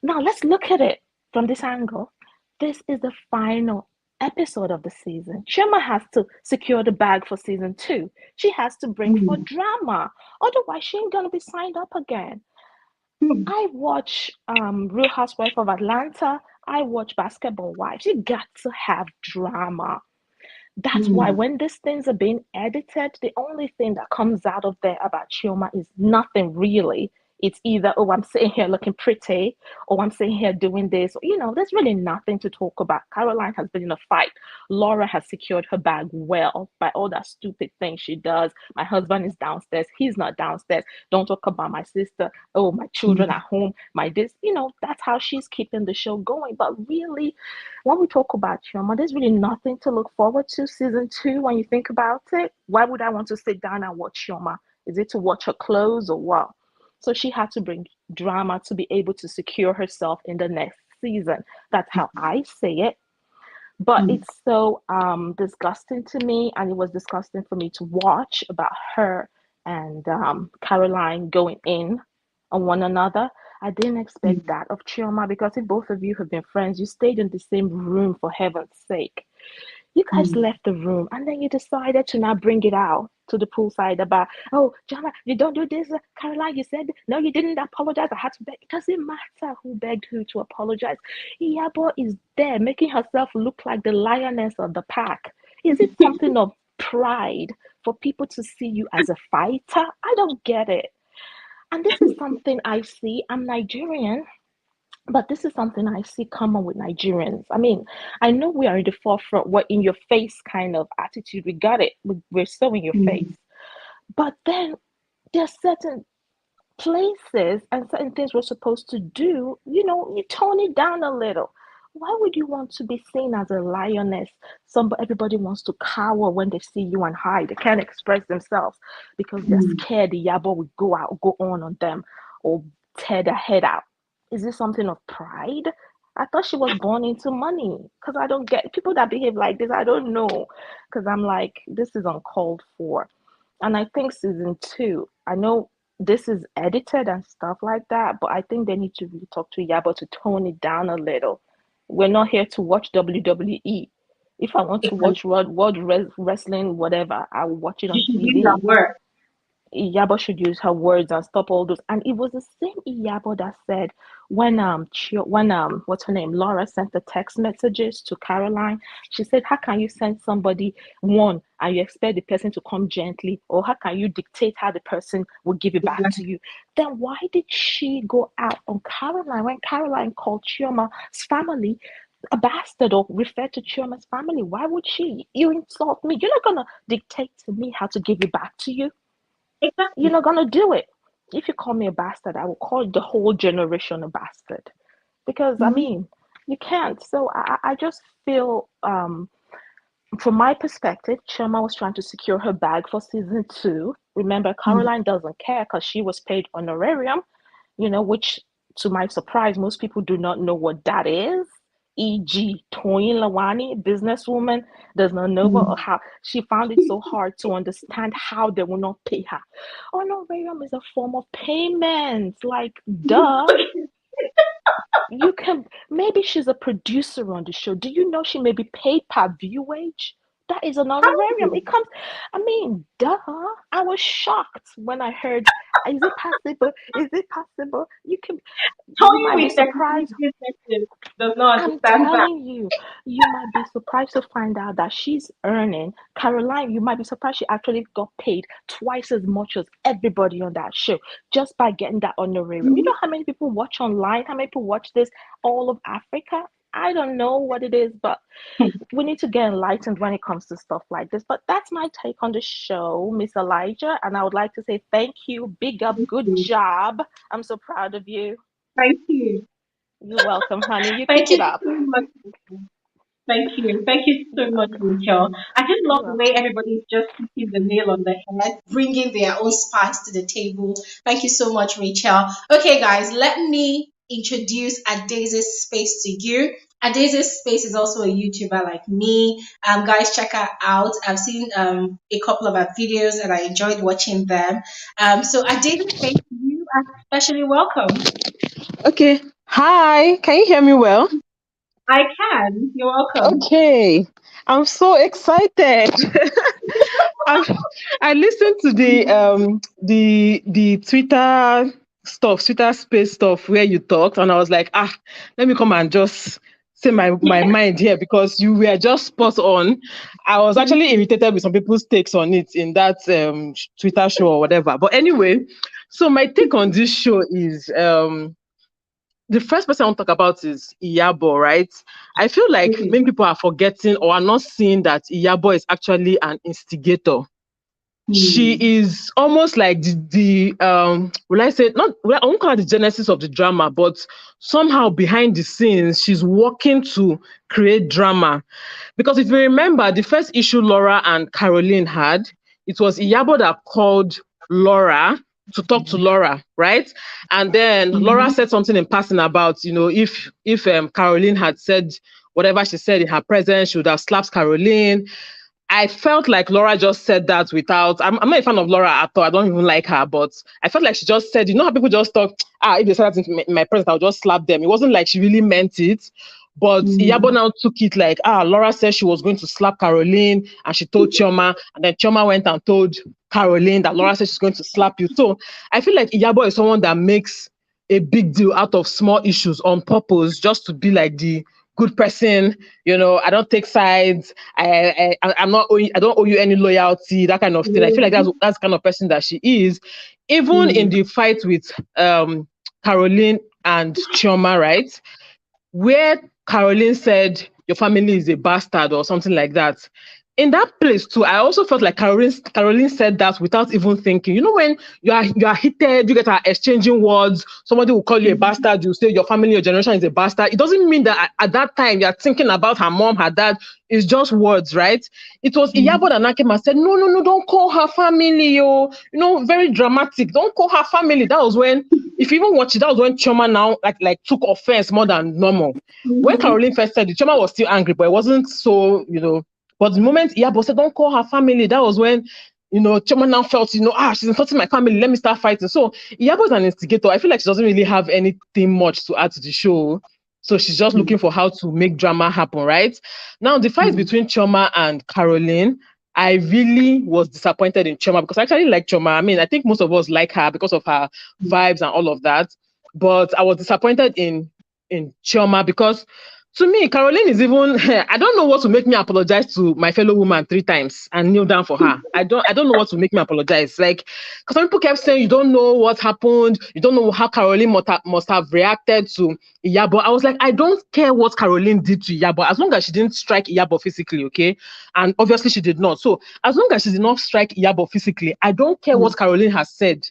Now, let's look at it from this angle. This is the final episode of the season. Choma has to secure the bag for season 2. She has to bring for drama. Otherwise, she ain't going to be signed up again. I watch Real Housewives of Atlanta. I watch Basketball Wives. You got to have drama. That's why when these things are being edited, the only thing that comes out of there about Chioma is nothing really. It's either, oh, I'm sitting here looking pretty, or I'm sitting here doing this. You know, there's really nothing to talk about. Caroline has been in a fight. Laura has secured her bag well by all that stupid thing she does. My husband is downstairs. He's not downstairs. Don't talk about my sister. Oh, my children at home. My this. You know, that's how she's keeping the show going. But really, when we talk about Chioma, there's really nothing to look forward to season 2 when you think about it. Why would I want to sit down and watch Chioma? Is it to watch her clothes or what? So she had to bring drama to be able to secure herself in the next season. That's how I say it. But it's so disgusting to me, and it was disgusting for me to watch about her and Caroline going in on one another. I didn't expect that of Chioma, because if both of you have been friends, you stayed in the same room, for heaven's sake. You guys left the room and then you decided to not bring it out to the poolside about, oh, Choma, you don't do this. Caroline, you said, no, you didn't apologize. I had to beg. It doesn't matter who begged who to apologize. Iyabo is there making herself look like the lioness of the pack. Is it something of pride for people to see you as a fighter? I don't get it. And this is something I see. I'm Nigerian. But this is something I see common with Nigerians. I mean, I know we are in the forefront, we're in your face kind of attitude. We got it. We're so in your face. But then there's certain places and certain things we're supposed to do, you tone it down a little. Why would you want to be seen as a lioness? Everybody wants to cower when they see you and hide. They can't express themselves because they're scared the Iyabo will go on them, or tear their head out. Is this something of pride? I thought she was born into money, because I don't get people that behave like this. I don't know, because I'm like, this is uncalled for. And I think season 2, I know this is edited and stuff like that, but I think they need to really talk to Iyabo to tone it down a little. We're not here to watch WWE. If I want to watch world wrestling, whatever, I will watch it on She should use TV. that word. Iyabo should use her words and stop all those. And it was the same Iyabo that said when what's her name, Laura, sent the text messages to Caroline. She said, how can you send somebody one and you expect the person to come gently, or how can you dictate how the person will give it back to you? Then why did she go out on Caroline when Caroline called Chioma's family a bastard, or referred to Chioma's family? Why would she? You insult me. You're not gonna dictate to me how to give it back to you. Exactly. You're not gonna do it. If you call me a bastard, I will call the whole generation a bastard. Because I mean, you can't. So I just feel, from my perspective, Choma was trying to secure her bag for season 2. Remember, Caroline doesn't care because she was paid honorarium, which, to my surprise, most people do not know what that is. E.g., Toyin Lawani, businesswoman, does not know how she found it so hard to understand how they will not pay her. Honorarium is a form of payment. Like, duh. You can, maybe she's a producer on the show. Do you know she may be paid per view wage? That is an honorarium. It comes, I mean, duh. I was shocked when I heard, is it possible? Is it possible? You might be surprised. Does not I'm understand that. telling you, you might be surprised to find out that she's earning. Caroline, you might be surprised she actually got paid twice as much as everybody on that show just by getting that honorarium. You know how many people watch online? How many people watch this all of Africa? I don't know what it is, but we need to get enlightened when it comes to stuff like this. But that's my take on the show, Miss Elijah. And I would like to say thank you, big up, good job. I'm so proud of you. Thank you. You're welcome, honey. You Thank keep you it up. so much. Thank you. Thank you so much, Rachel. I just love You're the welcome. way everybody's just hitting the nail on the head, bringing their own spice to the table. Thank you so much, Rachel. Okay, guys, let me introduce Adaise's Space to you. Adaise's Space is also a YouTuber like me. Guys, check her out. I've seen a couple of her videos and I enjoyed watching them. So Adaise's Space to you, especially welcome. Okay. Hi. Can you hear me well? I can. You're welcome. Okay. I'm so excited. I listened to the Twitter stuff, Twitter space stuff where you talked, and I was like, let me come and just say my mind here, because you were just spot on. I was actually irritated with some people's takes on it in that Twitter show or whatever. But anyway, so my take on this show is the first person I want to talk about is Iyabo, right? I feel like many people are forgetting or are not seeing that Iyabo is actually an instigator. She is almost like will I say, not, well, I won't call her the genesis of the drama, but somehow behind the scenes, she's working to create drama. Because if you remember, the first issue Laura and Caroline had, it was Iyabo that called Laura to talk to Laura, right? And then Laura said something in passing about, if Caroline had said whatever she said in her presence, she would have slapped Caroline. I felt like Laura just said that without, I'm not a fan of Laura at all. I don't even like her, but I felt like she just said, how people just talk, if they said that in my presence, I'll just slap them. It wasn't like she really meant it. But Iyabo now took it like, Laura said she was going to slap Caroline, and she told Chioma, and then Chioma went and told Caroline that Laura said she's going to slap you. So I feel like Iyabo is someone that makes a big deal out of small issues on purpose, just to be like the good person. I don't take sides. I don't owe you any loyalty, that kind of thing. I feel like that's the kind of person that she is. Even in the fight with Caroline and Chioma, right? Where Caroline said your family is a bastard or something like that. In that place too, I also felt like Caroline said that without even thinking. You know, when you are heated, you get are exchanging words. Somebody will call you a bastard. You say your family, your generation is a bastard. It doesn't mean that at that time you are thinking about her mom, her dad. It's just words, right? It was Iyabo that came and said, no, no, no, don't call her family, yo. You know, very dramatic. Don't call her family. That was when, if you even watch it, that was when Choma now like took offense more than normal. When Caroline first said it, Choma was still angry, but it wasn't so, you know. But the moment Iyabo said, don't call her family, that was when, you know, Choma now felt, you know, she's insulting my family, let me start fighting. So Iyabo is an instigator. I feel like she doesn't really have anything much to add to the show. So she's just looking for how to make drama happen, right? Now, the fight between Choma and Caroline, I really was disappointed in Choma because I actually like Choma. I mean, I think most of us like her because of her vibes and all of that. But I was disappointed in Choma because to me, Caroline is even, I don't know what to make me apologize to my fellow woman 3 times and kneel down for her. I don't know what to make me apologize. Like, because some people kept saying, you don't know what happened. You don't know how Caroline must have reacted to Iyabo. I was like, I don't care what Caroline did to Iyabo, as long as she didn't strike Iyabo physically, okay? And obviously she did not. So as long as she did not strike Iyabo physically, I don't care what Caroline has said.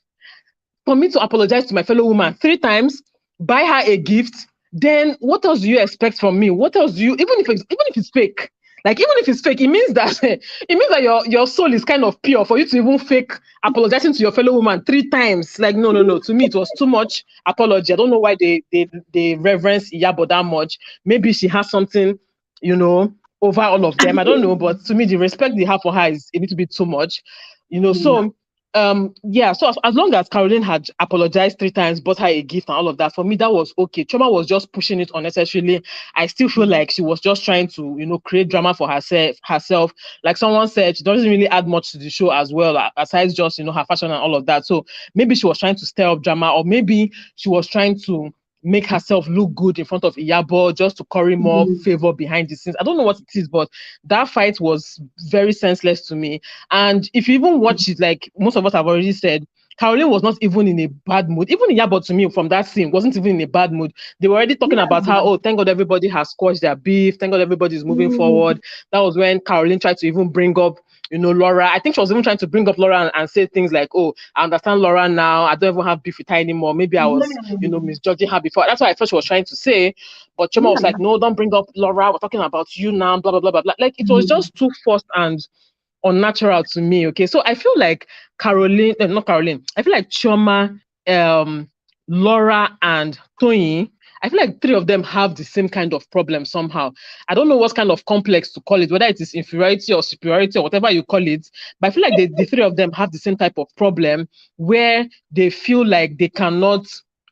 For me to apologize to my fellow woman 3 times, buy her a gift, then what else do you expect from me? What else do you, even if it's fake, like even if it's fake, it means that your soul is kind of pure for you to even fake apologizing to your fellow woman 3 times. Like no. To me, it was too much apology. I don't know why they reverence Iyabo that much. Maybe she has something, you know, over all of them. I don't know, but to me, the respect they have for her is a little bit too much, you know. So so as long as Caroline had apologized 3 times, bought her a gift and all of that, for me that was okay. Choma was just pushing it unnecessarily. I still feel like she was just trying to, you know, create drama for herself. Like someone said, she doesn't really add much to the show as well, aside just, you know, her fashion and all of that. So maybe she was trying to stir up drama, or maybe she was trying to make herself look good in front of Iyabo just to curry more favor behind the scenes. I don't know what it is, but that fight was very senseless to me. And if you even watch it, like most of us have already said, Caroline was not even in a bad mood. Even Iyabo, to me, from that scene, wasn't even in a bad mood. They were already talking about how, oh, thank God everybody has squashed their beef. Thank God everybody's moving forward. That was when Caroline tried to even bring up, you know, Laura. I think she was even trying to bring up Laura and say things like, oh, I understand Laura now. I don't even have beef with her anymore. Maybe I was, you know, misjudging her before. That's what I thought she was trying to say. But Choma was like, no, don't bring up Laura. We're talking about you now, blah, blah, blah, blah, blah. Like, it was just too forced and unnatural to me. Okay, so I feel like I feel like Choma, Laura, and Tony, I feel like 3 of them have the same kind of problem somehow. I don't know what kind of complex to call it, whether it is inferiority or superiority or whatever you call it, but I feel like the 3 of them have the same type of problem where they feel like they cannot,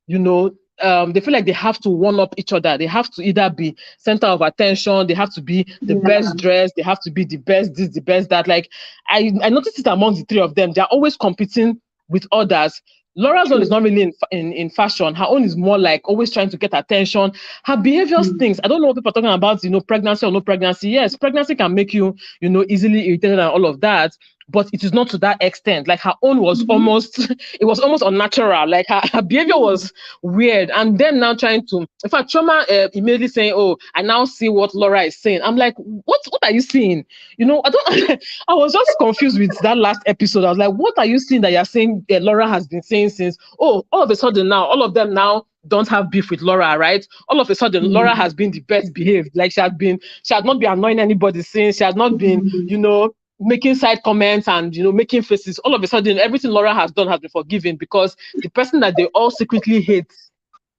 you know, they feel like they have to one up each other. They have to either be center of attention, they have to be the best dressed, they have to be the best this, the best that. Like I noticed it among the 3 of them. They're always competing with others. Laura's own is not really in fashion. Her own is more like always trying to get attention. Her behavior stinks. I don't know what people are talking about, you know, pregnancy or no pregnancy. Yes, pregnancy can make you, you know, easily irritated and all of that, but it is not to that extent. Like her own was almost, it was almost unnatural. Like her behavior was weird. And then now trying to, in fact, Choma immediately saying, oh, I now see what Laura is saying. I'm like, what are you seeing? You know, I was just confused with that last episode. I was like, what are you seeing that you're saying that Laura has been saying since, oh, all of a sudden now, all of them now don't have beef with Laura, right? All of a sudden, Laura has been the best behaved. Like she had not been annoying anybody since, she had not been, you know, making side comments and, you know, making faces. All of a sudden, everything Laura has done has been forgiven because the person that they all secretly hate,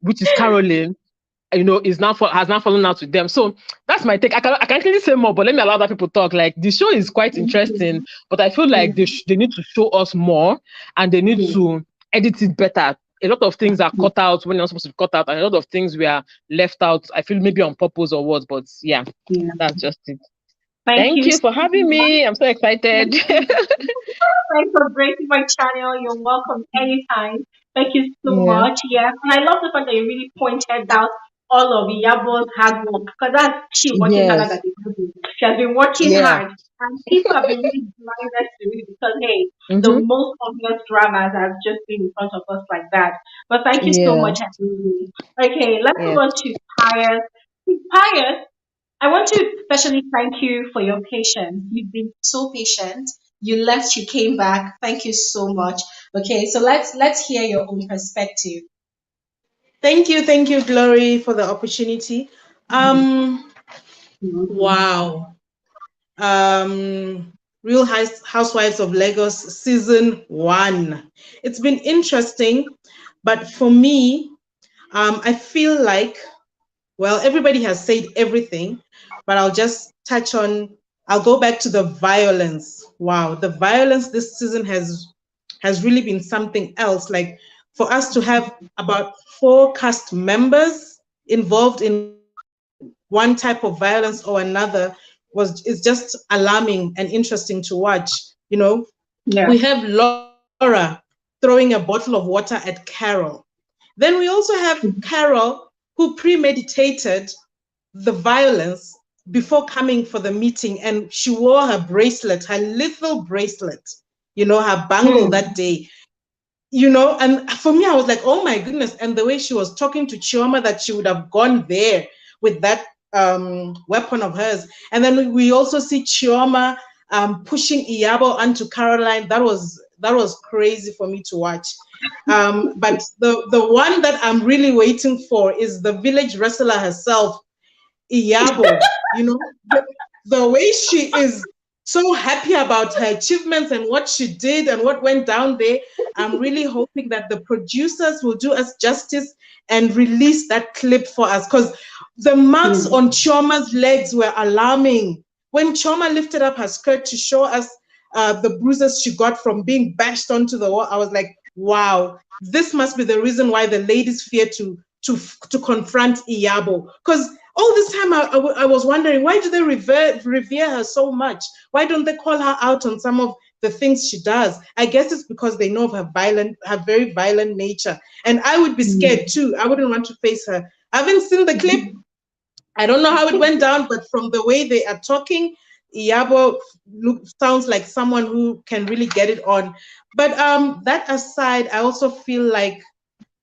which is Caroline, you know, has now fallen out with them. So that's my take. I can't really say more, but let me allow other people talk. Like the show is quite interesting, but I feel like they need to show us more and they need to edit it better. A lot of things are cut out when they're not supposed to be cut out, and a lot of things were left out. I feel maybe on purpose or what, but yeah. That's just it. Thank you for having me. I'm so excited. Thanks for breaking my channel. You're welcome anytime. Thank you so much. Yeah. And I love the fact that you really pointed out all of Iyabo's hard work because that's she working harder than the people. She has been working hard. and people have been really blinded to it because hey, the Mm-hmm. most obvious dramas have just been in front of us like that. But thank you so Yeah. much, Annie. Okay, let's Yeah. move on to Pius. Pius, I want to especially thank you for your patience. You've been so patient. You left, you came back. Thank you so much. Okay, so let's hear your own perspective. Thank you, Glory, for the opportunity. Wow. Real Housewives of Lagos season 1. It's been interesting, but for me, I feel like, well, everybody has said everything, but I'll go back to the violence. Wow, the violence this season has really been something else. Like for us to have about 4 cast members involved in one type of violence or another is just alarming and interesting to watch. You know, Yeah. we have Laura throwing a bottle of water at Carol. Then we also have Carol who premeditated the violence before coming for the meeting, and she wore her bracelet, her lethal bracelet, her bangle that day. And for me, I was like, oh my goodness. And the way she was talking to Chioma, that she would have gone there with that weapon of hers. And then we also see Chioma pushing Iyabo onto Caroline. That was crazy for me to watch. But the one that I'm really waiting for is the village wrestler herself, Iyabo. The way she is so happy about her achievements and what she did and what went down there. I'm really hoping that the producers will do us justice and release that clip for us, because the marks on Choma's legs were alarming. When Choma lifted up her skirt to show us the bruises she got from being bashed onto the wall, I was like, wow, this must be the reason why the ladies fear to confront Iyabo. Because all this time I was wondering, why do they revere her so much? Why don't they call her out on some of the things she does? I guess it's because they know of her very violent nature. And I would be scared too. I wouldn't want to face her. I haven't seen the clip. I don't know how it went down, but from the way they are talking, Iyabo sounds like someone who can really get it on. But that aside, I also feel like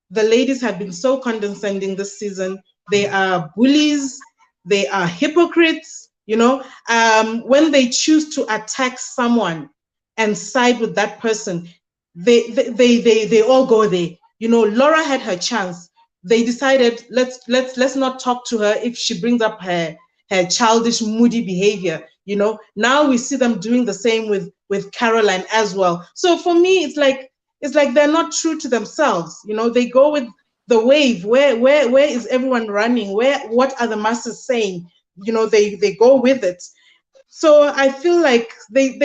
the ladies have been so condescending this season. They are bullies. They are hypocrites. When they choose to attack someone and side with that person, they all go there. Laura had her chance. They decided let's not talk to her if she brings up her childish, moody behavior. Now we see them doing the same with Caroline as well. So for me, it's like they're not true to themselves. They go with the wave. Where is everyone running? What are the masses saying? They go with it. So I feel like they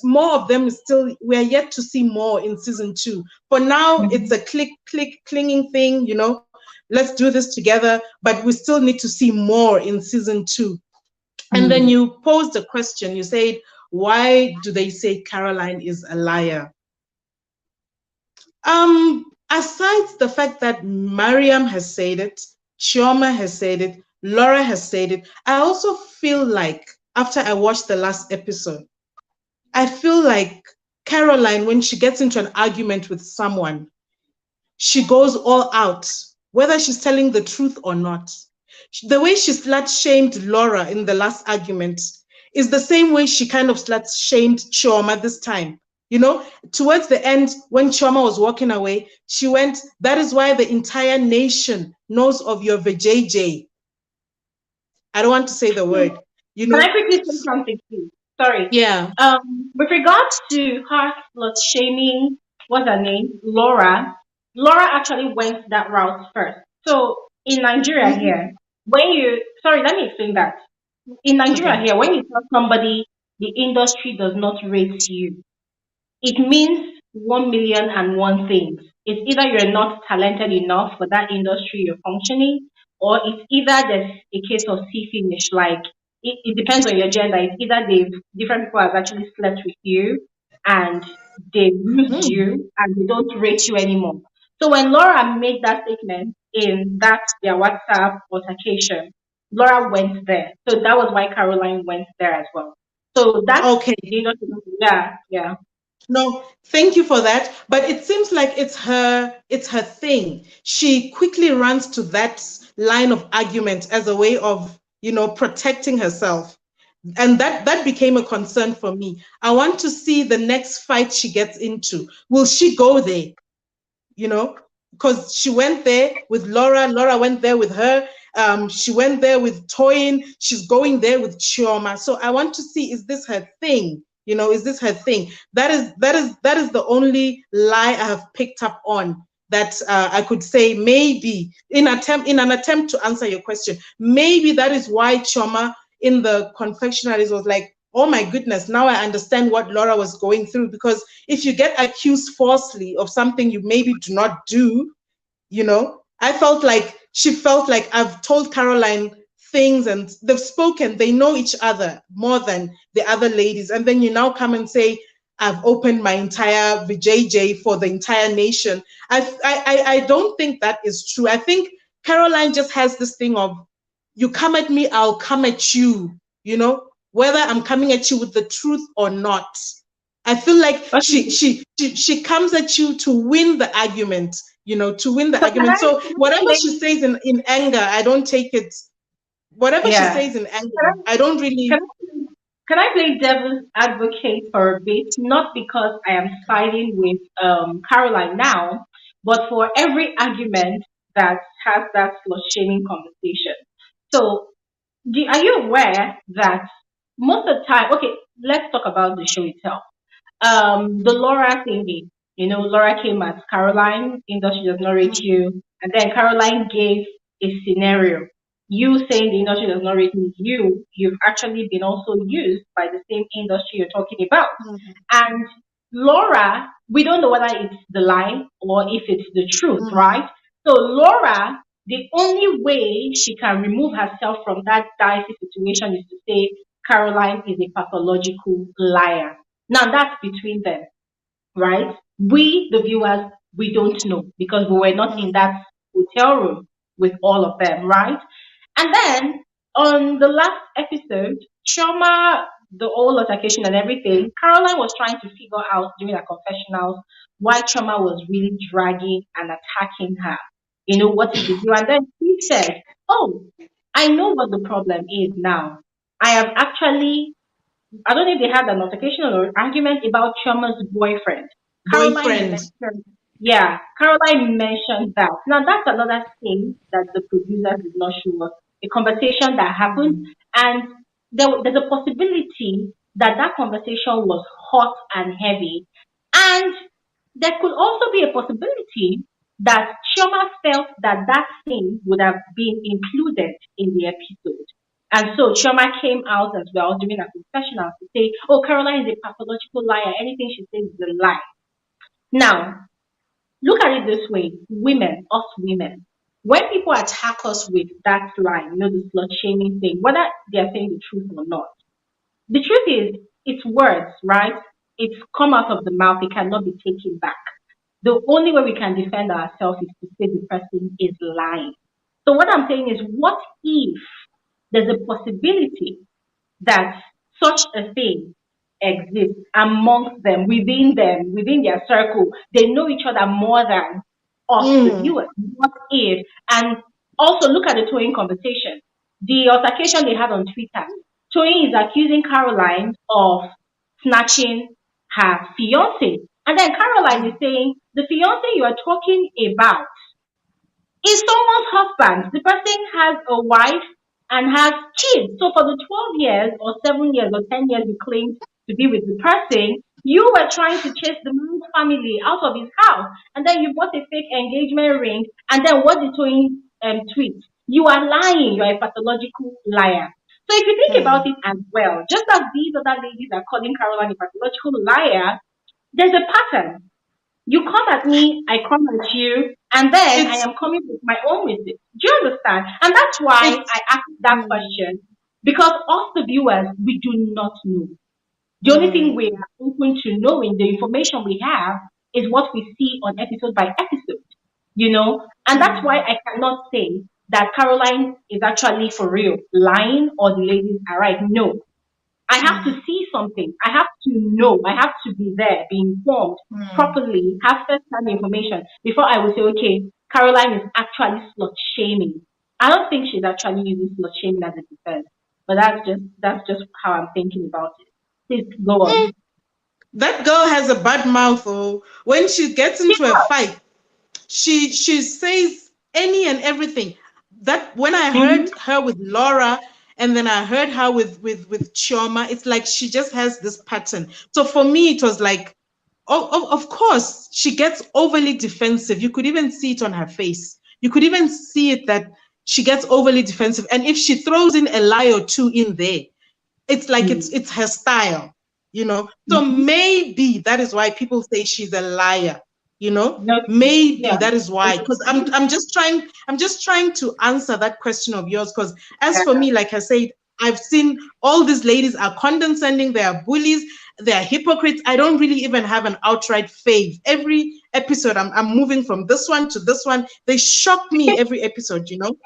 more of them is still, we are yet to see more in season 2. For now, it's a clinging thing, let's do this together, but we still need to see more in season 2. And then you posed a question, you said, why do they say Caroline is a liar? Aside the fact that Mariam has said it, Chioma has said it, Laura has said it, I also feel like after I watched the last episode, I feel like Caroline, when she gets into an argument with someone, she goes all out, whether she's telling the truth or not. The way she slut-shamed Laura in the last argument is the same way she kind of slut-shamed Chioma this time. Towards the end, when Choma was walking away, she went, that is why the entire nation knows of your VJJ. I don't want to say the word. Can I quickly say something, please? Sorry. Yeah. With regards to her slut shaming, what's her name? Laura. Laura actually went that route first. So in Nigeria here, let me explain that. In Nigeria here, when you tell somebody the industry does not rate you, it means 1,000,001 things. It's either you're not talented enough for that industry you're functioning, or it's either there's a case of see finish. Like it depends on your gender. It's either different people have actually slept with you and they've used you and they don't rate you anymore. So when Laura made that statement in their WhatsApp altercation, Laura went there. So that was why Caroline went there as well. So that's Okay. yeah. No, thank you for that. But it seems like it's her thing. She quickly runs to that line of argument as a way of, protecting herself. And that became a concern for me. I want to see the next fight she gets into. Will she go there? Because she went there with Laura went there with her, she went there with Toyin, she's going there with Chioma. So I want to see, is this her thing? Is this her thing? That is the only lie I have picked up on, that I could say, maybe in an attempt to answer your question, maybe that is why Choma in the confectionaries was like, oh my goodness, now I understand what Laura was going through. Because if you get accused falsely of something you maybe do not do, she felt like, I've told Caroline things and they've spoken, they know each other more than the other ladies. And then you now come and say, I've opened my entire VJJ for the entire nation. I don't think that is true. I think Caroline just has this thing of, you come at me, I'll come at you, whether I'm coming at you with the truth or not. I feel like she comes at you to win the argument, to win the argument. So whatever she says in anger, I don't take it. Whatever she says in anger, I don't really. Can I play devil's advocate for a bit? Not because I am siding with Caroline now, but for every argument that has that slut shaming conversation. So, are you aware that most of the time? Okay, let's talk about the show itself. The Laura thingy. Laura came at Caroline, industry does not rate you, and then Caroline gave a scenario. You saying the industry does not rate me, you've actually been also used by the same industry you're talking about. And Laura, we don't know whether it's the lie or if it's the truth, right? So Laura, the only way she can remove herself from that dicey situation is to say Caroline is a pathological liar. Now that's between them, right? We, the viewers, we don't know because we were not in that hotel room with all of them, right? And then on the last episode, Choma, the whole altercation and everything, Caroline was trying to figure out during her confessionals why Choma was really dragging and attacking her. What is the deal? And then he said, oh, I know what the problem is now. I have actually, I don't know if they had an altercation or an argument about Choma's boyfriend. Caroline mentioned that. Now that's another thing that the producer did not show us. A conversation that happened, and there's a possibility that that conversation was hot and heavy, and there could also be a possibility that Chioma felt that that thing would have been included in the episode. And so Chioma came out as well during a confessional to say, oh, Caroline is a pathological liar. Anything she says is a lie. Now, look at it this way, women, us women, when people attack us with that line, the slut shaming thing, whether they're saying the truth or not, the truth is, it's words, right? It's come out of the mouth, it cannot be taken back. The only way we can defend ourselves is to say the person is lying. So what I'm saying is, what if there's a possibility that such a thing exists amongst them, within their circle? They know each other more than us, the viewers. What if? And also look at the Toyin conversation. The altercation they had on Twitter. Toyin is accusing Caroline of snatching her fiance. And then Caroline is saying, the fiance you are talking about is someone's husband. The person has a wife and has kids. So for the 12 years or 7 years or 10 years you claimed to be with the person, you were trying to chase the man's family out of his house. And then you bought a fake engagement ring. And then what did Toyin tweet? You are lying. You are a pathological liar. So if you think about it as well, just as these other ladies are calling Caroline a pathological liar, there's a pattern. You come at me, I come at you, and then I am coming with my own message. Do you understand? And that's why I asked that question, because us, the viewers, we do not know. The only thing we are open to knowing, the information we have, is what we see on episode by episode, And that's why I cannot say that Caroline is actually for real lying or the ladies are right. No. I have to see something. I have to know. I have to be there, be informed properly, have first-hand information before I will say, okay, Caroline is actually slut shaming. I don't think she's actually using slut shaming as a defense, but that's just how I'm thinking about it. Please go on. That girl has a bad mouth. Oh, when she gets into a fight, she says any and everything. That when I heard her with Laura, and then I heard her with Chioma, it's like she just has this pattern. So for me, it was like, of course, she gets overly defensive. You could even see it on her face. You could even see it that she gets overly defensive. And if she throws in a lie or two in there, it's like it's her style, you know. So maybe that is why people say she's a liar, you know. Maybe that is why, because I'm just trying to answer that question of yours, because as for me, like I said, I've seen all these ladies are condescending, they are bullies, they are hypocrites. I don't really even have an outright fave. Every episode I'm moving from this one to this one. They shock me every episode, you know.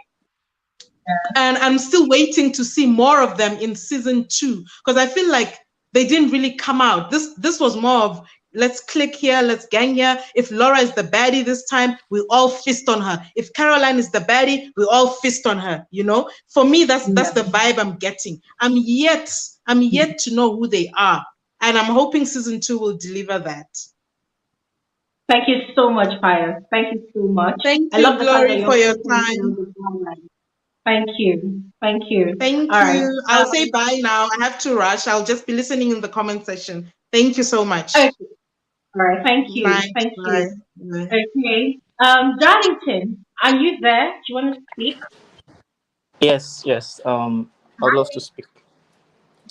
And I'm still waiting to see more of them in season 2, because I feel like they didn't really come out. This was more of, let's click here, let's gang here. If Laura is the baddie this time, we all fist on her. If Caroline is the baddie, we all fist on her, you know. For me, that's the vibe I'm getting. I'm yet to know who they are, and I'm hoping season 2 will deliver that. Thank you so much, Pius. Thank you so much. Thank I you, love the fact that Glory, you're for your also time. Thank you. Thank you. Thank All right. you. I'll say bye now. I have to rush. I'll just be listening in the comment section. Thank you so much. Okay. All right. Thank Good you. night. Thank Bye. you. Bye. Okay. Darlington, are you there? Do you want to speak? Yes, yes. I'd love to speak.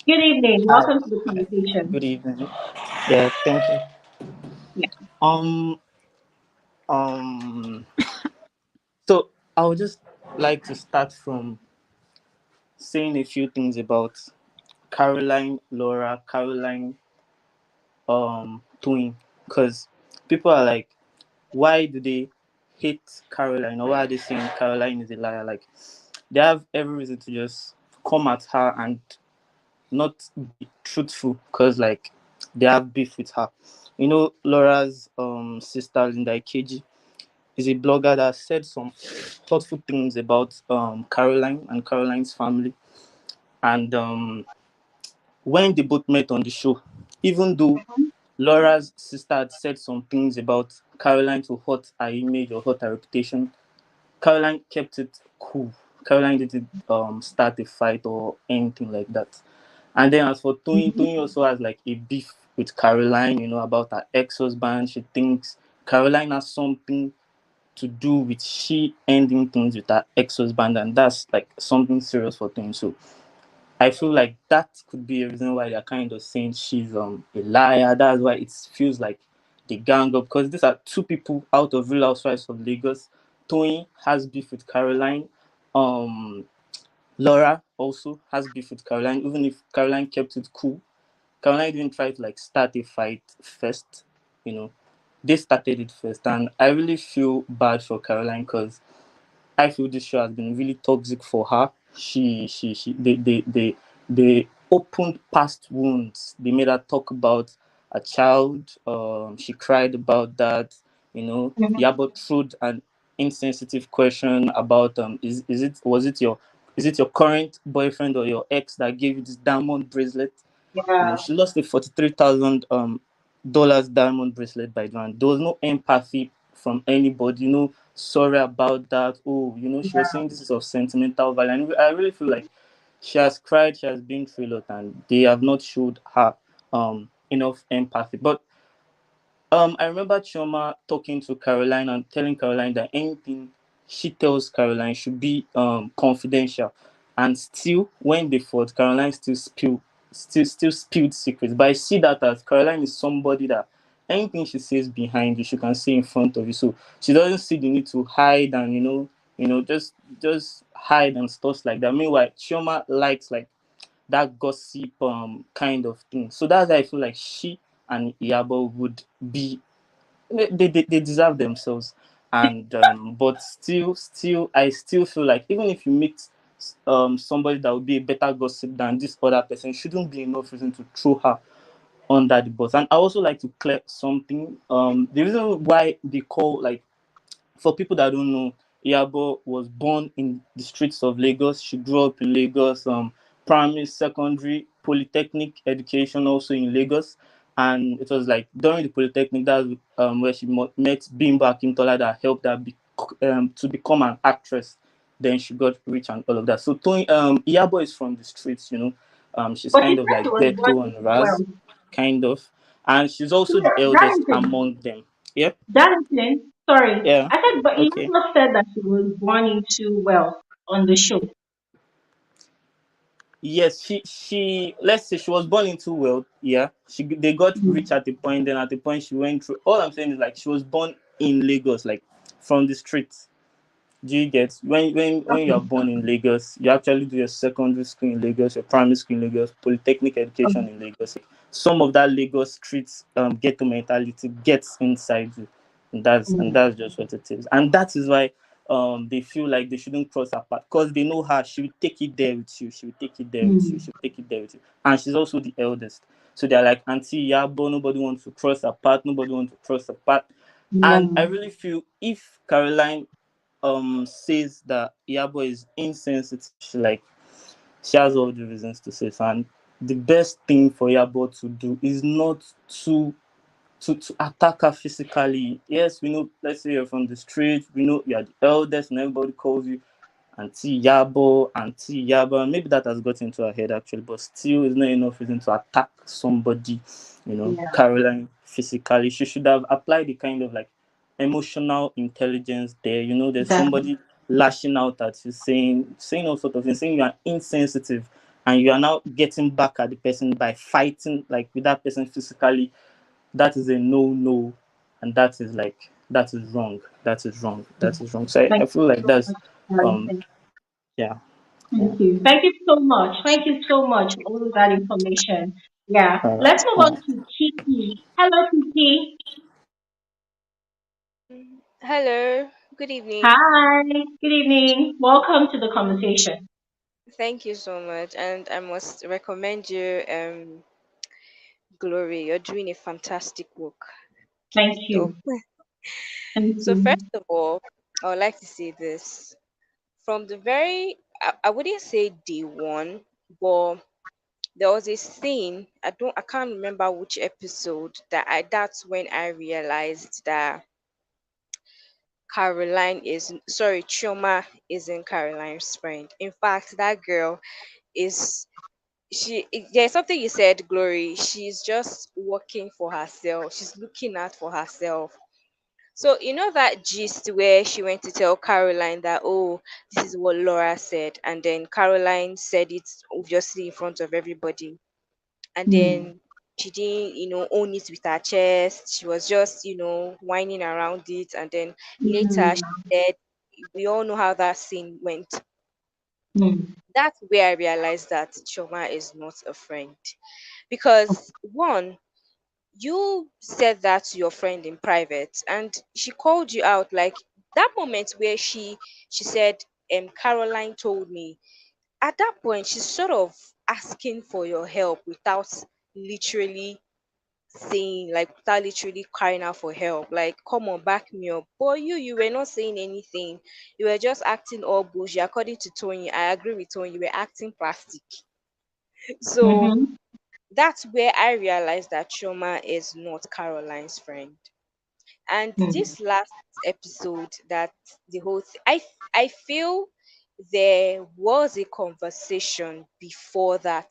Good evening. Hi. Welcome to the conversation. Good evening. Yeah, thank you. Yeah. Um, um. So I would just like to start from saying a few things about Caroline, Laura, Caroline, Twin, because people are like, why do they hate Caroline, or why are they saying Caroline is a liar? Like, they have every reason to just come at her and not be truthful, because like they have beef with her. You know, Laura's sister Linda Ikeji is a blogger that said some thoughtful things about Caroline and Caroline's family. And when they both met on the show, even though Laura's sister had said some things about Caroline to hurt her image or hurt her reputation, Caroline kept it cool. Caroline didn't start a fight or anything like that. And then as for Tony, Tony also has like a beef with Caroline, you know, about her ex-husband. She thinks Caroline has something to do with she ending things with her ex-husband, and that's like something serious for Tony. So I feel like that could be a reason why they're kind of saying she's a liar. That's why it feels like they gang up, because these are two people out of Real Housewives of Lagos. Tony has beef with Caroline. Laura also has beef with Caroline, even if Caroline kept it cool. Caroline didn't try to like start a fight first, you know. They started it first, and I really feel bad for Caroline, because I feel this show has been really toxic for her. They opened past wounds. They made her talk about a child. She cried about that. You know, Iyabo threw an insensitive question about is it your current boyfriend or your ex that gave you this diamond bracelet? You know, Yeah. she lost a $43,000 dollars diamond bracelet by the There was no empathy from anybody. You know, sorry about that. Oh, you know, she was saying this is of sentimental value. And I really feel like she has cried, she has been through a lot, and they have not showed her enough empathy. But I remember Choma talking to Caroline and telling Caroline that anything she tells Caroline should be confidential. And still, when they fought, Caroline still spilled secrets. But I see that as Caroline is somebody that anything she says behind you, she can say in front of you. So she doesn't see the need to hide and just hide and stuff like that. Meanwhile, Chioma likes like that gossip kind of thing. So that's why I feel like she and Iyabo would be they deserve themselves. And but still I still feel like even if you meet somebody that would be a better gossip than this other person shouldn't be enough reason to throw her under the bus. And I also like to clear something. The reason why they call, like, for people that don't know, Iyabo was born in the streets of Lagos. She grew up in Lagos, primary, secondary, polytechnic education also in Lagos. And it was like during the polytechnic that's where she met Bimba Akintola that helped her to become an actress. Then she got rich and all of that. So Iyabo is from the streets, she's But she kind of said she like was born ghetto and into Raz, wealth. kind of. And she's also the eldest Darlington, among them. Yep. Darlington, sorry. Yeah. I said, but you Okay. just said that she was born into wealth on the show. Yes, she let's say she was born into wealth. Yeah, they got rich at the point. Then at the point she went through. All I'm saying is like she was born in Lagos, like from the streets. Do you get when you are born in Lagos, you actually do your secondary school in Lagos, your primary school in Lagos, polytechnic education in Lagos. Some of that Lagos streets ghetto mentality gets inside you, and that's just what it is. And that is why they feel like they shouldn't cross her path because they know her. She will take it there with you. She will take it there with you. She will take it there with you. And she's also the eldest. So they're like, Auntie Yabo, nobody wants to cross her path. Nobody wants to cross her path. And I really feel if Caroline says that Iyabo is insensitive, she has all the reasons to say so. And the best thing for Iyabo to do is not to attack her physically. Yes, we know, let's say you're from the street, we know you're the eldest and everybody calls you Auntie Yabo, Auntie Yabo. And maybe that has gotten into her head actually, but still it's not enough reason to attack somebody, Caroline physically. She should have applied the kind of like emotional intelligence there. There's Exactly. somebody lashing out at you, saying all sort of things, saying you are insensitive, and you are now getting back at the person by fighting like with that person physically. That is a no, and that is wrong. That is wrong. That is wrong. So I Thank feel you like so that's much, um Darlington. yeah. Thank you. Thank you so much. Thank you so much for all of that information. Yeah. All Let's right. move on to Kiki. Hello, Kiki. Hello, good evening. Hi. Good evening. Welcome to the conversation. Thank you so much. And I must recommend you, Glory. You're doing a fantastic work. Keep Thank it up. you. Thank So, you. first of all, I would like to say this. From the very, I wouldn't say day one, but there was a scene, I can't remember which episode, that's when I realized that Chioma isn't Caroline's friend. In fact, that girl is there's something you said, Glory. She's just working for herself. She's looking out for herself. So you know that gist where she went to tell Caroline that, oh, this is what Laura said, and then Caroline said it obviously in front of everybody, and then she didn't, own it with her chest. She was just, whining around it, and then later she said, we all know how that scene went. That's where I realized that Choma is not a friend. Because one, you said that to your friend in private and she called you out, like that moment where she said, Caroline told me. At that point, she's sort of asking for your help without literally saying, like, without literally crying out for help, like, come on, back me up. But you were not saying anything. You were just acting all bullshit. According to Tony, I agree with Tony, you were acting plastic. So that's where I realized that Choma is not Caroline's friend. And this last episode, that the whole I feel there was a conversation before that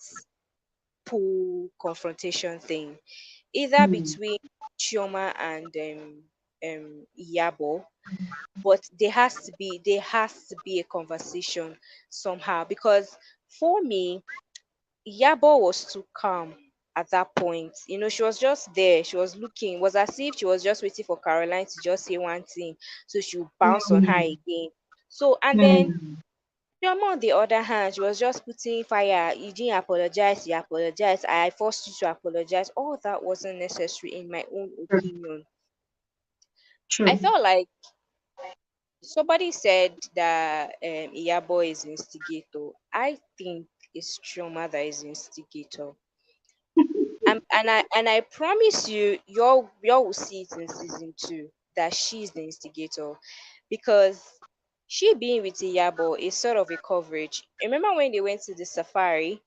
pool confrontation thing, either between Chioma and Iyabo, but there has to be a conversation somehow, because for me, Iyabo was too calm at that point. She was just there. She was looking. It was as if she was just waiting for Caroline to just say one thing, so she would bounce on her again. So, and then Chioma, on the other hand, she was just putting fire. You didn't apologize. You apologize. I forced you to apologize. All that wasn't necessary, in my own opinion. I True. felt like Somebody said that Iyabo is instigator. I think it's Choma that is instigator. And I promise you, y'all will see it in season 2 that she's the instigator, because she being with Iyabo is sort of a coverage. Remember when they went to the safari?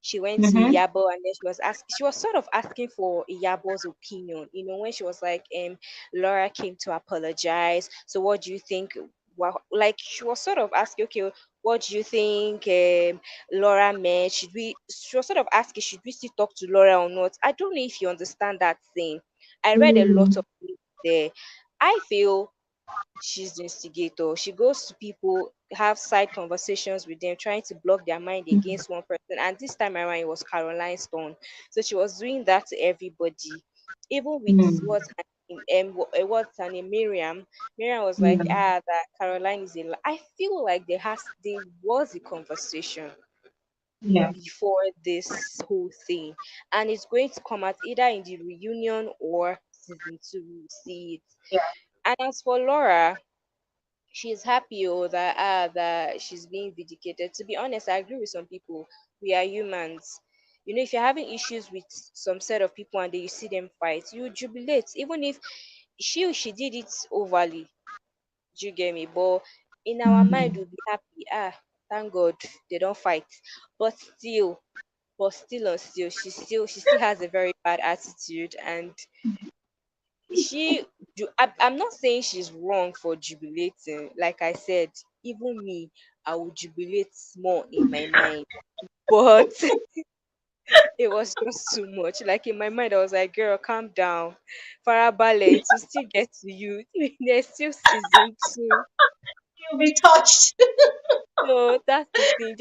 She went to Mm-hmm. Iyabo, and then she was sort of asking for Iyabo's opinion. When she was like, Laura came to apologize. So what do you think? Well, like she was sort of asking, okay, what do you think Laura meant? She was sort of asking, should we still talk to Laura or not? I don't know if you understand that thing. I read a lot Mm. of things there. I feel she's the instigator. She goes to people, have side conversations with them, trying to block their mind against one person. And this time around, it was Caroline's turn. So she was doing that to everybody, even with Mm. what's her name, Miriam. Miriam was like, Mm. that Caroline is a. I feel like there was a conversation Yeah. before this whole thing, and it's going to come out either in the reunion or season 2. We'll see it. Yeah. And as for Laura, she's happy that she's being vindicated. To be honest, I agree with some people. We are humans. If you're having issues with some set of people and then you see them fight, you jubilate. Even if she did it overly. Do you get me? But in our mind Mm. we'll be happy. Thank God they don't fight. But still, she still has a very bad attitude, and I'm not saying she's wrong for jubilating. Like I said, even me, I would jubilate more in my mind, but it was just too much. Like in my mind, I was like, girl, calm down, farabale, to still get to you. There's still season 2. You'll be touched. So that's the thing.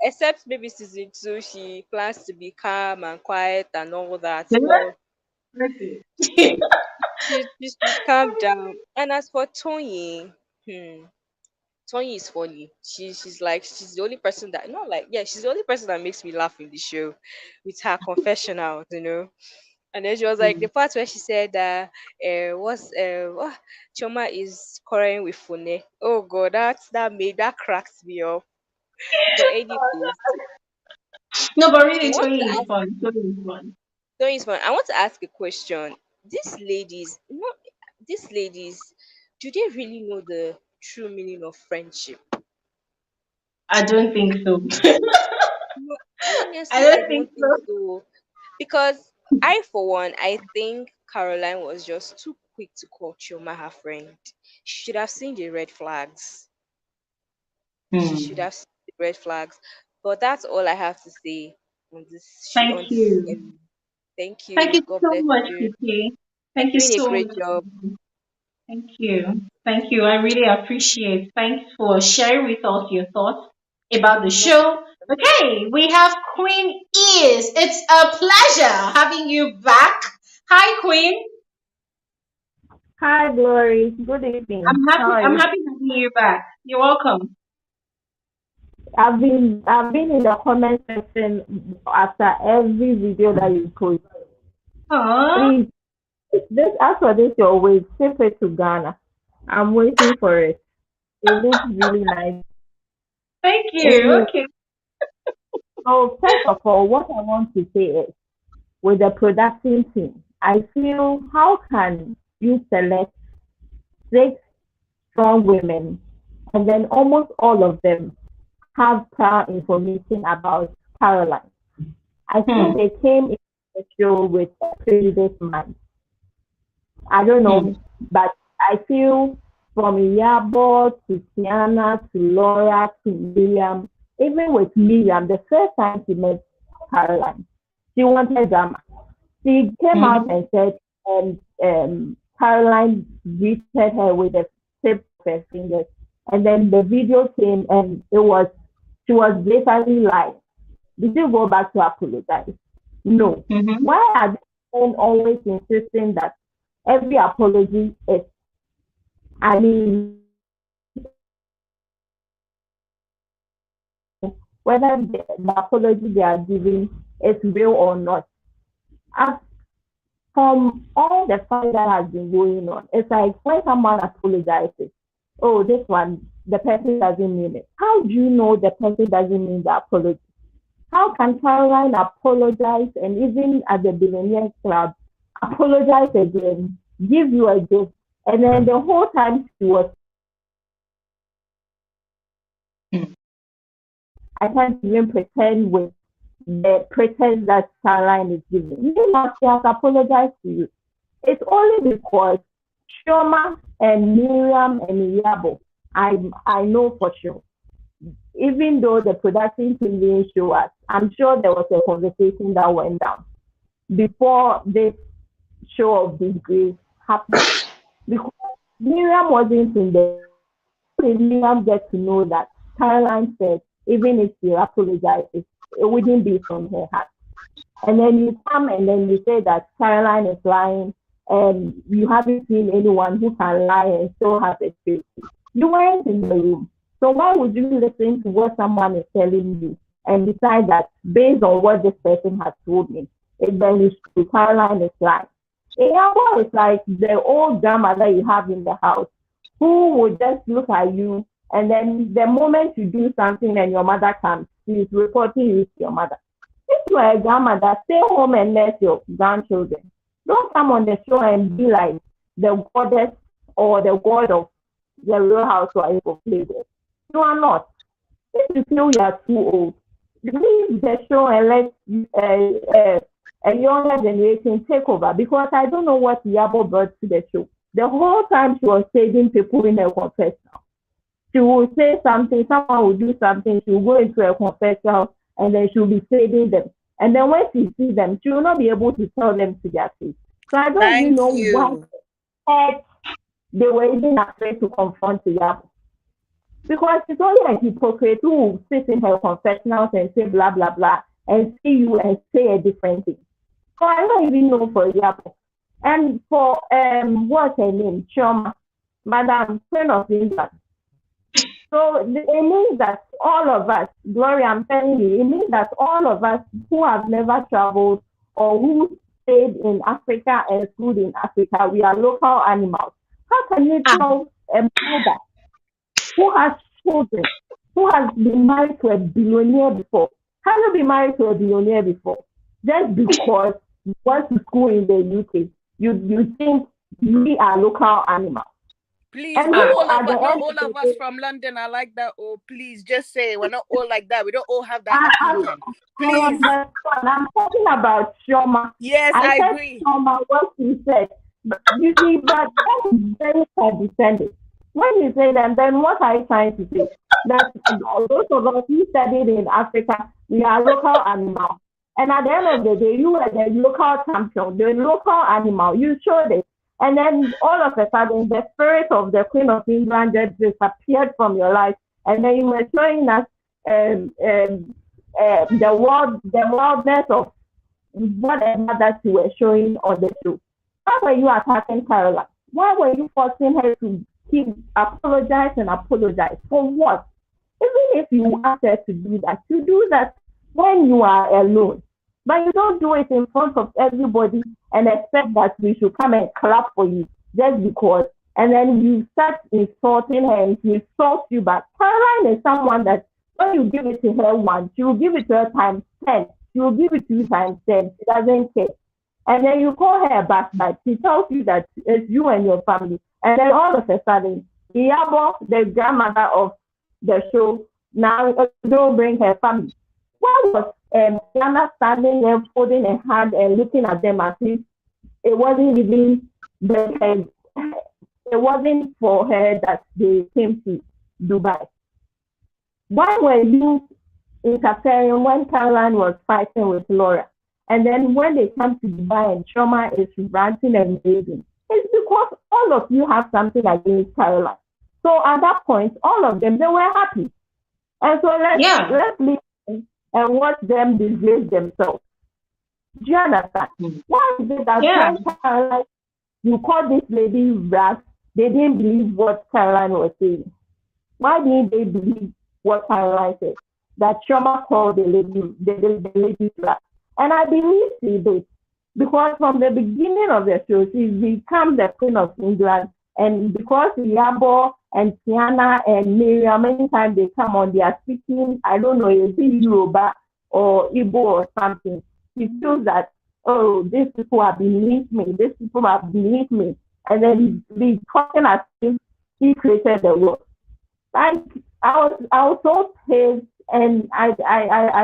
Except maybe season 2, she plans to be calm and quiet and all that. Yeah. But Listen. she should calm down. And as for Tony, Tony is funny. She's the only person that, not like, yeah, she's the only person that makes me laugh in the show with her confessionals. And then she was like, the part where she said that Choma is quarreling with Fune. Oh god, that cracked me up. But anyways, No, but really, I want to Tony is ask fun. Tony is fun. Tony is fine. I want to ask a question. These ladies, these ladies, do they really know the true meaning of friendship? I don't think so. No, I honestly, I don't think don't think so. so. Because I, for one, I think Caroline was just too quick to call Chioma her friend. She should have seen the red flags. She should Hmm. have seen the red flags. But that's all I have to say on Thank on this. you. Thank Thank you. you God so bless much, you. Kiki. You're Thank you doing a so great much. job. Thank you. Thank you. I really appreciate. Thanks for sharing with us your thoughts about the No, show. Okay, we have Queen Is. It's a pleasure having you back. Hi, Queen. Hi, Glory. Good evening. How are I'm you? happy having you back. You're welcome. I've been in the comment section after every video that you post. Aww. Please, this after this your way, ship it to Ghana. I'm waiting for it. It looks really nice. Thank you. Anyway, Okay. so first of all, what I want to say is with the production team, I feel how can you select 6 strong women and then almost all of them have prior information about Caroline? I think Hmm. they came into the show with a prejudice mind. I don't Hmm. know, but I feel from Iyabo to Tiannah to Laura to Miriam, even with Miriam, the first time she met Caroline, she wanted drama. She came out Hmm. and said, Caroline greeted her with a tip of her fingers. And then the video came and she was blatantly lying. Did you go back to apologize? No. Hmm. Why are they always insisting that every apology is, I mean, whether the apology they are giving is real or not? As from all the fight that has been going on, it's like when someone apologizes, oh, this one, the person doesn't mean it. How do you know the person doesn't mean the apology? How can Caroline apologize and even at the billionaires club apologize again, give you a gift, and then the whole time she was, I can't even pretend with the pretense that Caroline is giving. Meanwhile, she has apologized to you. It's only because Choma and Mariam and Iyabo, I know for sure. Even though the production team didn't show us, I'm sure there was a conversation that went down before this show of disgrace happened. Because Mariam wasn't in there. Mariam get to know that Caroline said, even if she apologizes, it wouldn't be from her heart. And then you come and then you say that Caroline is lying and you haven't seen anyone who can lie and still have a truth. You weren't in the room. So why would you listen to what someone is telling you and decide that based on what this person has told me, then it's true, Caroline is lying? Iyabo is like the old grandmother you have in the house who would just look at you and then the moment you do something and your mother comes, she's reporting you to your mother. If you are a grandmother, stay home and nurse your grandchildren. Don't come on the show and be like the goddess or the god of the Real Housewives of Lagos. You are not. If you feel you are too old, leave the show and let a younger generation take over. Because I don't know what Iyabo brought to the show. The whole time she was saving people in her confessional. She will say something, someone will do something, she will go into a confessional and then she will be saving them. And then when she sees them, she will not be able to tell them to their face. So I don't even know why they were even afraid to confront Iyabo. Because it's only a hypocrite who will sit in her confessionals and say blah, blah, blah, and see you and say a different thing. So I don't even know for Iyabo. And for, what's her name? Choma, Madam Queen of England. So it means that all of us, Gloria, I'm telling you, it means that all of us who have never traveled or who stayed in Africa and schooled in Africa, we are local animals. How can you tell a mother who has children, who has been married to a billionaire before? Have you been married to a billionaire before? Just because you went to school in the UK, you think we are local animals. Please, And not you all at of the us, not end all of the of us day, from London are like that. Oh, please, just say we're not all like that. We don't all have that opinion. I Please. understand. I'm talking about Choma. Yes, I I said agree. Choma what you said. But you see, but that is very condescending. When you say that, then what are you trying to say? That those of us who studied in Africa, we are local animals. And at the end of the day, you were the local champion, the local animal. You showed it. And then all of a sudden, the spirit of the Queen of England just disappeared from your life. And then you were showing us the wildness of whatever that you were showing on the show. Why were you attacking Caroline? Why were you forcing her to keep apologize and apologize? For what? Even if you ask her to do that, you do that when you are alone. But you don't do it in front of everybody and expect that we should come and clap for you just because. And then you start insulting her and she insults you back. Caroline is someone that when you give it to her once, she will give it to her times 10. She will give it to you times 10. She doesn't care. And then you call her a bastard. She tells you that it's you and your family. And then all of a sudden, Iyabo, the grandmother of the show, now don't bring her family. Why was Tiannah standing there holding her hand and looking at them as if it wasn't even it wasn't for her that they came to Dubai? Why were you interfering when Caroline was fighting with Laura? And then when they come to Dubai and Choma is ranting and raving, it's because all of you have something against Caroline. So at that point, all of them, they were happy. And so let's leave and watch them disgrace themselves. Do you understand? Why is it that when Caroline, you call this lady rat, they didn't believe what Caroline was saying? Why didn't they believe what Caroline said? That Choma called the lady rat. And I believe she did. Because from the beginning of the show, she's become the Queen of England And because Iyabo and Tiannah and Mariam, anytime they come on, they are speaking, I don't know, is it Yoruba or Igbo or something. He feels that, oh, these people have beneath me, these people have beneath me. And then be talking as if he created the world. Like, I was so pissed, and I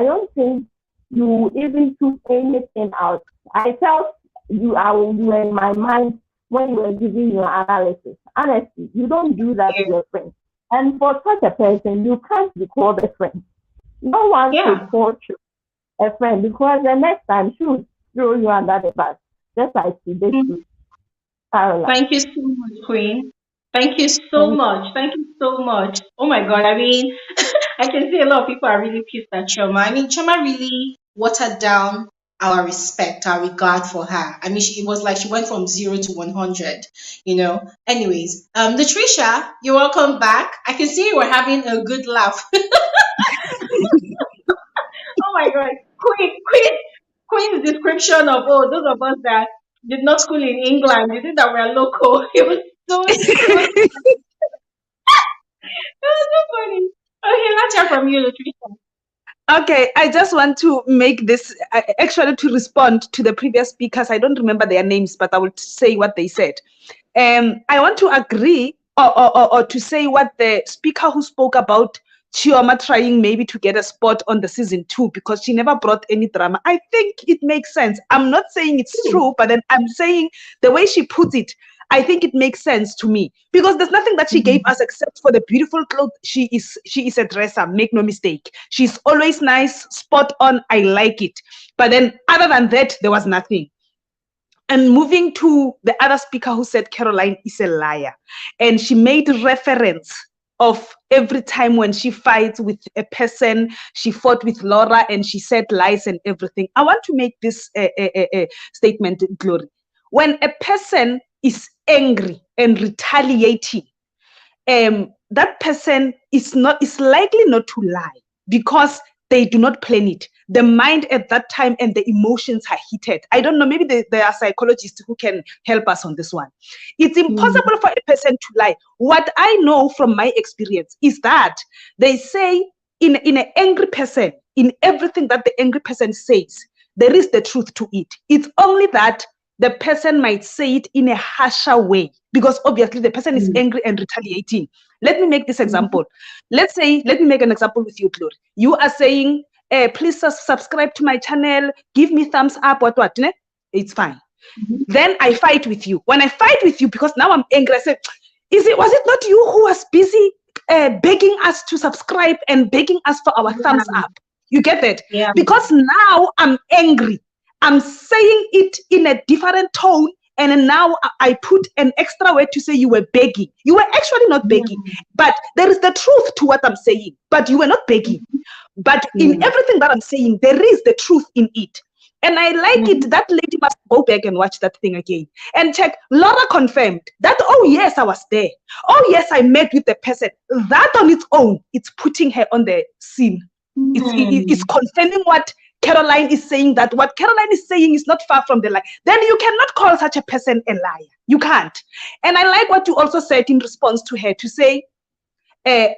don't think you even took anything out. I felt you were in my mind when you were giving your analysis. Honestly, you don't do that to your friend. And for such a person, you can't be called a friend. No one should call you a friend, because the next time she will throw you under the bus, just like she did to Caroline. Thank you so much, Queen. Thank you so much. Thank you so much. Oh my God. I mean, I can see a lot of people are really pissed at Choma. I mean, Choma really watered down our respect, our regard for her. I mean, it was like she went from 0 to 100, you know. Anyways, Latricia, you're welcome back. I can see you were having a good laugh. Oh my God. Queen's description of, oh, those of us that did not school in England, you think that we're local. It was so funny. Okay, let's hear from you, Latricia. Okay, I just want to make this actually to respond to the previous speakers. I don't remember their names, but I will say what they said. I want to agree or to say what the speaker who spoke about Chioma trying maybe to get a spot on the season 2 because she never brought any drama. I think it makes sense. I'm not saying it's true, but then I'm saying the way she puts it, I think it makes sense to me because there's nothing that she gave us except for the beautiful clothes. She is a dresser, make no mistake. She's always nice, spot on. I like it. But then other than that, there was nothing. And moving to the other speaker who said Caroline is a liar. And she made reference of every time when she fights with a person, she fought with Laura and she said lies and everything. I want to make this statement, Glory. When a person is angry and retaliating, that person is likely not to lie because they do not plan it. The mind at that time and the emotions are heated. I don't know, maybe there are psychologists who can help us on this one. It's impossible for a person to lie. What I know from my experience is that they say in an angry person, in everything that the angry person says, there is the truth to it. It's only that the person might say it in a harsher way because obviously the person is angry and retaliating. Let me make this example. Let me make an example with you, Glory. You are saying, please subscribe to my channel, give me thumbs up, what, ne? It's fine. Then I fight with you. When I fight with you, because now I'm angry, I say, was it not you who was busy begging us to subscribe and begging us for our thumbs up? You get that? Yeah. Because now I'm angry. I'm saying it in a different tone, and now I put an extra word to say you were begging. You were actually not begging, but there is the truth to what I'm saying, but you were not begging. But in everything that I'm saying, there is the truth in it. And I like it. That lady must go back and watch that thing again and check. Laura confirmed that, oh yes, I was there. Oh yes, I met with the person. That on its own, it's putting her on the scene. It's confirming what Caroline is saying, that what Caroline is saying is not far from the lie. Then you cannot call such a person a liar. You can't. And I like what you also said in response to her to say,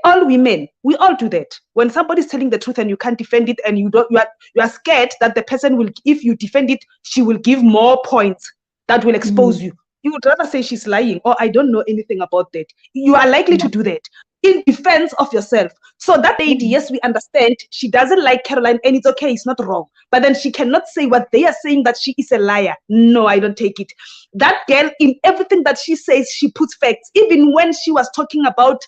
all women, we all do that. When somebody's telling the truth and you can't defend it, and you are scared that the person will, if you defend it, she will give more points that will expose you. You would rather say she's lying, or I don't know anything about that. You are likely to do that in defense of yourself. So that lady, yes, we understand she doesn't like Caroline, and it's okay, it's not wrong. But then she cannot say what they are saying, that she is a liar. No, I don't take it. That girl, in everything that she says, she puts facts. Even when she was talking about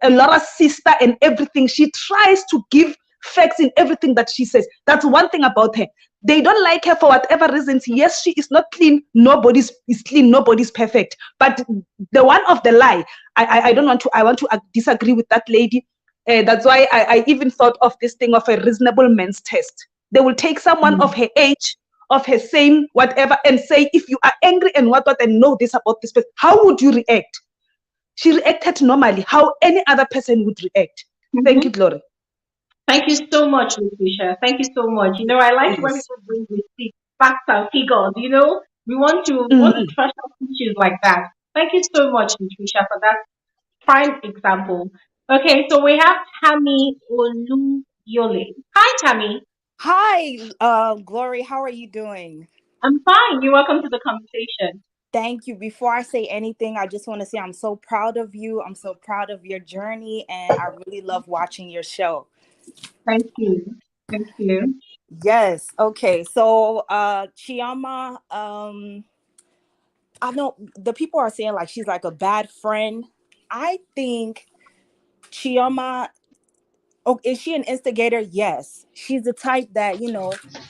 Laura's sister and everything, she tries to give facts in everything that she says. That's one thing about her. They don't like her for whatever reasons. Yes, she is not clean. Nobody's is clean. Nobody's perfect. But the one of the lie, I want to disagree with that lady. That's why I even thought of this thing of a reasonable men's test. They will take someone of her age, of her same whatever, and say, if you are angry and what and know this about this person, how would you react? She reacted normally, how any other person would react. Thank you, Glory. Thank you so much, Lucia. Thank you so much. You know, I like when people bring receipts, facts and figures. You know, we want to trash out issues like that. Thank you so much, Patricia, for that prime example. Okay, so we have Tammy Oluyole. Hi, Tammy. Hi, Glory. How are you doing? I'm fine. You're welcome to the conversation. Thank you. Before I say anything, I just want to say I'm so proud of you. I'm so proud of your journey, and I really love watching your show. Thank you. Thank you. Yes. Okay. So, Chioma, I know the people are saying like she's like a bad friend. I think Chioma. Oh, is she an instigator? Yes. She's the type that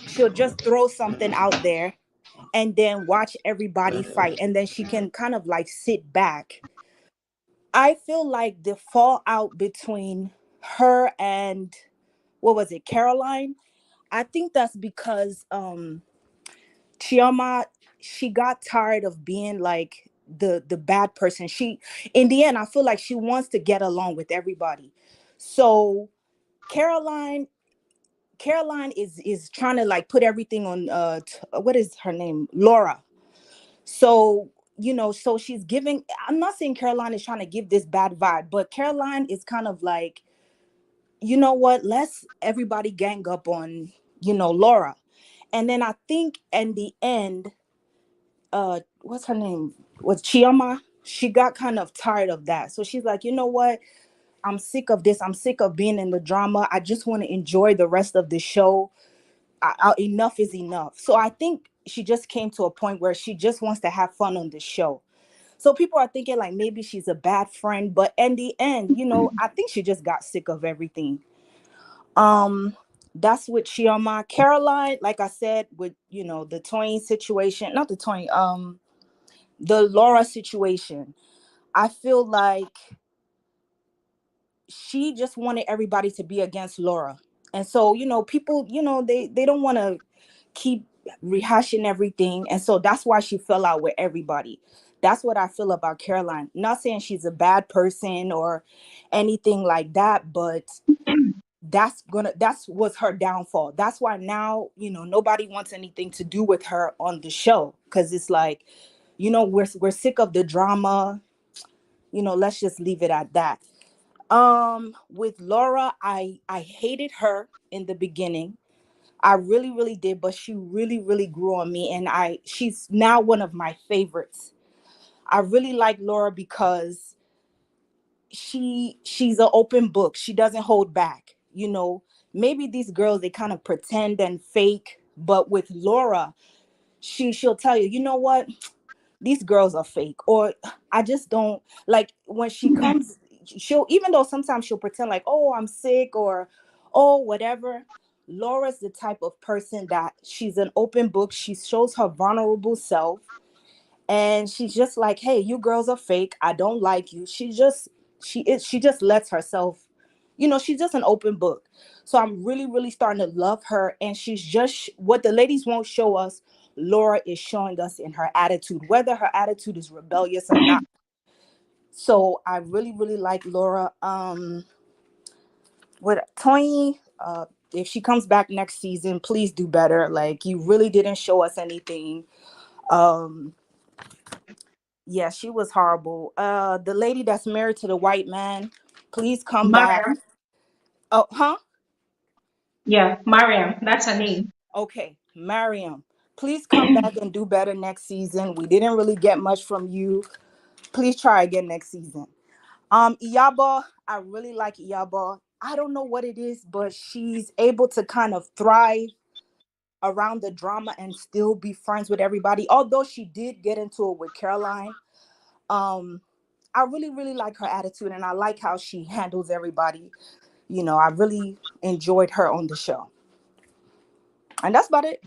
she'll just throw something out there and then watch everybody fight, and then she can kind of like sit back. I feel like the fallout between her and what was it, Caroline? I think that's because Chioma, she got tired of being like the bad person. She, in the end, I feel like she wants to get along with everybody. So Caroline Caroline is trying to like put everything on what is her name? Laura. So, so she's giving, I'm not saying Caroline is trying to give this bad vibe, but Caroline is kind of like, you know what, let's everybody gang up on, Laura. And then I think in the end, what's her name? Was Chioma. She got kind of tired of that. So she's like, you know what? I'm sick of this. I'm sick of being in the drama. I just want to enjoy the rest of the show. Enough is enough. So I think she just came to a point where she just wants to have fun on the show. So people are thinking like maybe she's a bad friend, but in the end, I think she just got sick of everything. Um, that's with Chioma. Caroline, like I said, with the Twain situation, not the Twain, the Laura situation. I feel like she just wanted everybody to be against Laura. And so, people, they don't want to keep rehashing everything. And so that's why she fell out with everybody. That's what I feel about Caroline. Not saying she's a bad person or anything like that, but that's was her downfall. That's why now, nobody wants anything to do with her on the show. Cause it's like, we're sick of the drama. Let's just leave it at that. With Laura, I hated her in the beginning. I really, really did, but she really, really grew on me, and she's now one of my favorites. I really like Laura because she's an open book. She doesn't hold back. Maybe these girls, they kind of pretend and fake, but with Laura, she'll tell you, you know what? These girls are fake, or I just don't like when she comes. She'll, even though sometimes she'll pretend like, oh, I'm sick, or oh, whatever. Laura's the type of person that she's an open book. She shows her vulnerable self, and she's just like, hey, you girls are fake. I don't like you. She just lets herself, she's just an open book. So I'm really, really starting to love her, and she's just what the ladies won't show us. Laura is showing us in her attitude, whether her attitude is rebellious or not. So I really, really like Laura. With Tony, if she comes back next season, please do better. Like, you really didn't show us anything. Um, yeah, she was horrible. The lady that's married to the white man, please come back. Mariam. Oh, huh? Yeah, Mariam. That's her name. Okay, Mariam, please come back and do better next season. We didn't really get much from you. Please try again next season. Iyabo, I really like Iyabo. I don't know what it is, but she's able to kind of thrive around the drama and still be friends with everybody. Although she did get into it with Caroline, I really, really like her attitude, and I like how she handles everybody. I really enjoyed her on the show, and that's about it.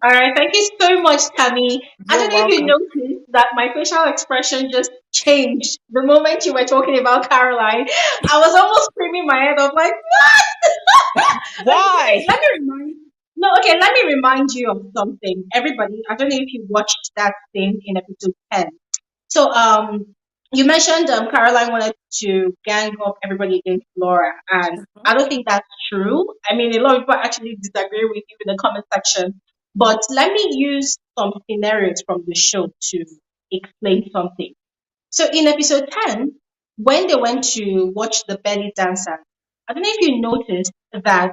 All right, thank you so much, Tammy. I You're don't know if you welcome. noticed that my facial expression just changed the moment you were talking about Caroline. I was almost screaming my head off, like, what? Okay, Why? let me remind. No, okay, let me remind you of something. Everybody, I don't know if you watched that thing in episode 10. So, you mentioned Caroline wanted to gang up everybody against Laura, and I don't think that's true. I mean, a lot of people actually disagree with you in the comment section. But let me use some scenarios from the show to explain something. So in episode 10, when they went to watch the belly dancer, I don't know if you noticed that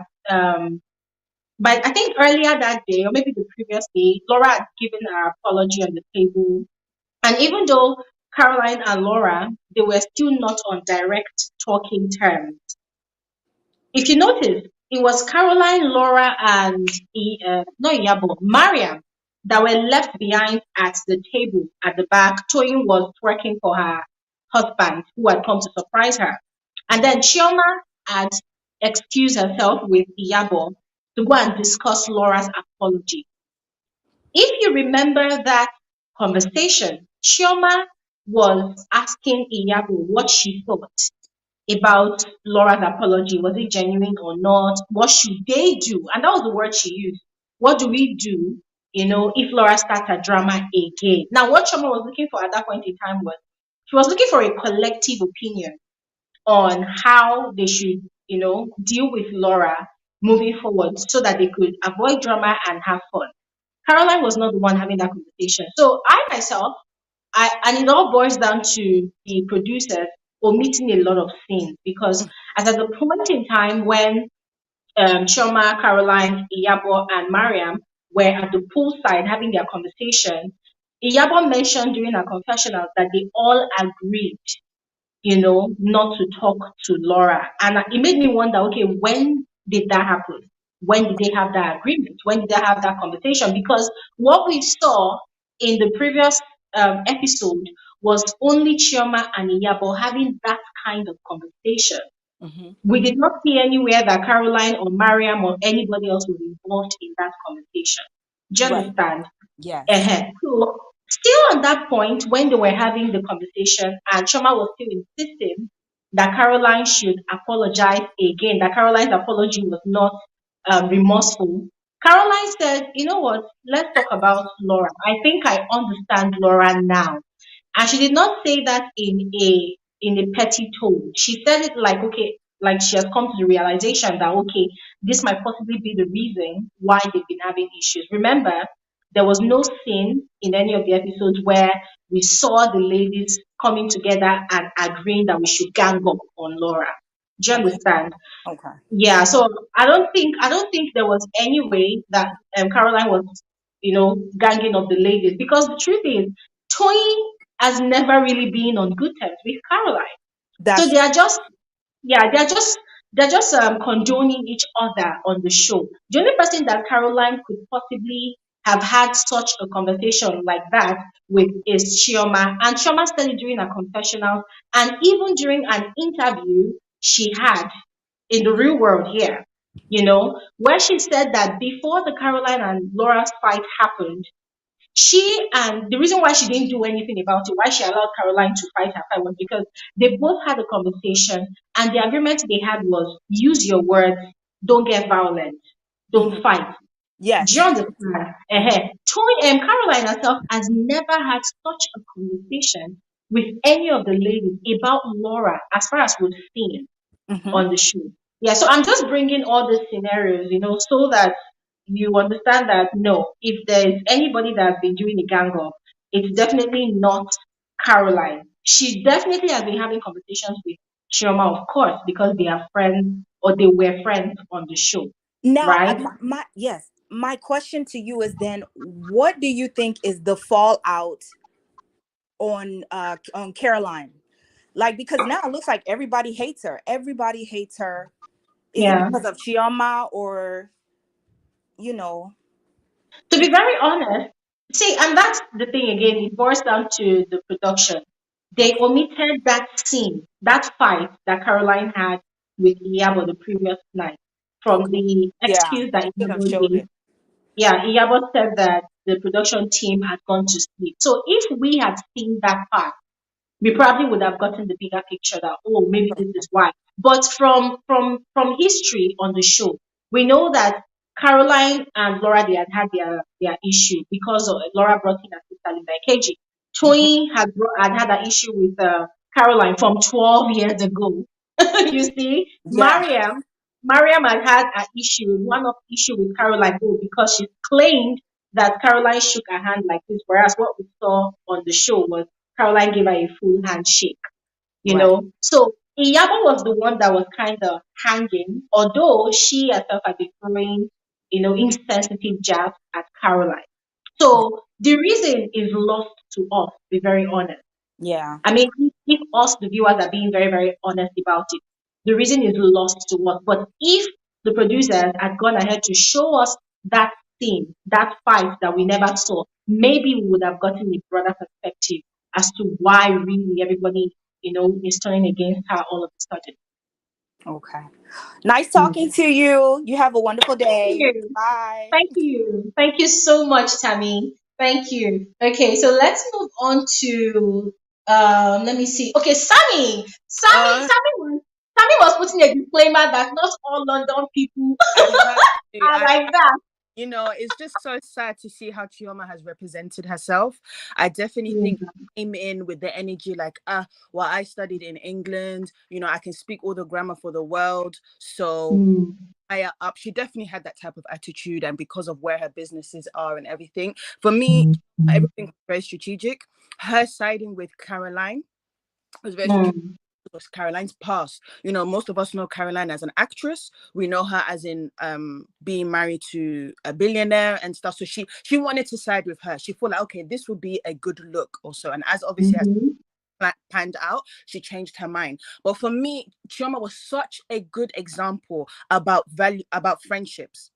but I think earlier that day, or maybe the previous day, Laura had given her apology on the table. And even though Caroline and Laura, they were still not on direct talking terms. If you notice, it was Caroline, Laura, and not Iyabo, Mariam that were left behind at the table at the back. Toyin was twerking for her husband who had come to surprise her. And then Chioma had excused herself with Iyabo to go and discuss Laura's apology. If you remember that conversation, Chioma was asking Iyabo what she thought about Laura's apology. Was it genuine or not? What should they do? And that was the word she used. What do we do, if Laura starts a drama again? Now, what Choma was looking for at that point in time was she was looking for a collective opinion on how they should, deal with Laura moving forward so that they could avoid drama and have fun. Caroline was not the one having that conversation. So I myself, and it all boils down to the producers omitting a lot of things because at the point in time when Choma, Caroline, Iyabo, and Mariam were at the poolside having their conversation, Iyabo mentioned during her confessional that they all agreed, not to talk to Laura. And it made me wonder, okay, when did that happen? When did they have that agreement? When did they have that conversation? Because what we saw in the previous episode was only Chioma and Iyabo having that kind of conversation. We did not see anywhere that Caroline or Mariam or anybody else was involved in that conversation. Do you Right. understand? Yes. So, still on that point, when they were having the conversation, and Choma was still insisting that Caroline should apologize again, that Caroline's apology was not remorseful. Caroline said, you know what, let's talk about Laura. I think I understand Laura now. And she did not say that in a petty tone. She said it like, okay, like she has come to the realization that, okay, this might possibly be the reason why they've been having issues. Remember, there was no scene in any of the episodes where we saw the ladies coming together and agreeing that we should gang up on Laura. Do you understand? Okay. Yeah, so I don't think there was any way that Caroline was, ganging up the ladies because the truth is, Toyin has never really been on good terms with Caroline. So That's they're just condoning each other on the show. The only person that Caroline could possibly have had such a conversation like that with is Chioma. And Chioma said it during her confessional and even during an interview she had in the real world here, where she said that before the Caroline and Laura's fight happened, she and the reason why she didn't do anything about it, why she allowed Caroline to fight her fight was because they both had a conversation and the agreement they had was use your words, don't get violent, don't fight. yes. Do you understand? Caroline herself has never had such a conversation with any of the ladies about Laura as far as we've seen on the show. Yeah, so I'm just bringing all these scenarios, so that you understand that no, if there's anybody that's been doing a gang up, it's definitely not Caroline. She definitely has been having conversations with Chioma, of course, because they are friends or they were friends on the show, Now, right? my question to you is then, what do you think is the fallout on Caroline? Like, because now it looks like everybody hates her. Everybody hates her. Is it Yeah. because of Chioma or, To be very honest, see, and that's the thing again, it boils down to the production. They omitted that scene, that fight that Caroline had with Iyabo the previous night from the yeah, excuse that should have Iyabo showed gave. it. Yeah, Iyabo said that the production team had gone to sleep. So if we had seen that part, we probably would have gotten the bigger picture that maybe this is why. But from history on the show, we know that Caroline and Laura they had their issue because of Laura brought in her sister Linda Ikeji. Toyin had that issue with Caroline from 12 years ago. You see, Yeah. Mariam had an issue, one of issue with Caroline because she claimed that Caroline shook her hand like this, whereas what we saw on the show was Caroline gave her a full handshake, you Right. know. So Iyabo was the one that was kind of hanging, although she herself had been throwing, insensitive jabs at Caroline. Yeah. So the reason is lost to us, to be very honest. Yeah. I mean, if us, the viewers, are being very, very honest about it, the reason is lost to us. But if the producers had gone ahead to show us that scene, that fight that we never saw, maybe we would have gotten a broader perspective as to why really everybody, is turning against her all of a sudden. Okay. Nice talking to you. You have a wonderful Thank day. you. Bye. Thank you. Thank you so much, Tammy. Thank you. Okay, so let's move on to let me see. Okay, Sammy. Uh, Sammy was putting a disclaimer that not all London people I had to. are like that. It's just so sad to see how Chioma has represented herself. I definitely think came in with the energy like, well, I studied in England, I can speak all the grammar for the world. So higher up, she definitely had that type of attitude, and because of where her businesses are and everything. For me, everything was very strategic. Her siding with Caroline was very strategic. Was Caroline's past. Most of us know Caroline as an actress. We know her as in being married to a billionaire and stuff. So she wanted to side with her. She thought like, okay, this would be a good look also. And as obviously as panned out, she changed her mind. But for me, Chioma was such a good example about friendships,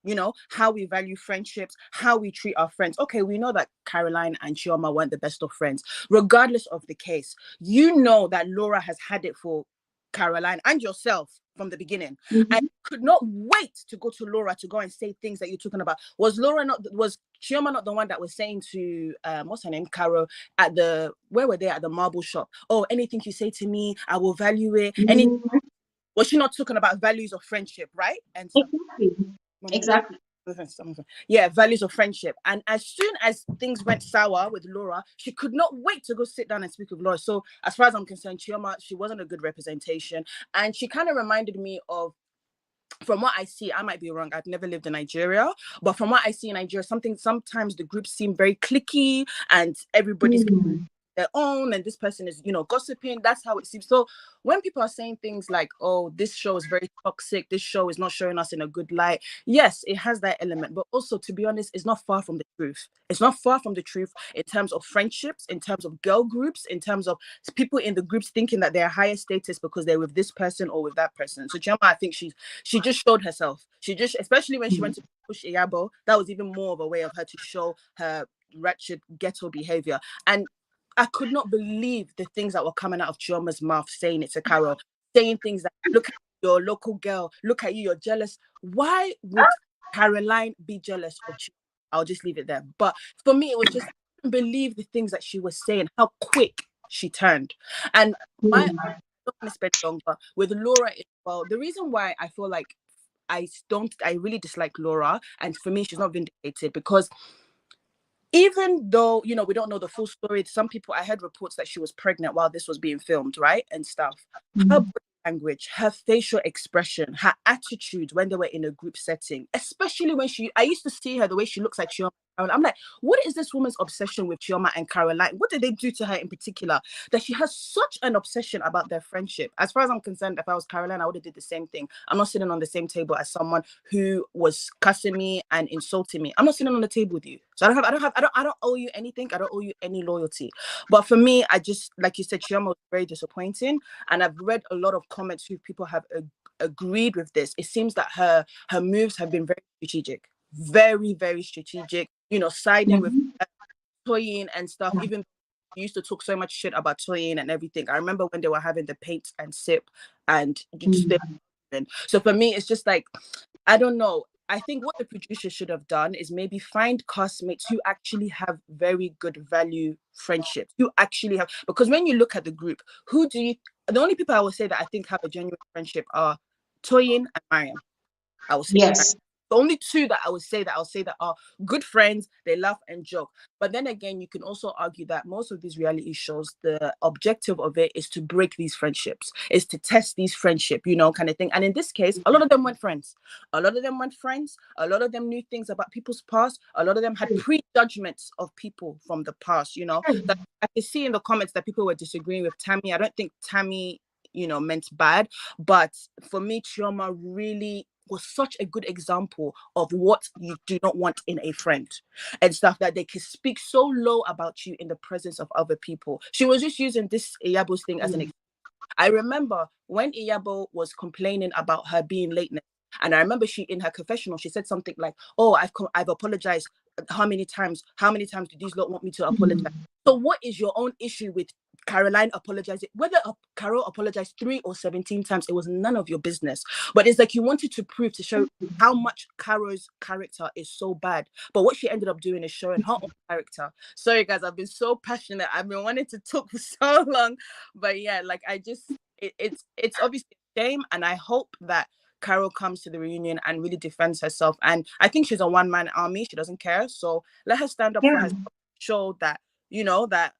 how we value friendships, how we treat our friends. Okay, we know that Caroline and Chioma weren't the best of friends. Regardless of the case, that Laura has had it for Caroline and yourself from the beginning, and could not wait to go to Laura to go and say things that you're talking about. Was Chioma not the one that was saying to what's her name, Caro, where were they, at the marble shop? Oh, anything you say to me, I will value it. Was she not talking about values of friendship, right? And stuff. Exactly. Yeah, values of friendship. And as soon as things went sour with Laura, she could not wait to go sit down and speak with Laura. So as far as I'm concerned, Chioma, she wasn't a good representation. And she kind of reminded me of, from what I see, I might be wrong, I've never lived in Nigeria, but from what I see in Nigeria, sometimes the groups seem very cliquey and everybody's their own, and this person is gossiping. That's how it seems. So when people are saying things like, oh, this show is very toxic, this show is not showing us in a good light, yes, it has that element, but also, to be honest, it's not far from the truth. It's not far from the truth in terms of friendships, in terms of girl groups, in terms of people in the groups thinking that they're higher status because they're with this person or with that person. So Choma, I think she just showed herself. Especially when she went to push Iyabo, that was even more of a way of her to show her wretched ghetto behavior. And I could not believe the things that were coming out of Chioma's mouth, saying it to Carol, saying things like, look at your local girl, look at you, you're jealous. Why would Caroline be jealous of Chioma? I'll just leave it there. But for me, it was just, I couldn't believe the things that she was saying, how quick she turned. And I don't want to spend long, but with Laura as well, the reason why I feel like I really dislike Laura, and for me, she's not vindicated, because even though, we don't know the full story, I heard reports that she was pregnant while this was being filmed, right? And stuff. Her body language, her facial expression, her attitude when they were in a group setting, especially when I used to see her, the way she looks like Chioma. I'm like, what is this woman's obsession with Chioma and Caroline? What did they do to her in particular that she has such an obsession about their friendship? As far as I'm concerned, if I was Caroline, I would have did the same thing. I'm not sitting on the same table as someone who was cussing me and insulting me. I'm not sitting on the table with you. So I don't owe you anything. I don't owe you any loyalty. But for me, I just, like you said, Chioma was very disappointing. And I've read a lot of comments who people have agreed with this. It seems that her moves have been very strategic. Very, very strategic, siding with Toyin and stuff, even used to talk so much shit about Toyin and everything. I remember when they were having the paint and sip and so for me, it's just like, I don't know. I think what the producer should have done is maybe find castmates who actually have very good value friendships, who actually have, because when you look at the group, the only people I would say that I think have a genuine friendship are Toyin and Mariam. I will say yes. The only two that I'll say that are good friends, they laugh and joke. But then again, you can also argue that most of these reality shows, the objective of it is to break these friendships, is to test these friendship, kind of thing. And in this case, a lot of them went friends. A lot of them went friends. A lot of them knew things about people's past. A lot of them had prejudgments of people from the past, That I can see in the comments that people were disagreeing with Tammy. I don't think Tammy, meant bad. But for me, Chioma really was such a good example of what you do not want in a friend and stuff, that they can speak so low about you in the presence of other people. She was just using this Iyabo's thing as an example. I remember when Iyabo was complaining about her being late, and I remember she, in her confessional, she said something like, "Oh, I've apologized. How many times? How many times do these lot want me to apologize?" So what is your own issue with Caroline apologizing? Whether Carol apologized 3 or 17 times, it was none of your business. But it's like you wanted to prove, to show how much Carol's character is so bad. But what she ended up doing is showing her own character. Sorry, guys, I've been so passionate. I've been wanting to talk for so long. But yeah, like it's obviously a shame. And I hope that Carol comes to the reunion and really defends herself. And I think she's a one-man army. She doesn't care. So let her stand up for herself, show that, that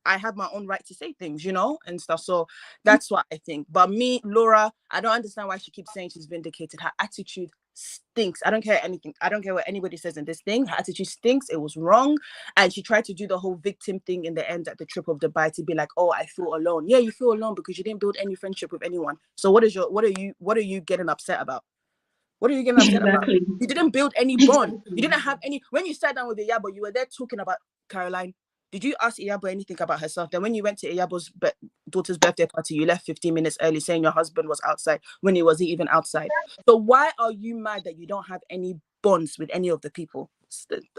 I have my own right to say things, and stuff. So that's what I think. But me, Laura, I don't understand why she keeps saying she's vindicated. Her attitude stinks. I don't care anything. I don't care what anybody says in this thing. Her attitude stinks. It was wrong. And she tried to do the whole victim thing in the end at the trip of Dubai, to be like, "Oh, I feel alone." Yeah, you feel alone because you didn't build any friendship with anyone. So what are you getting upset about? What are you getting upset about? You didn't build any bond. You didn't have any. When you sat down with Iyabo, you were there talking about Caroline. Did you ask Iyabo anything about herself? Then when you went to Iyabo's daughter's birthday party, you left 15 minutes early saying your husband was outside when he wasn't even outside. So why are you mad that you don't have any bonds with any of the people?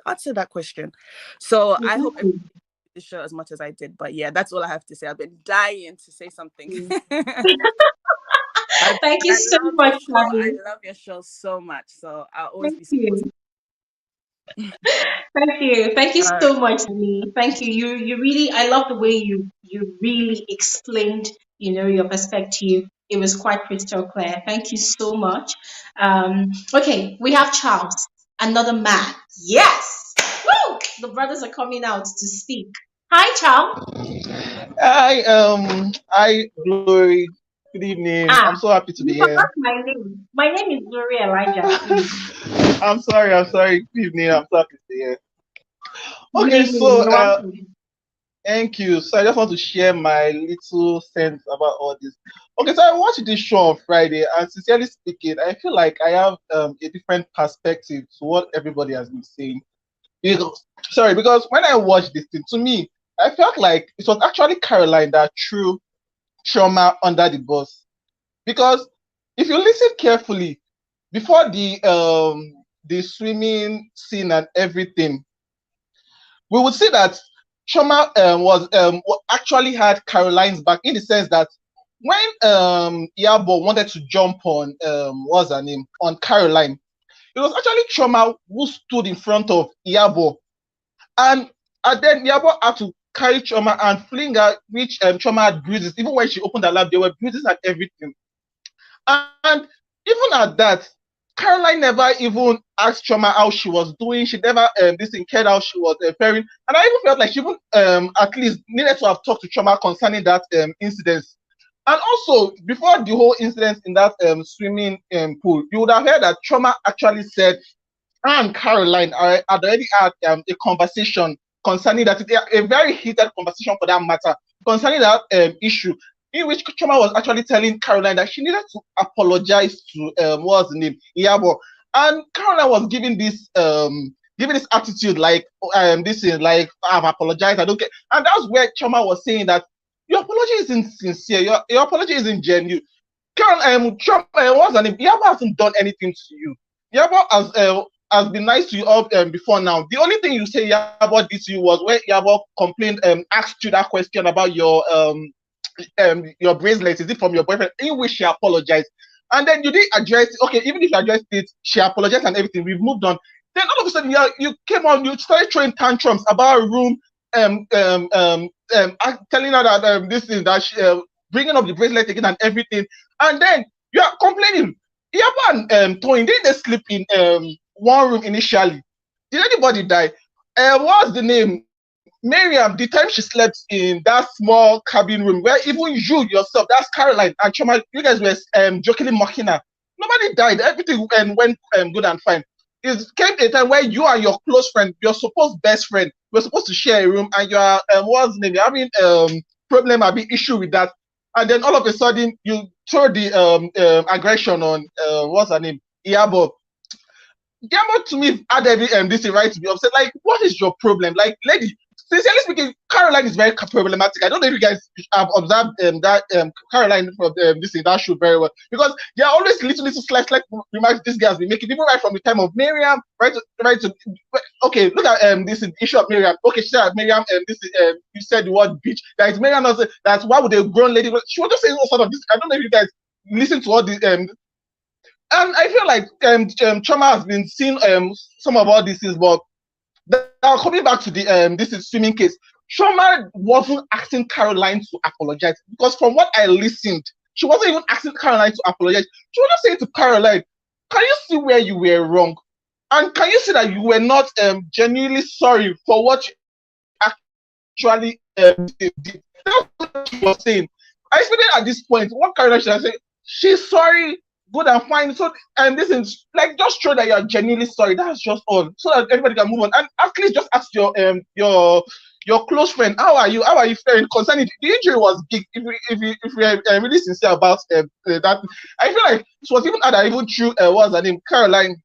Answer that question. So I hope everybody liked the show as much as I did. But yeah, that's all I have to say. I've been dying to say something. Thank you so much, I Abby. love your show so much. So I'll always Thank be supportive. you. Thank you. Thank you All right. so much, Abby. Thank you. You really, I love the way you really explained, your perspective. It was quite crystal clear. Thank you so much. Okay, we have Charles, another man. Yes. Woo! The brothers are coming out to speak. Hi, Charles. Hi, Glory. Good evening. Ah, I'm so happy to be you here. forgot my name. My name is Glory Elijah, please. I'm sorry. Good evening. I'm so happy to be here. Good Okay, evening. so You're welcome. thank you. So I just want to share my little sense about all this. Okay, so I watched this show on Friday, and sincerely speaking, I feel like I have a different perspective to what everybody has been saying. Because when I watched this thing, to me, I felt like it was actually Caroline that threw Choma under the bus. Because if you listen carefully, before the swimming scene and everything, we would see that Choma actually had Caroline's back, in the sense that when Iyabo wanted to jump on what's her name, on Caroline, it was actually Choma who stood in front of Iyabo, and then Iyabo had to carry Choma and fling her, which Choma had bruises. Even when she opened her lap, there were bruises and everything. And even at that, Caroline never even asked Choma how she was doing. She never cared how she was faring. And I even felt like she even at least needed to have talked to Choma concerning that incident. And also, before the whole incident in that swimming pool, you would have heard that Choma actually said, and Caroline had already had a conversation concerning that, a very heated conversation for that matter, concerning that issue, in which Choma was actually telling Caroline that she needed to apologize to what's the name, Iyabo, and Caroline was giving this attitude like this is like, I've apologized, I don't care, and that's where Choma was saying that your apology isn't sincere, your apology isn't genuine. Choma, what's her name? Iyabo hasn't done anything to you. Iyabo has been nice to you all before now. The only thing you say Iyabo did to you was when Iyabo complained, asked you that question about your bracelet, is it from your boyfriend, in which she apologized. And then you didn't address it. Okay, even if you addressed it, she apologized and everything, we've moved on. Then all of a sudden you came on, you started throwing tantrums about a room, telling her that this is that she, bringing up the bracelet again and everything. And then you are complaining. Iyabo and Toyin, didn't they sleep in one room initially? Did anybody die? What's the name? Mariam, the time she slept in that small cabin room where even you yourself, that's Caroline and Choma, you guys were jokingly mocking her. Nobody died. Everything went good and fine. It came a time where you and your close friend, your supposed best friend, were supposed to share a room, and you are what's the name? You're having problem, a big issue with that, and then all of a sudden you throw the aggression on what's her name, Iyabo. Iyabo to me had every this right to be upset. Like, what is your problem? Like, lady, sincerely speaking, Caroline is very problematic. I don't know if you guys have observed that Caroline from this thing, that show very well, because there are always little slight remarks this guy has been making, even right from the time of Mariam, right to okay, look at this issue of Mariam. Okay, she said Mariam, this you said the word bitch. That is Mariam also, that's why would a grown lady, she was just saying all sort of this. I don't know if you guys listen to all the and I feel like Choma has been seeing some of all these things, but now coming back to the this is swimming case, Choma wasn't asking Caroline to apologize, because from what I listened, she wasn't even asking Caroline to apologize. She was just saying to Caroline, "Can you see where you were wrong? And can you see that you were not genuinely sorry for what you actually did?" That's what she was saying. I expected at this point, what Caroline should have said, she's sorry, good and fine. So, and this is like, just show that you're genuinely sorry. That's just all, so that everybody can move on. And at least just ask your close friend, how are you? How are you faring? Concerning the injury was big. If we are really sincere about that, I feel like it was even harder, even through what's her name, Caroline.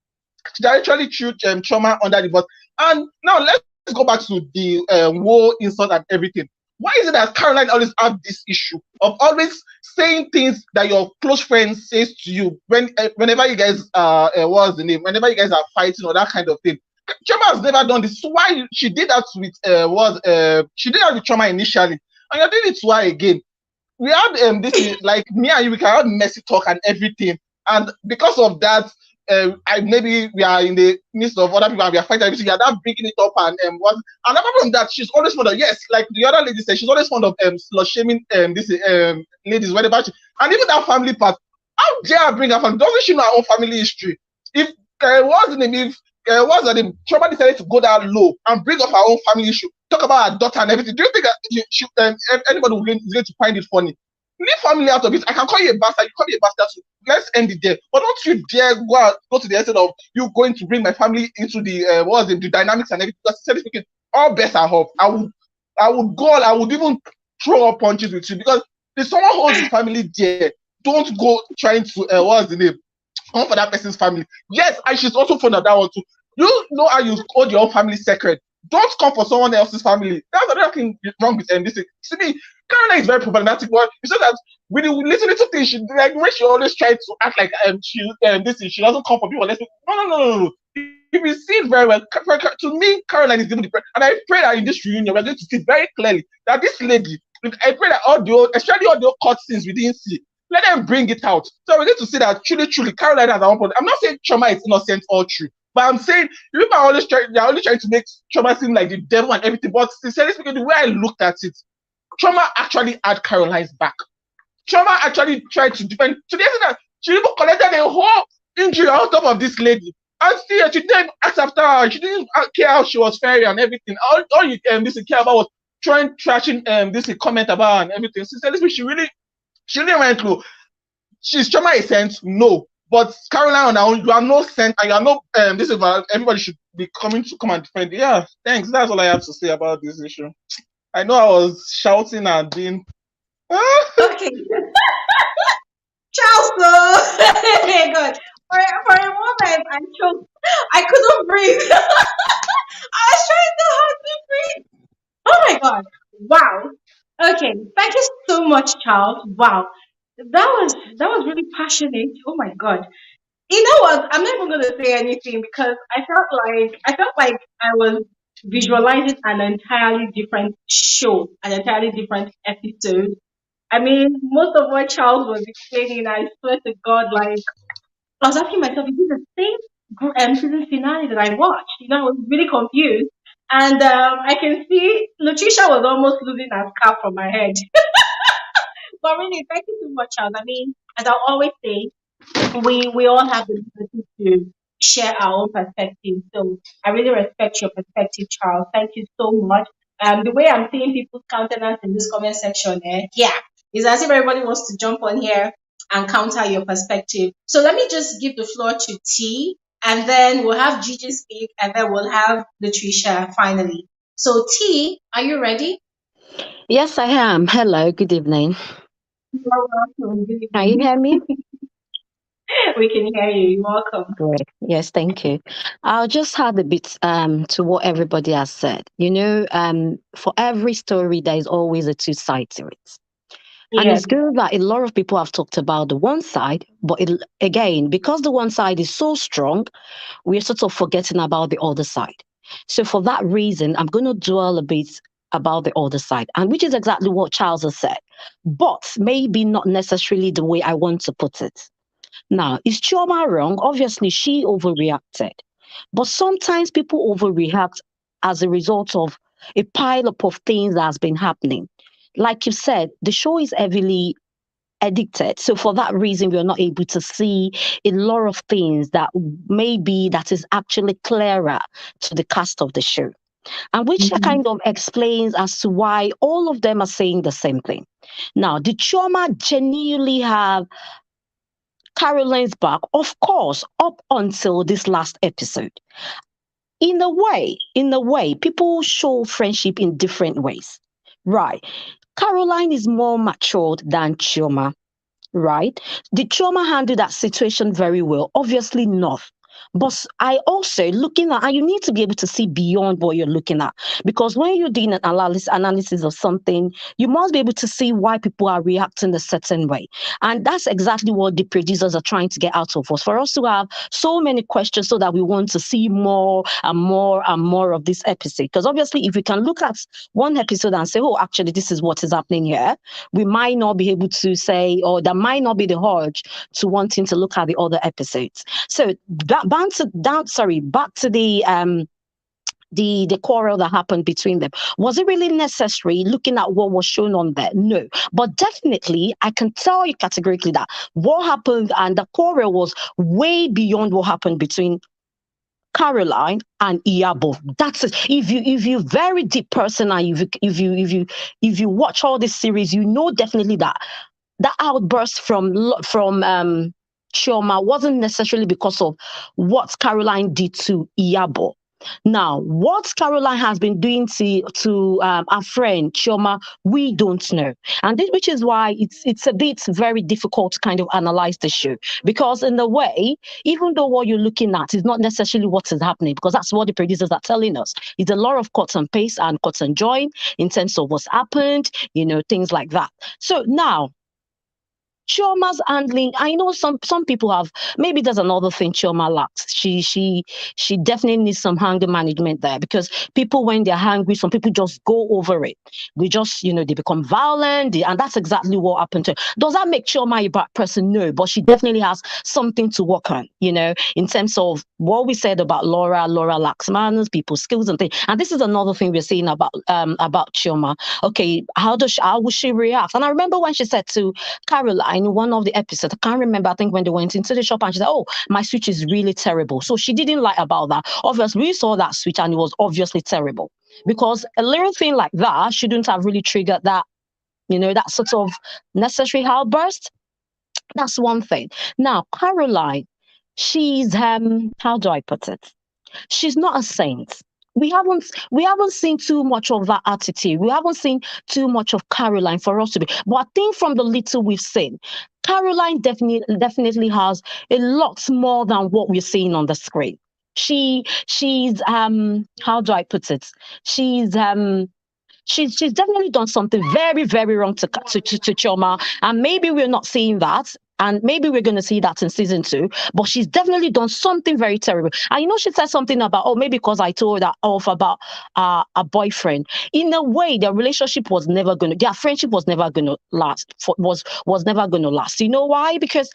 She actually threw Choma under the bus. And now let's go back to the war insult and everything. Why is it that Caroline always have this issue of always saying things that your close friend says to you whenever you guys what's the name? Whenever you guys are fighting or that kind of thing? Choma has never done this. So why she did that with she did that with Choma initially, and you're doing it to her again? We had this is like me and you, we can have messy talk and everything, and because of that, maybe we are in the midst of other people and we are fighting everything. We are now bringing it up and what? And apart from that, she's always fond of, yes, like the other lady said, she's always fond of slut shaming this ladies whatever. And even that family part, how dare I bring her family? Doesn't she know her own family history? If what's the name? If what's the name? Choma decided to go down low and bring up her own family issue, talk about her daughter and everything. Do you think that anybody is going to find it funny? Leave family out of it. I can call you a bastard. You call me a bastard too. Let's end it there. But don't you dare go to the extent of you going to bring my family into the the dynamics and everything. Because seriously speaking, all bets are off. I would go. I would even throw up punches with you, because if someone holds his family dear, don't go trying to what's the name? Come for that person's family. Yes, and she's also fond of that one too. You know how you hold your own family secret. Don't come for someone else's family. That's another thing wrong with this thing. See me, Caroline is very problematic, but it's just that with the little things, she like when she always tries to act like she doesn't come for people. No. If you see it very well, to me, Caroline is even different. And I pray that in this reunion, we're going to see very clearly that this lady, I pray that especially all the old court scenes we didn't see, let them bring it out. So we're going to see that truly, Caroline has her own problem. I'm not saying Choma is innocent or true, but I'm saying you are they're only trying to make Choma seem like the devil and everything. But sincerely speaking, the way I looked at it, Choma actually had Caroline's back. Choma actually tried to defend. To the extent that she even collected a whole injury on top of this lady. And still, she didn't ask after her. She didn't care how she was faring and everything. All you this care about was trashing this comment about her and everything. Sincerely, she really went through. She's Choma a saint? No. But Caroline on her own, you are no saint, and you are no this is everybody should be coming to come and defend. Yeah, thanks. That's all I have to say about this issue. I know I was shouting and being Okay. Ciao, so God. For a moment, I couldn't breathe. I was trying so hard to breathe. Oh my God. Wow. Okay. Thank you so much, Charles. Wow. That was really passionate. Oh my God. You know what? I'm not even gonna say anything because I felt like I was visualizing an entirely different show, an entirely different episode. I mean, most of what Charles was explaining, I swear to God, like I was asking myself, is this the same season finale that I watched? You know, I was really confused. And I can see Lutricia was almost losing her scarf from my head. But really, thank you so much, Charles. I mean, as I always say, we all have the ability to share our own perspective. So I really respect your perspective, Charles. Thank you so much. The way I'm seeing people's countenance in this comment section, yeah, it's as if everybody wants to jump on here and counter your perspective. So let me just give the floor to T, and then we'll have Gigi speak, and then we'll have Latricia finally. So T, are you ready? Yes, I am. Hello, good evening. You're welcome. Good Can you evening. hear me? We can hear you. You're welcome. Great. Yes, thank you. I'll just add a bit to what everybody has said. For every story, there is always a two sides to it. And Yes. it's good that a lot of people have talked about the one side, but again, because the one side is so strong, we're sort of forgetting about the other side. So for that reason, I'm going to dwell a bit about the other side, and which is exactly what Charles has said, but maybe not necessarily the way I want to put it. Now, is Chioma wrong? Obviously, she overreacted. But sometimes people overreact as a result of a pile up of things that has been happening. Like you said, the show is heavily edited. So for that reason, we're not able to see a lot of things that maybe that is actually clearer to the cast of the show. And which kind of explains as to why all of them are saying the same thing. Now, did Chioma genuinely have Caroline's back? Of course, up until this last episode. In a way, people show friendship in different ways. Right. Caroline is more matured than Chioma. Right? Did Choma handle that situation very well? Obviously not. But I also looking at, and you need to be able to see beyond what you're looking at. Because when you're doing an analysis of something, you must be able to see why people are reacting a certain way. And that's exactly what the producers are trying to get out of us. For us to have so many questions so that we want to see more and more and more of this episode. Because obviously, if we can look at one episode and say, oh, actually, this is what is happening here, we might not be able to say, or there might not be the urge to wanting to look at the other episodes. So back to the quarrel that happened between them. Was it really necessary looking at what was shown on there? No. But definitely, I can tell you categorically that what happened and the quarrel was way beyond what happened between Caroline and Iyabo. That's it. If you very deep person and if you watch all this series, you know definitely that outburst from Chioma wasn't necessarily because of what Caroline did to Iyabo. Now, what Caroline has been doing to our friend Choma, we don't know, and this, which is why it's a bit very difficult to kind of analyze the show, because in a way, even though what you're looking at is not necessarily what is happening, because that's what the producers are telling us, it's a lot of cut and paste and cut and join in terms of what's happened, things like that. So now, Chioma's handling, I know some people have, maybe there's another thing Chioma lacks. She definitely needs some anger management there, because people, when they're hungry, some people just go over it. They just, they become violent, and that's exactly what happened to her. Does that make Chioma a bad person? No, but she definitely has something to work on, in terms of what we said about Laura. Laura lacks manners, people's skills and things. And this is another thing we're seeing about Chioma. Okay, how will she react? And I remember when she said to Caroline, in one of the episodes, I can't remember, I think when they went into the shop and she said, oh, my switch is really terrible. So she didn't lie about that. Obviously, we saw that switch and it was obviously terrible, because a little thing like that shouldn't have really triggered that, that sort of necessary outburst. That's one thing. Now, Caroline, she's, how do I put it? She's not a saint. We haven't seen too much of that attitude. We haven't seen too much of Caroline for us to be. But I think from the little we've seen, Caroline definitely has a lot more than what we're seeing on the screen. She's how do I put it? She's definitely done something very, very wrong to Choma, and maybe we're not seeing that. And maybe we're going to see that in season 2, but she's definitely done something very terrible. And she said something about, oh, maybe because I told her off about a boyfriend. In a way, their relationship was never going to, their friendship was never going to last. Was never going to last. You know why? Because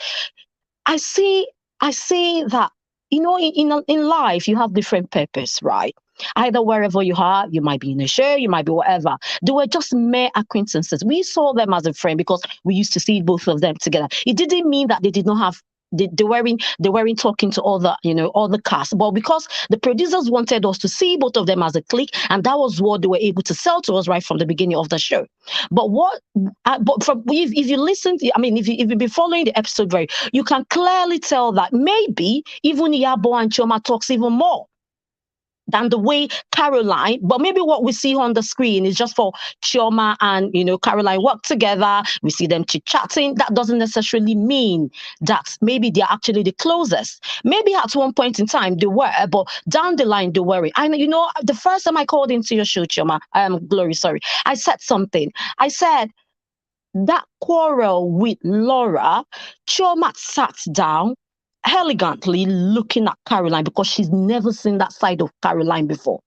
I see that, in life, you have different purpose, right? Either wherever you are, you might be in a show, you might be whatever. They were just mere acquaintances. We saw them as a friend because we used to see both of them together. It didn't mean that they did not have they weren't talking to other, other cast. But because the producers wanted us to see both of them as a clique, and that was what they were able to sell to us right from the beginning of the show. But if you listen, if you've been following the episode you can clearly tell that maybe even Iyabo and Choma talks even more than the way Caroline, but maybe what we see on the screen is just for Choma and Caroline work together. We see them chit-chatting. That doesn't necessarily mean that maybe they're actually the closest. Maybe at one point in time they were, but down the line they weren't. And the first time I called into your show, Choma, Glory, sorry, I said something. I said that quarrel with Laura, Choma sat down elegantly looking at Caroline because she's never seen that side of Caroline before.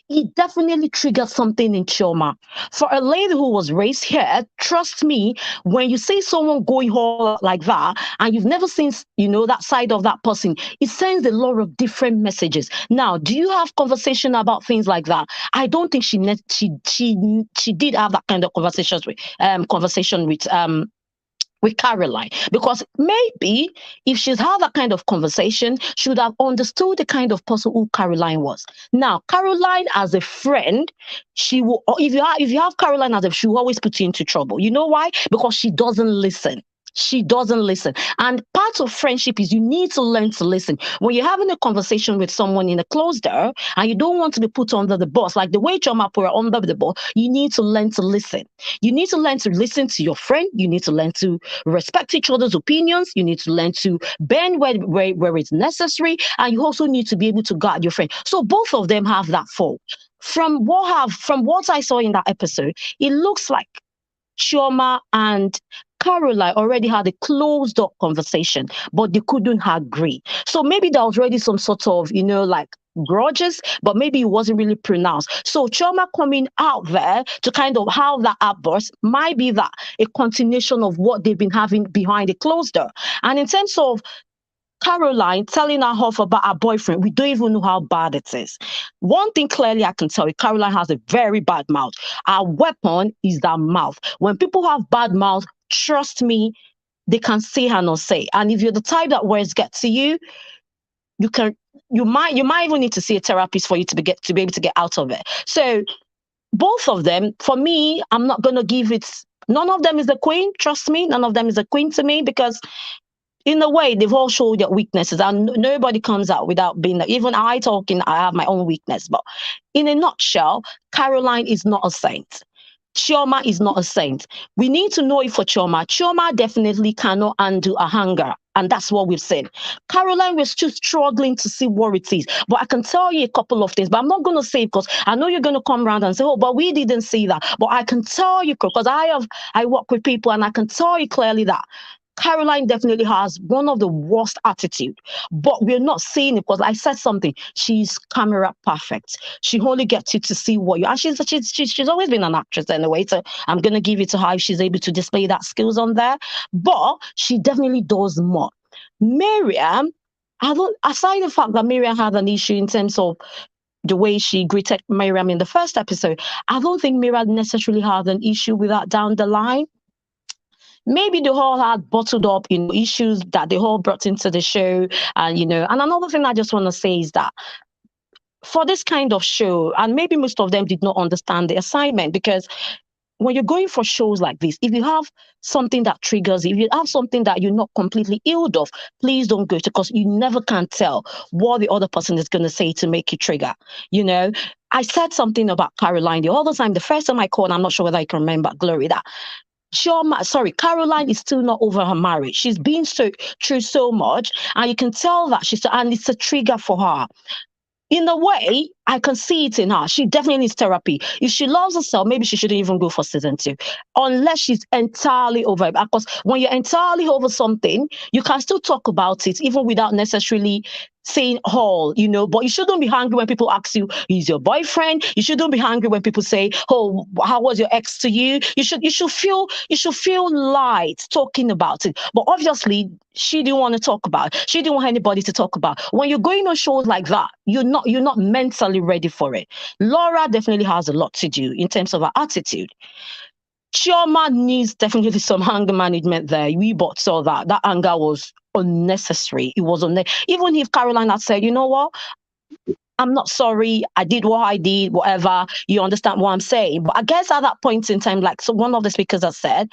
It definitely triggered something in Choma. For a lady who was raised here, trust me, when you see someone going all out like that and you've never seen, that side of that person, it sends a lot of different messages. Now, do you have conversation about things like that? I don't think she did have that kind of conversation with Caroline, because maybe if she's had that kind of conversation, she would have understood the kind of person who Caroline was. Now, Caroline as a friend, she will, if you have Caroline as a, she will always put you into trouble. You know why? Because she doesn't listen. She doesn't listen. And part of friendship is you need to learn to listen. When you're having a conversation with someone in a closed door and you don't want to be put under the bus, like the way Choma put her under the bus, you need to learn to listen. You need to learn to listen to your friend. You need to learn to respect each other's opinions. You need to learn to bend where it's necessary. And you also need to be able to guard your friend. So both of them have that fault. From what I saw in that episode, it looks like Chioma and Caroline already had a closed up conversation, but they couldn't agree. So maybe there was already some sort of, grudges, but maybe it wasn't really pronounced. So Chioma coming out there to kind of have that outburst might be that a continuation of what they've been having behind the closed door. And in terms of Caroline telling her off about her boyfriend, we don't even know how bad it is. One thing clearly I can tell you, Caroline has a very bad mouth. Her weapon is that mouth. When people have bad mouth, trust me, they can say and not say. And if you're the type that words get to you, you might even need to see a therapist for you to be able to get out of it. So both of them, for me, I'm not gonna give it. None of them is a queen. Trust me, none of them is a queen to me, because in a way, they've all showed their weaknesses, and nobody comes out without being like, even I have my own weakness. But in a nutshell, Caroline is not a saint. Chioma is not a saint. We need to know it for Chioma. Chioma definitely cannot undo a hunger. And that's what we've seen. Caroline was still struggling to see what it is. But I can tell you a couple of things, but I'm not going to say, because I know you're going to come around and say, oh, but we didn't see that. But I can tell you, because I work with people, and I can tell you clearly that Caroline definitely has one of the worst attitude, but we're not seeing it because I said something. She's camera perfect. She only gets you to see what you. And she's always been an actress anyway, so I'm gonna give it to her if she's able to display that skills on there. But she definitely does more. Mariam, aside the fact that Mariam had an issue in terms of the way she greeted Mariam in the first episode, I don't think Mariam necessarily had an issue with that down the line. Maybe they all had bottled up, issues that they all brought into the show. And, and another thing I just want to say is that for this kind of show, and maybe most of them did not understand the assignment, because when you're going for shows like this, if you have something that triggers, if you have something that you're not completely healed of, please don't go to, because you never can tell what the other person is going to say to make you trigger. I said something about Caroline the other time, the first time I called, I'm not sure whether I can remember, Glory, that Caroline is still not over her marriage. She's been through so much, and you can tell that and it's a trigger for her. In a way, I can see it in her. She definitely needs therapy. If she loves herself, maybe she shouldn't even go for season 2, unless she's entirely over it. Because when you're entirely over something, you can still talk about it, even without necessarily saying all, but you shouldn't be angry when people ask you, is your boyfriend? You shouldn't be angry when people say, oh, how was your ex to you? You should feel light talking about it. But obviously, she didn't want to talk about it. She didn't want anybody to talk about it. When you're going on shows like that, you're not mentally ready for it. Laura definitely has a lot to do in terms of her attitude. Chioma needs definitely some anger management there. We both saw that. That anger was unnecessary. It was even if Caroline had said, you know what? I'm not sorry. I did what I did, whatever. You understand what I'm saying? But I guess at that point in time, like so one of the speakers has said,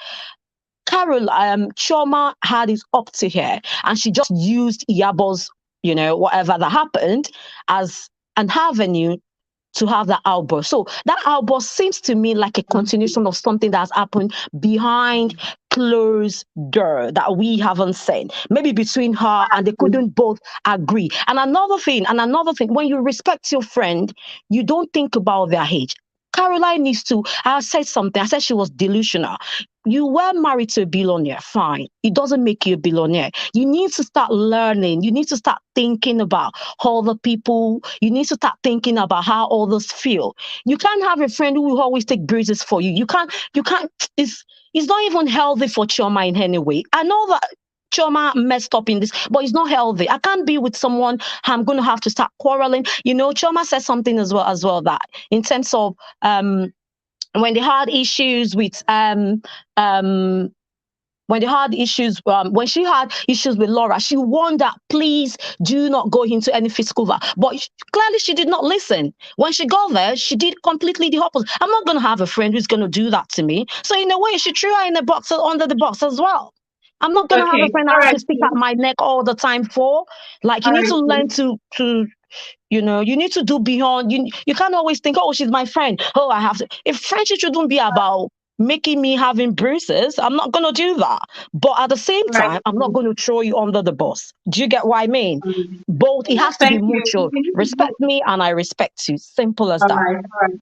Choma had it up to her, and she just used Iyabo's, whatever that happened as an avenue to have that outburst. So that outburst seems to me like a continuation of something that's happened behind closed door that we haven't seen. Maybe between her and they couldn't both agree. And another thing, when you respect your friend, you don't think about their age. Caroline needs to, I said something, I said she was delusional. You were married to a billionaire, fine. It doesn't make you a billionaire. You need to start learning. You need to start thinking about other people. You need to start thinking about how others feel. You can't have a friend who will always take bruises for you. You can't, it's not even healthy for Chioma in any way. I know that Choma messed up in this, but it's not healthy. I can't be with someone I'm going to have to start quarreling. Choma said something as well that in terms of when they had issues with when she had issues with Laura, she warned that please do not go into any physical violence. But clearly she did not listen. When she got there, she did completely the opposite. I'm not going to have a friend who's going to do that to me. So in a way, she threw her in a box under the box as well. I'm not going to have a Okay. friend I All have right. to stick at my neck all the time for. Like, you All need to right. learn to you need to do beyond. You can't always think, oh, she's my friend. Oh, I have to. If friendship shouldn't be about making me having bruises, I'm not going to do that. But at the same All right. time, I'm not going to throw you under the bus. Do you get what I mean? Both, it has to be Thank you. mutual. Respect me and I respect you. Simple as All that. right. All right.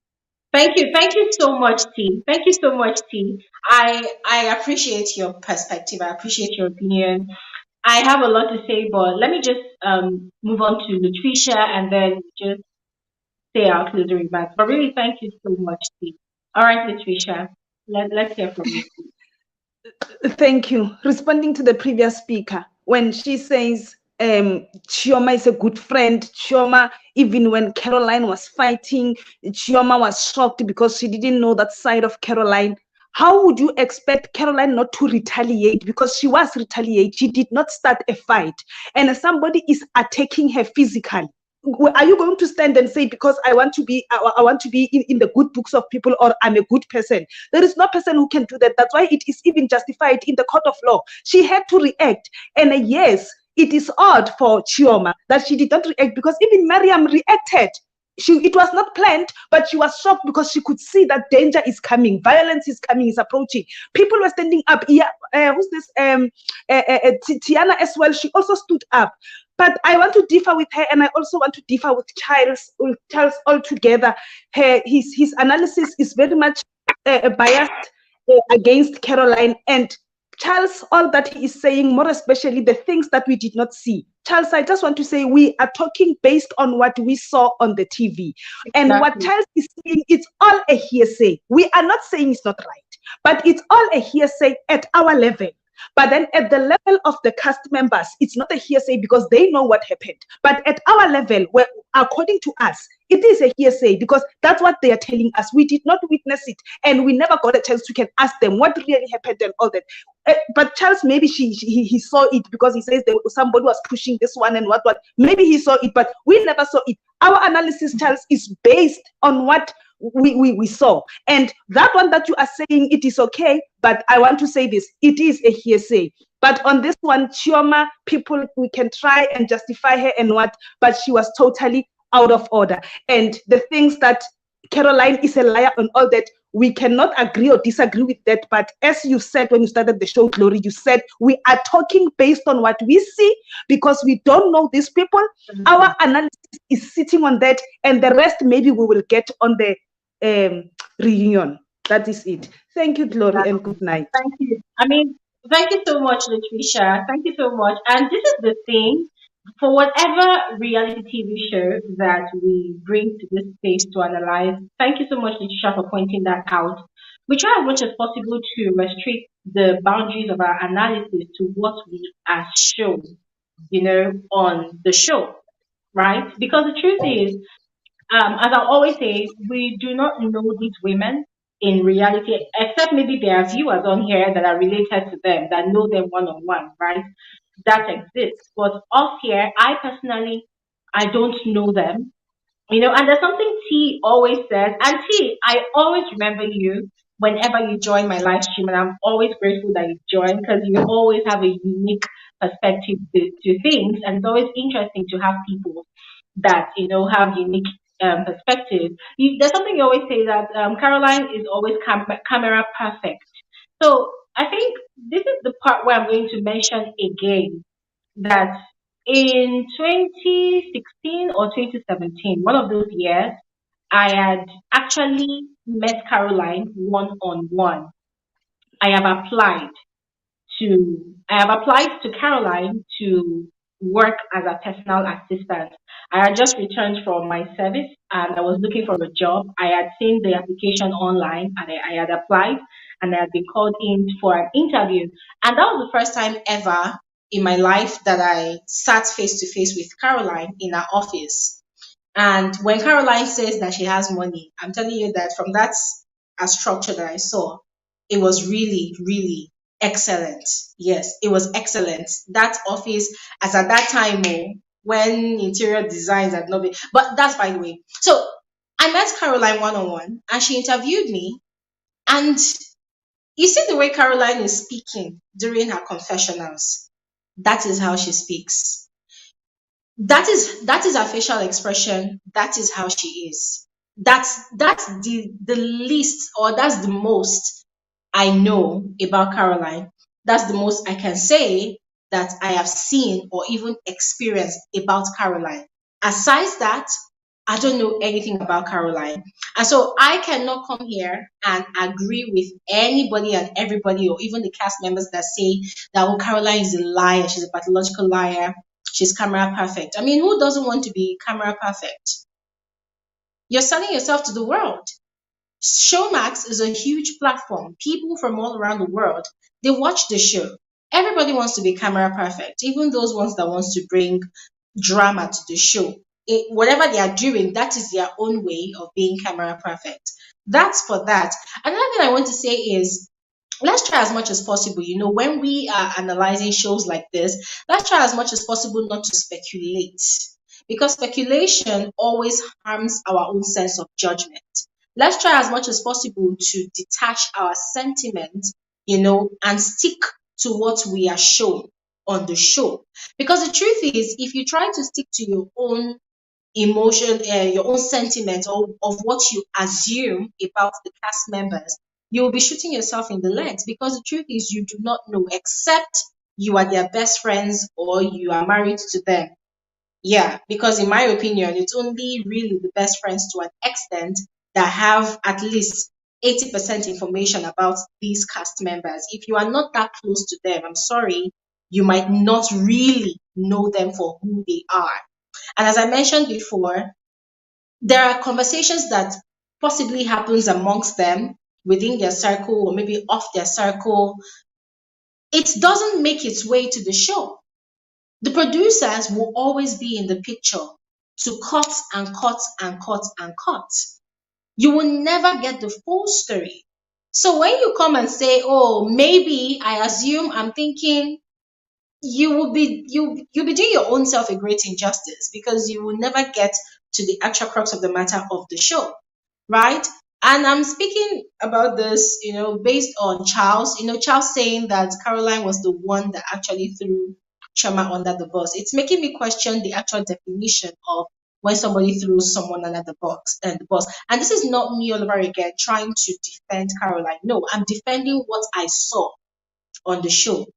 Thank you. Thank you so much, T. Thank you so much, T. I appreciate your perspective. I appreciate your opinion. I have a lot to say, but let me just move on to Latricia and then just say our closing remarks. But really, thank you so much, T. All right, Latricia, let's hear from you. Thank you. Responding to the previous speaker, when she says Chioma is a good friend, Chioma, even when Caroline was fighting, Chioma was shocked because she didn't know that side of Caroline. How would you expect Caroline not to retaliate? Because she was retaliate. She did not start a fight. And somebody is attacking her physically. Are you going to stand and say, because I want to be in the good books of people, or I'm a good person? There is no person who can do that. That's why it is even justified in the court of law. She had to react. And yes, it is odd for Chioma that she did not react, because even Mariam reacted. It was not planned, but she was shocked because she could see that danger is coming, violence is coming, is approaching. People were standing up. Who's this? Tiannah as well. She also stood up. But I want to differ with her, and I also want to differ with Charles altogether. His analysis is very much biased against Caroline, and Charles, all that he is saying, more especially the things that we did not see. Charles, I just want to say we are talking based on what we saw on the TV. And what Charles is saying, it's all a hearsay. We are not saying it's not right, but it's all a hearsay at our level. But then at the level of the cast members, it's not a hearsay because they know what happened. But at our level, where according to us, it is a hearsay because that's what they are telling us. We did not witness it, and we never got a chance to can ask them what really happened and all that. But Charles, maybe he saw it because he says somebody was pushing this one and what. Maybe he saw it, but we never saw it. Our analysis, Charles, is based on what we saw. And that one that you are saying, it is okay, but I want to say this, it is a hearsay. But on this one, Chioma, people, we can try and justify her and what, but she was totally out of order. And the things that Caroline is a liar and all that, we cannot agree or disagree with that. But as you said when you started the show, Glory, you said we are talking based on what we see because we don't know these people. Our analysis is sitting on that, and the rest maybe we will get on the reunion. That is it. Thank you, Glory, and good night. Thank you. I mean, thank you so much, Latricia. Thank you so much. And this is the thing, for whatever reality TV show that we bring to this space to analyze, thank you so much, Latricia, for pointing that out. We try as much as possible to restrict the boundaries of our analysis to what we are shown, on the show, right? Because the truth is, as I always say, we do not know these women. in reality, except maybe there are viewers on here that are related to them, that know them one on one, right? That exists. But off here, I personally, I don't know them. And there's something T always says, and T, I always remember you whenever you join my live stream, and I'm always grateful that you join because you always have a unique perspective to things, and it's always interesting to have people that have unique perspective. There's something you always say that Caroline is always camera perfect. So I think this is the part where I'm going to mention again that in 2016 or 2017, one of those years, I had actually met Caroline one on one. I have applied I have applied to Caroline to work as a personal assistant. I had just returned from my service and I was looking for a job. I had seen the application online and I had applied and I had been called in for an interview. And that was the first time ever in my life that I sat face to face with Caroline in her office. And when Caroline says that she has money, I'm telling you that from that structure that I saw, it was really, really excellent. Yes, it was excellent. That office, as at that time, when interior designs had not been, but that's by the way. So I met Caroline one on one and she interviewed me. And you see the way Caroline is speaking during her confessionals. That is how she speaks. That is her facial expression. That is how she is. That's the least, or that's the most I know about Caroline. That's the most I can say that I have seen or even experienced about Caroline. Aside that, I don't know anything about Caroline. And so I cannot come here and agree with anybody and everybody, or even the cast members that say that, oh, Caroline is a liar, she's a pathological liar, she's camera perfect. I mean, who doesn't want to be camera perfect? You're selling yourself to the world. Showmax is a huge platform. People from all around the world, they watch the show. Everybody wants to be camera perfect, even those ones that wants to bring drama to the show. Whatever they are doing, that is their own way of being camera perfect. That's for that. Another thing I want to say is, let's try as much as possible, when we are analyzing shows like this, let's try as much as possible not to speculate, because speculation always harms our own sense of judgment. Let's try as much as possible to detach our sentiment, and stick to what we are shown on the show. Because the truth is, if you try to stick to your own emotion, your own sentiment, or of what you assume about the cast members, you will be shooting yourself in the legs, because the truth is you do not know, except you are their best friends or you are married to them. Yeah, because in my opinion, it's only really the best friends to an extent that have at least 80% information about these cast members. If you are not that close to them, I'm sorry, you might not really know them for who they are. And as I mentioned before, there are conversations that possibly happens amongst them within their circle or maybe off their circle. It doesn't make its way to the show. The producers will always be in the picture to cut and cut and cut and cut. You will never get the full story. So when you come and say, oh, maybe, I assume, I'm thinking, you'll be doing your own self a great injustice, because you will never get to the actual crux of the matter of the show, right? And I'm speaking about this, based on Charles. Charles saying that Caroline was the one that actually threw Choma under the bus. It's making me question the actual definition of when somebody throws someone under the bus. And this is not me all over again trying to defend Caroline. No, I'm defending what I saw on the show.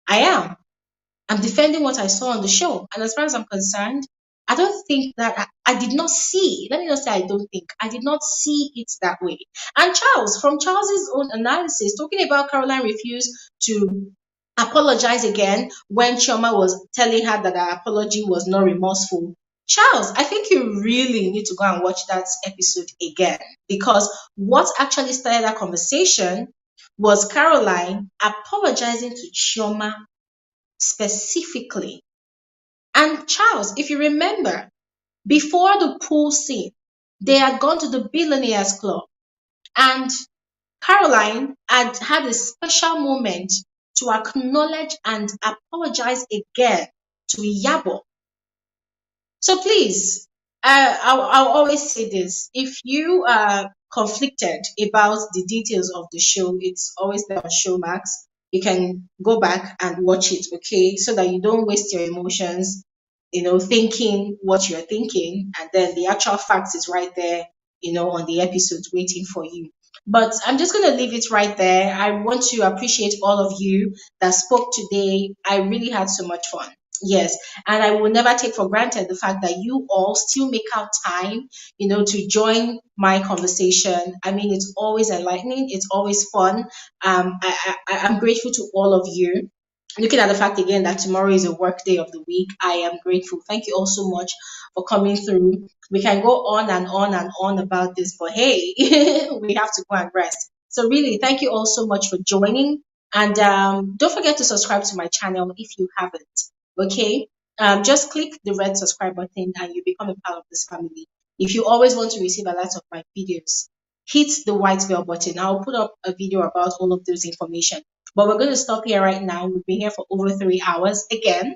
I'm defending what I saw on the show. And as far as I'm concerned, I don't think that I did not see, let me not say I don't think, I did not see it that way. And Charles, from Charles's own analysis, talking about Caroline refused to apologize again when Chioma was telling her that her apology was not remorseful. Charles, I think you really need to go and watch that episode again, because what actually started that conversation was Caroline apologizing to Chioma specifically. And Charles, if you remember, before the pool scene, they had gone to the Billionaires Club. And Caroline had a special moment to acknowledge and apologize again to Iyabo. So please, I'll always say this. If you are conflicted about the details of the show, it's always there on Showmax. You can go back and watch it, okay? So that you don't waste your emotions, thinking what you're thinking, and then the actual facts is right there, on the episodes waiting for you. But I'm just going to leave it right there. I want to appreciate all of you that spoke today. I really had so much fun. Yes, and I will never take for granted the fact that you all still make out time, to join my conversation. I mean, it's always enlightening. It's always fun. I'm grateful to all of you. Looking at the fact again that tomorrow is a work day of the week, I am grateful. Thank you all so much for coming through. We can go on and on and on about this, but hey, we have to go and rest. So really, thank you all so much for joining. And don't forget to subscribe to my channel if you haven't. Okay, just click the red subscribe button and you become a part of this family. If you always want to receive alerts of my videos, hit the white bell button. I'll put up a video about all of those information. But we're going to stop here right now. We've been here for over 3 hours again,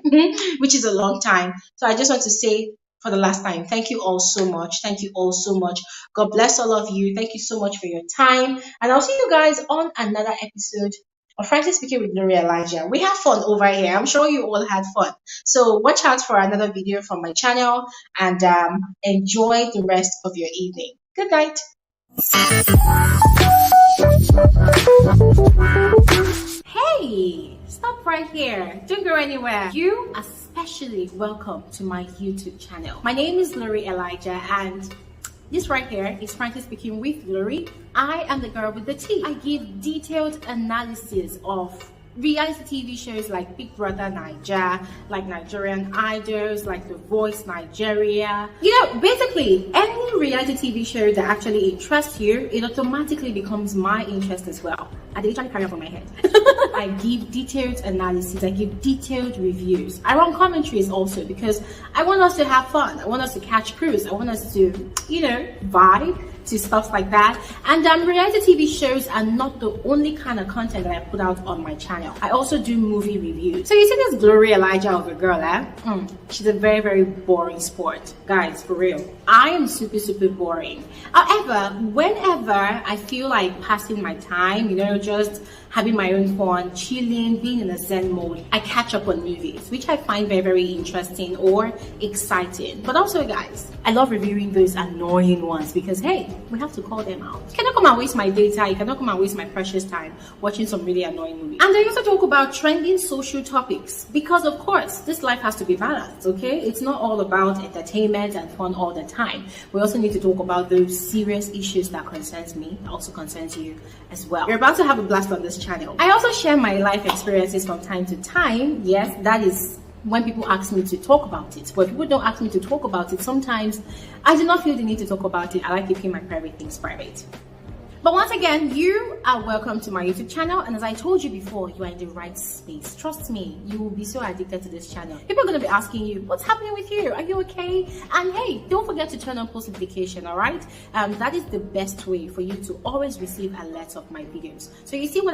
which is a long time. So I just want to say for the last time, thank you all so much. Thank you all so much. God bless all of you. Thank you so much for your time. And I'll see you guys on another episode of Frankly Speaking with Glory Elijah. We have fun over here. I'm sure you all had fun. So watch out for another video from my channel and enjoy the rest of your evening. Good night. Hey, stop right here. Don't go anywhere. You are especially welcome to my YouTube channel. My name is Glory Elijah and this right here is Frankly Speaking with Glory. I am the girl with the tea. I give detailed analysis of reality TV shows like Big Brother Naija, like Nigerian Idols, like The Voice Nigeria. Basically any reality TV show that actually interests you, it automatically becomes my interest as well. I literally carry up on my head. I give detailed analysis, I give detailed reviews. I run commentaries also because I want us to have fun. I want us to catch cruise. I want us to, vibe to stuff like that. And reality TV shows are not the only kind of content that I put out on my channel. I also do movie reviews. So you see this Glory Elijah of a girl, she's a very, very boring sport. Guys, for real. I am super, super boring. However, whenever I feel like passing my time, just having my own fun, chilling, being in a zen mode, I catch up on movies, which I find very, very interesting or exciting. But also, guys, I love reviewing those annoying ones because, hey, we have to call them out. You cannot come and waste my data. You cannot come and waste my precious time watching some really annoying movies. And I also talk about trending social topics because, of course, this life has to be balanced, okay? It's not all about entertainment and fun all the time. We also need to talk about those serious issues that concerns me, also concerns you as well. You're about to have a blast on this channel. I also share my life experiences from time to time. Yes, that is when people ask me to talk about it. But if people don't ask me to talk about it, sometimes I do not feel the need to talk about it. I like keeping my private things private. But once again, you are welcome to my YouTube channel. And as I told you before, you are in the right space. Trust me, you will be so addicted to this channel. People are going to be asking you, what's happening with you? Are you okay? And hey, don't forget to turn on post notification, all right? That is the best way for you to always receive alerts of my videos. So you see what I'm